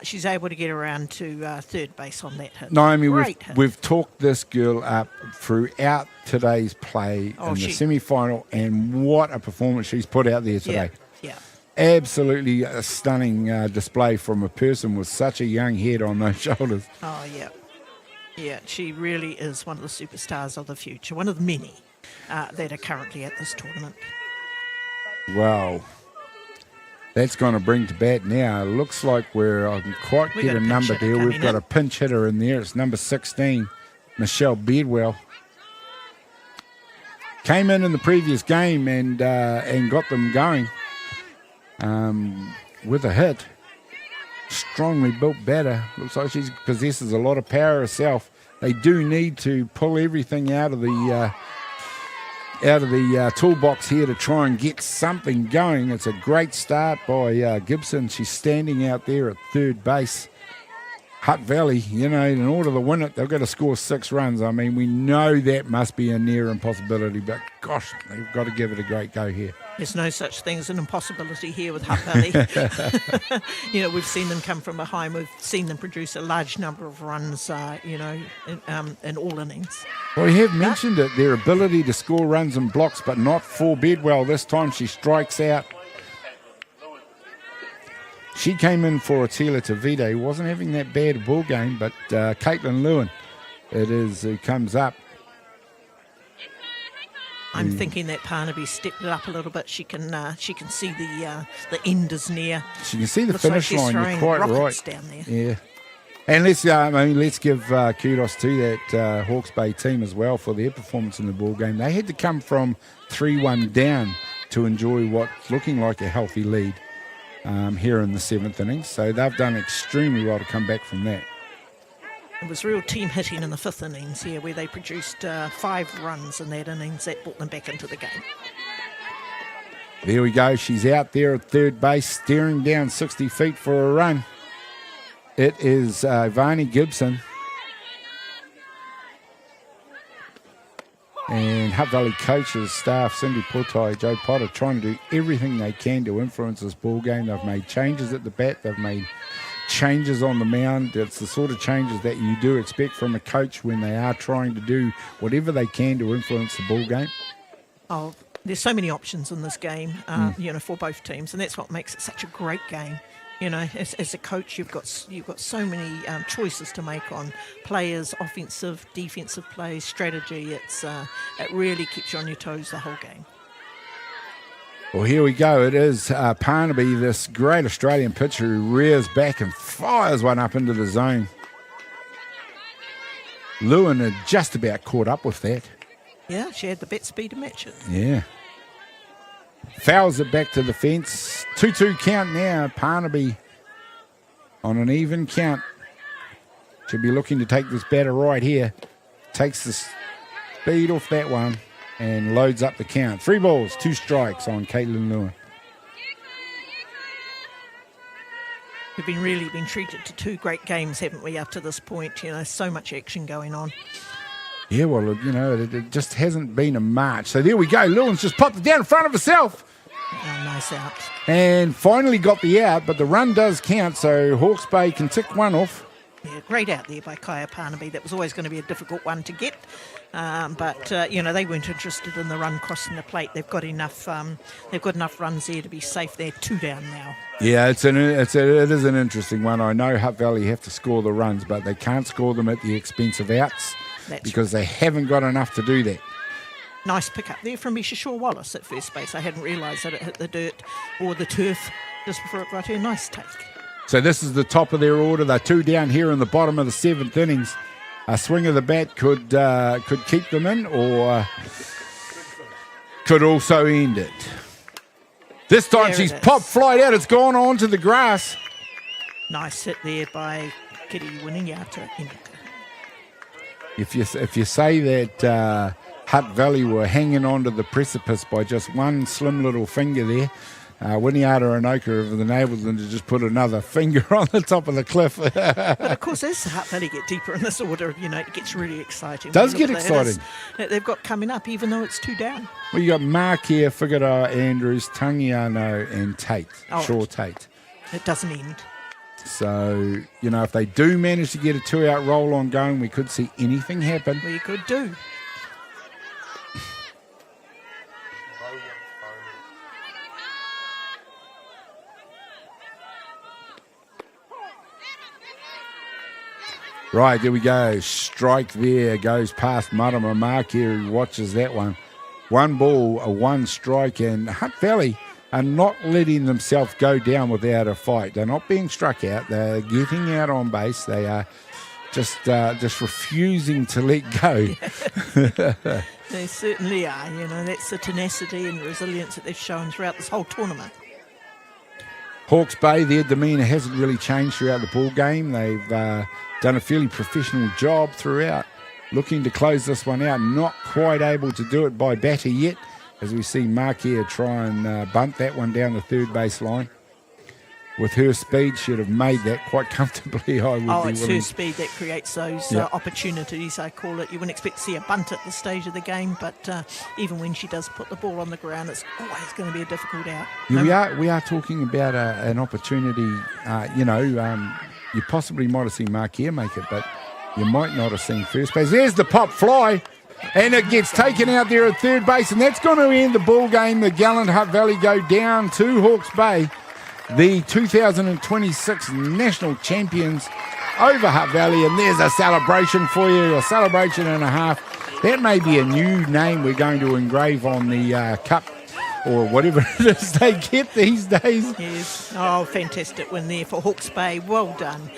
She's able to get around to third base on that hit. Naomi, we've talked this girl up throughout today's play in the semi-final, and what a performance she's put out there today. Yeah. Absolutely a stunning display from a person with such a young head on those shoulders. Oh, yeah. Yeah, she really is one of the superstars of the future, one of the many that are currently at this tournament. Wow. That's going to bring to bat now. It looks like I can quite get a number there. We've got a pinch hitter in there. It's number 16, Michelle Bedwell. Came in the previous game and got them going. With a hit. Strongly built batter. Looks like she possesses a lot of power herself. They do need to pull everything out of the toolbox here to try and get something going. It's a great start by Gibson. She's standing out there at third base. Hutt Valley, you know, in order to win it, they've got to score 6 runs. I mean, we know that must be a near impossibility, but gosh, they've got to give it a great go here. There's no such thing as an impossibility here with Hutt Valley. You know, we've seen them come from behind. We've seen them produce a large number of runs, you know, in all innings. Well, you have mentioned it, their ability to score runs and blocks, but not for Bedwell. This time she strikes out. She came in for Attila Tavita, who wasn't having that bad a ball game, but Caitlin Lewin, it is, who comes up. I'm thinking that Parnaby stepped it up a little bit. She can see the end is near. She can see the Looks finish like line. You're quite right. Down there. Yeah, and let's give kudos to that Hawke's Bay team as well for their performance in the ball game. They had to come from 3-1 down to enjoy what's looking like a healthy lead here in the 7th innings. So they've done extremely well to come back from that. It was real team hitting in the 5th innings here, where they produced 5 runs in that innings. That brought them back into the game. There we go. She's out there at third base, staring down 60 feet for a run. It is Ivani Gibson. And Hutt Valley coaches, staff, Cindy Putai, Joe Potter, trying to do everything they can to influence this ball game. They've made changes at the bat. They've made changes on the mound. It's the sort of changes that you do expect from a coach when they are trying to do whatever they can to influence the ball game. Oh, there's so many options in this game, you know, for both teams, and that's what makes it such a great game. You know, as a coach, you've got so many choices to make on players, offensive, defensive plays, strategy. It really keeps you on your toes the whole game. Well, here we go. It is Parnaby, this great Australian pitcher who rears back and fires one up into the zone. Lewin had just about caught up with that. Yeah, she had the bat speed to match it. Yeah. Fouls it back to the fence. 2-2 count now. Parnaby on an even count. Should be looking to take this batter right here. Takes the speed off that one and loads up the count. 3 balls, 2 strikes on Caitlin Lewin. We've really been treated to 2 great games, haven't we, up to this point? You know, so much action going on. Yeah, well, you know, it just hasn't been a march. So there we go. Lewin's just popped it down in front of herself. Oh, nice out. And finally got the out, but the run does count, so Hawke's Bay can tick one off. Yeah, great out there by Kaya Parnaby. That was always going to be a difficult one to get. But you know, they weren't interested in the run crossing the plate. They've got enough runs there to be safe. They're 2 down now. Yeah, it is an interesting one. I know Hutt Valley have to score the runs, but they can't score them at the expense of outs because they haven't got enough to do that. Nice pick up there from Isha Shaw-Wallace at first base. I hadn't realised that it hit the dirt or the turf Just before it got here, nice take. So this is the top of their order. They're 2 down here in the bottom of the 7th innings. A swing of the bat could keep them in, or could also end it. This time There she's it is. popped flight out. It's gone on to the grass. Nice hit there by Kitty Winingyata. If you say that Hutt Valley were hanging on to the precipice by just one slim little finger there, Winiata and Oka have enabled them to just put another finger on the top of the cliff. But of course, as Hutt Valley get deeper in this order, it gets really exciting. Does When you get look at the hitters exciting. that they've got coming up, even though it's 2 down. Well, you got Mark here, Figueroa, Andrews, Tangiano, and Tate, Oh, Shaw Tate. It doesn't end. So, if they do manage to get a 2-out roll on going, we could see anything happen. We could do. Oh, Right, there we go. Strike there. Goes past Marama Mark here, who watches that one. 1 ball, a 1 strike, and Hutt Valley are not letting themselves go down without a fight. They're not being struck out. They're getting out on base. They are just refusing to let go. They certainly are. That's the tenacity and resilience that they've shown throughout this whole tournament. Hawke's Bay, their demeanour hasn't really changed throughout the ball game. They've done a fairly professional job throughout, looking to close this one out. Not quite able to do it by batter yet, as we see Mark here try and bunt that one down the third base line. With her speed, she'd have made that quite comfortably, I would be willing. It's her speed that creates those opportunities, I call it. You wouldn't expect to see a bunt at this stage of the game, but even when she does put the ball on the ground, it's always going to be a difficult out. Yeah, we are talking about an opportunity, you possibly might have seen Mark here make it, but you might not have seen first base. There's the pop fly, and it gets taken out there at third base, and that's going to end the ball game. The gallant Hutt Valley go down to Hawke's Bay, the 2026 national champions over Hutt Valley, and there's a celebration for you, a celebration and a half. That may be a new name we're going to engrave on the cup, or whatever it is they get these days. Yes. Oh, fantastic win there for Hawke's Bay. Well done.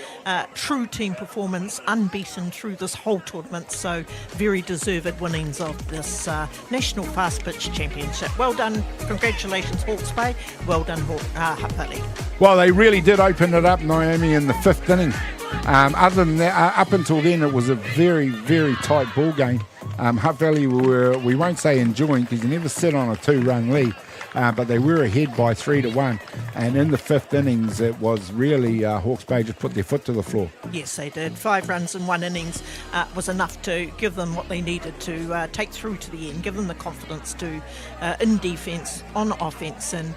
True team performance, unbeaten through this whole tournament. So very deserved winnings of this National Fast Pitch Championship. Well done. Congratulations, Hawke's Bay. Well done, Hutt Valley. Well, they really did open it up, Naomi, in the 5th inning. Other than that, up until then, it was a very, very tight ball game. Hutt Valley were, we won't say enjoying, because you never sit on a 2-run lead, but they were ahead by 3-1. And in the 5th innings, it was really Hawke's Bay just put their foot to the floor. Yes, they did. 5 runs in 1 innings was enough to give them what they needed to take through to the end, give them the confidence to, in defence, on offence, and,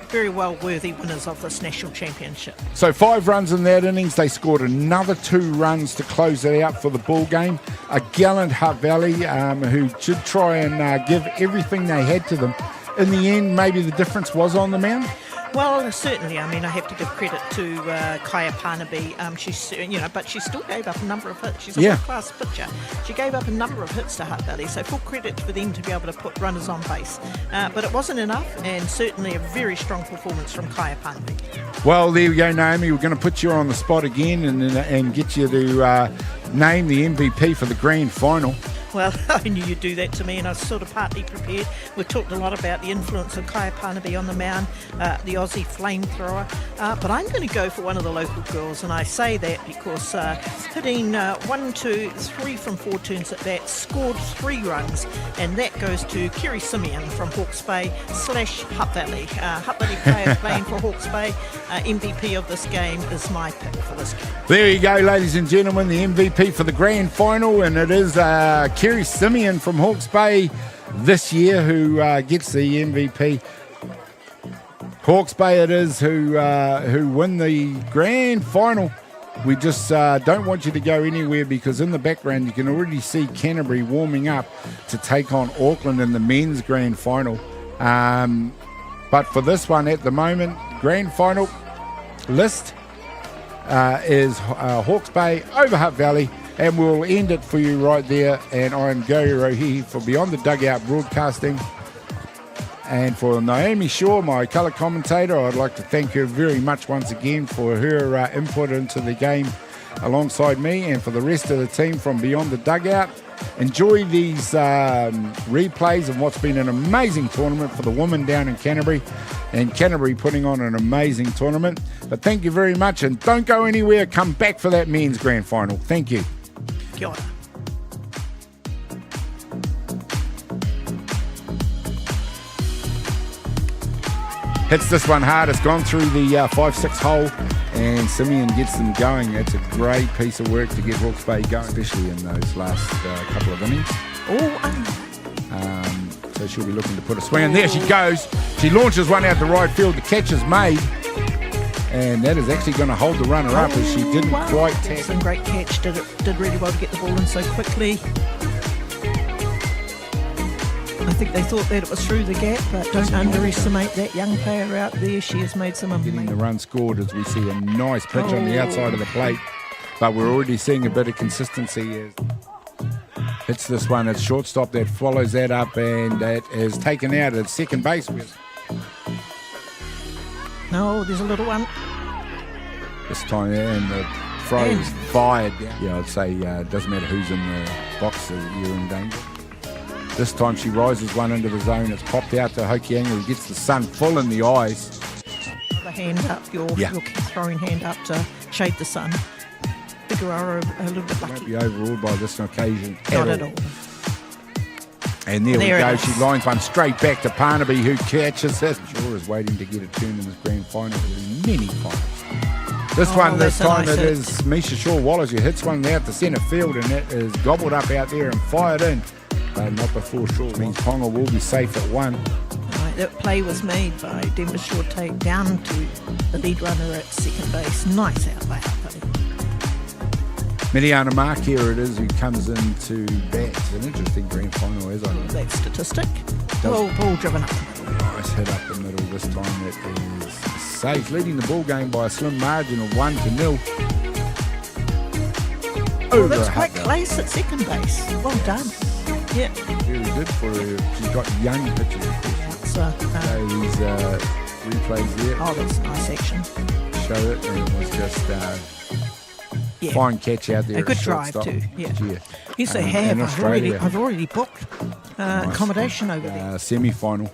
very well worthy winners of this national championship. So 5 runs in that innings. They scored another 2 runs to close it out for the ball game. A gallant Hutt Valley who did try and give everything they had to them. In the end, maybe the difference was on the mound. Well, certainly. I mean, I have to give credit to Kaya Parnaby. But she still gave up a number of hits. She's a world-class pitcher. She gave up a number of hits to Hutt Valley, so full credit for them to be able to put runners on base. But it wasn't enough, and certainly a very strong performance from Kaya Parnaby. Well, there we go, Naomi. We're going to put you on the spot again and get you to name the MVP for the grand final. Well, I knew you'd do that to me, and I was sort of partly prepared. We've talked a lot about the influence of Kaya Parnaby on the mound, the Aussie flamethrower, but I'm going to go for one of the local girls, and I say that because hitting 1, 2, 3 from 4 turns at bat, scored 3 runs, and that goes to Kerry Simeon from Hawke's Bay / Hutt Valley. Hutt Valley player playing for Hawke's Bay. MVP of this game is my pick for this game. There you go, ladies and gentlemen, the MVP for the grand final, and it is Kerry Simeon from Hawke's Bay this year who gets the MVP. Hawke's Bay it is who win the grand final. We just don't want you to go anywhere, because in the background you can already see Canterbury warming up to take on Auckland in the men's grand final. But for this one at the moment, grand final list is Hawke's Bay over Hutt Valley. And we'll end it for you right there. And I'm Gary Rohi for Beyond the Dugout Broadcasting. And for Naomi Shaw, my colour commentator, I'd like to thank her very much once again for her input into the game alongside me, and for the rest of the team from Beyond the Dugout. Enjoy these replays of what's been an amazing tournament for the women down in Canterbury, and Canterbury putting on an amazing tournament. But thank you very much, and don't go anywhere. Come back for that men's grand final. Thank you. Kia ora. Hits this one hard. It's gone through the 5-6 hole, and Simeon gets them going. It's a great piece of work to get Hawke's Bay going, especially in those last couple of innings. So she'll be looking to put a swing. And there she goes. She launches one out the right field. The catch is made, and that is actually going to hold the runner up as she didn't quite tap. Excellent, great catch. Did really well to get the ball in so quickly. I think they thought that it was through the gap, but don't underestimate that young player out there. She has made some Getting the amazing. run scored as we see a nice pitch on the outside of the plate, but we're already seeing a bit of consistency as hits this one. It's shortstop that follows that up, and that is taken out at second base. No, there's a little one. This time, and the throw is fired. Yeah, I'd say it doesn't matter who's in the box, you're in danger. This time she rises one into the zone. It's popped out to Hokianga, who gets the sun full in the eyes. The hand up, your throwing hand up to shade the sun. Figueroa a little bit lucky. Won't be overruled by this occasion Not at all. And there we There go. it is. She lines one straight back to Parnaby, who catches it. Shaw is waiting to get a turn in this grand final. Many finals. This one, this that's a time nice it hit. is Misha Shaw-Wallace who hits one out to centre field, and that is gobbled up out there and fired in. But not before Shaw. Means Ponga will be safe at one. Right, that play was made by Denver Shore take down to the lead runner at second base. Nice outlay. Mediana Mark here it is, who comes into bat. It's an interesting grand final, as I know. That statistic. Ball driven up. Nice hit up the middle this time. That is safe, leading the ball game by a slim margin of 1-0. Oh, that's quite close at second base. Well done. Yeah. Very good for her. She's got young pitchers. So, These replays there oh, that's nice action. show it, and it was just fine catch out there. A good at drive shortstop. too. Yeah. Yes, they In have. Australia. I've already booked accommodation over there. Semi-final.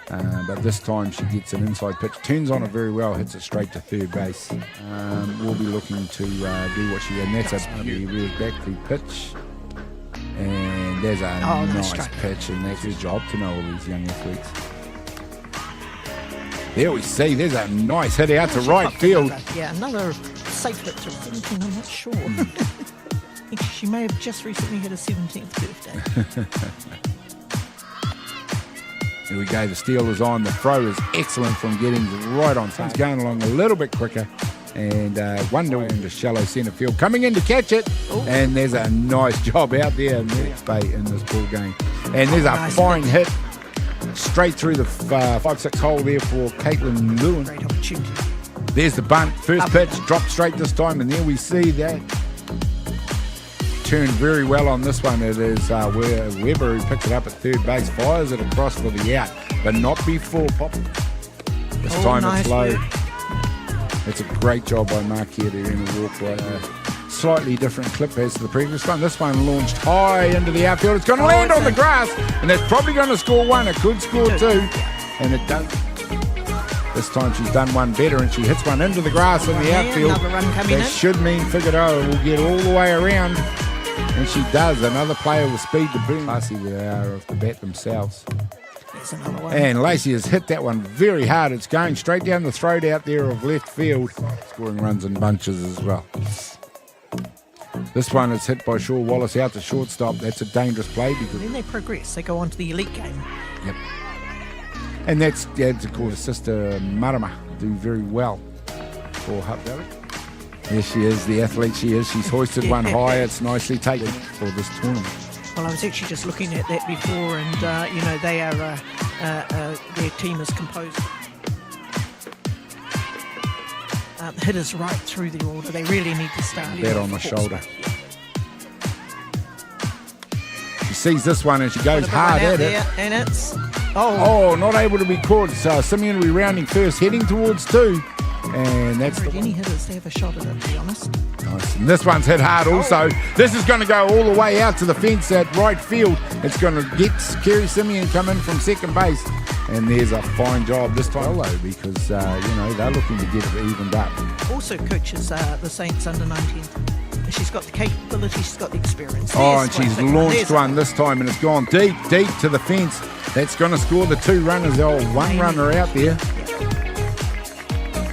But this time she gets an inside pitch, turns on it very well, hits it straight to third base. We'll be looking to do what she, and that's a real back to pitch. And there's a nice pitch, and that's your job to know all these young athletes. There we see, there's a nice hit out to right field. Yeah, another safe hit to 17, I'm not sure. She may have just recently had a 17th birthday. Here we go, the steal is on. The throw is excellent from getting right on time. It's going along a little bit quicker. And 1-0 into shallow centre field. Coming in to catch it. And there's a nice job out there in this ball game. And there's a fine hit straight through the 5-6 hole there for Caitlin Lewin. Great opportunity. There's the bunt. First pitch, dropped straight this time. And there we see that. Turned very well on this one. It is Weber who picks it up at third base, fires it across for the out, but not before popping. This time nice it's low. work. It's a great job by Mark here to earn a walk right there. Slightly different clip as to the previous one. This one launched high into the outfield. It's going to land on the grass, and that's probably going to score one. It could score two, and it does. This time she's done one better, and she hits one into the grass in the outfield. Another run coming That in. should mean Figueroa will get all the way around, and she does. Another player with speed to boom. Classy they are of the bat themselves. There's another one. And Lacey has hit that one very hard. It's going straight down the throat out there of left field, scoring runs in bunches as well. This one is hit by Shaw Wallace out to shortstop. That's a dangerous play because Then they progress. They go on to the elite game. Yep. And that's of course sister Marama do very well for Hutt Valley. There she is, the athlete she is. She's hoisted one high. It's nicely taken for this tournament. Well, I was actually just looking at that before, and they are their team is composed hitters right through the order. They really need to start. Bat on the shoulder. She sees this one and she goes hard at it. And it's Oh, not able to be caught. So Simeon will be rounding first, heading towards 2. And that's the Any hitters to have a shot at it, to be honest. nice. And this one's hit hard also. This is going to go all the way out to the fence at right field. It's going to get Kerry Simeon come in from second base. And there's a fine job this time, though, because, they're looking to get it evened up. Also coaches the Saints under 19. She's got the capability, she's got the experience. And she's launched one this time, and it's gone deep to the fence. That's going to score the 2 runners. The old 1 runner out there.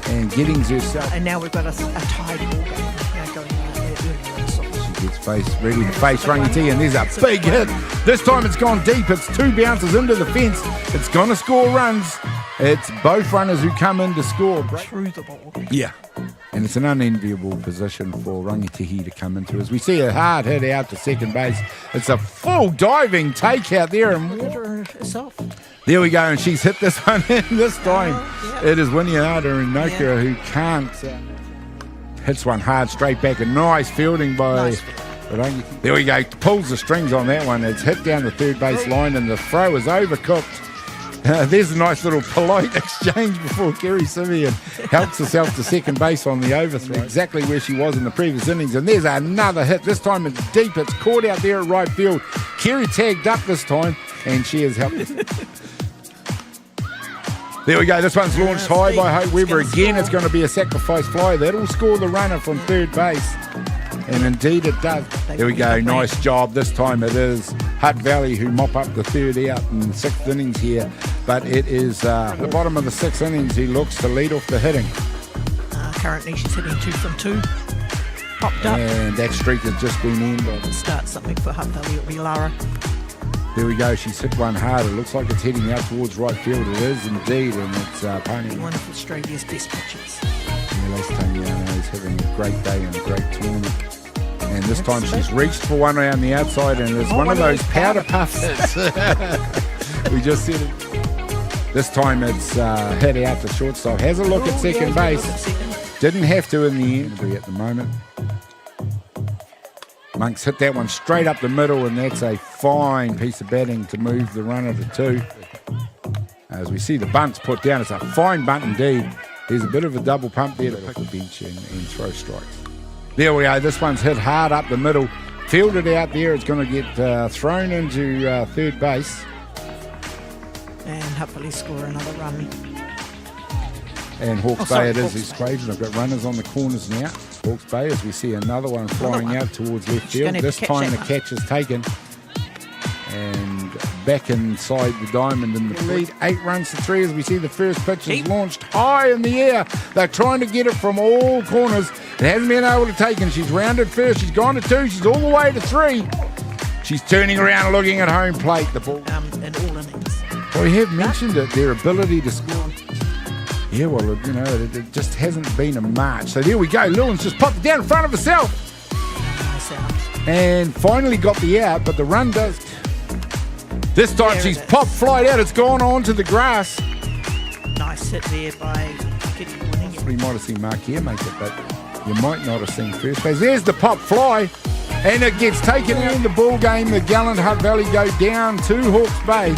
And Giddings herself. And now we've got a tied ball game going on. She gets ready to face Rangiti, and there's a big hit. This time it's gone deep. It's 2 bounces into the fence. It's going to score runs. It's both runners who come in to score. Through the ball. Yeah. And it's an unenviable position for Rangitihi to come into as we see a hard hit out to second base. It's a full diving take out there. And herself. There we go, and she's hit this one in this time. It is Winiata and Nokia who can't. Hits one hard straight back. A nice fielding by Rangitihi. There we go. Pulls the strings on that one. It's hit down the third base line, and the throw is overcooked. There's a nice little polite exchange before Kerry Simeon helps herself to second base on the overthrow. Exactly where she was in the previous innings. And there's another hit. This time it's deep. It's caught out there at right field. Kerry tagged up this time, and she has helped us. There we go. This one's launched high by Hope Weber. Again, it's going to be a sacrifice fly. That'll score the runner from third base. And indeed it does. There we go. Nice job. This time it is Hutt Valley who mop up the third out in the 6th innings here. But it is the bottom of the 6th innings. He looks to lead off the hitting. Currently she's hitting 2 from 2. Popped up. And that streak has just been ended. Start something for Hutt Valley. It'll be Lara. There we go. She's hit one hard. It looks like it's heading out towards right field. It is indeed. And it's Pony. One of Australia's best pitchers. Taniano is having a great day and a great tournament. And this time she's reached for one around the outside, and it's one of those powder puffs. We just said it. This time it's hit out to shortstop. Has a look at second base. Didn't have to in the end at the moment. Monks hit that one straight up the middle, and that's a fine piece of batting to move the runner to 2. As we see the bunts put down, it's a fine bunt indeed. There's a bit of a double pump there to pick the bench and throw strikes. There we go. This one's hit hard up the middle. Fielded out there. It's going to get thrown into third base. And hopefully score another run. And Hawke's Bay it is his equation. I've got runners on the corners now. Hawke's Bay as we see another one flying out towards left field. This time the catch is taken. And back inside the diamond in the lead. 8 runs to 3 as we see the first pitch is launched high in the air. They're trying to get it from all corners. It hasn't been able to take it. She's rounded first. She's gone to 2. She's all the way to 3. She's turning around looking at home plate. The ball. In all innings. Well, we have mentioned it, their ability to score. Yeah, well, it just hasn't been a march. So there we go. Lewin's just popped it down in front of herself. Nice out. And finally got the out, but the run does. This time There she's it is. popped flight out. It's gone on to the grass. Nice hit there by Kitty winning it. You might have seen Mark here make it, but you might not have seen first base. There's the pop fly, and it gets taken out in the ball game. The gallant Hutt Valley go down to Hawke's Bay.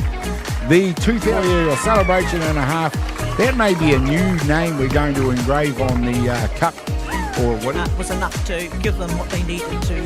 The 2000 celebration and a half. That may be a new name we're going to engrave on the cup or what. It was enough to give them what they needed to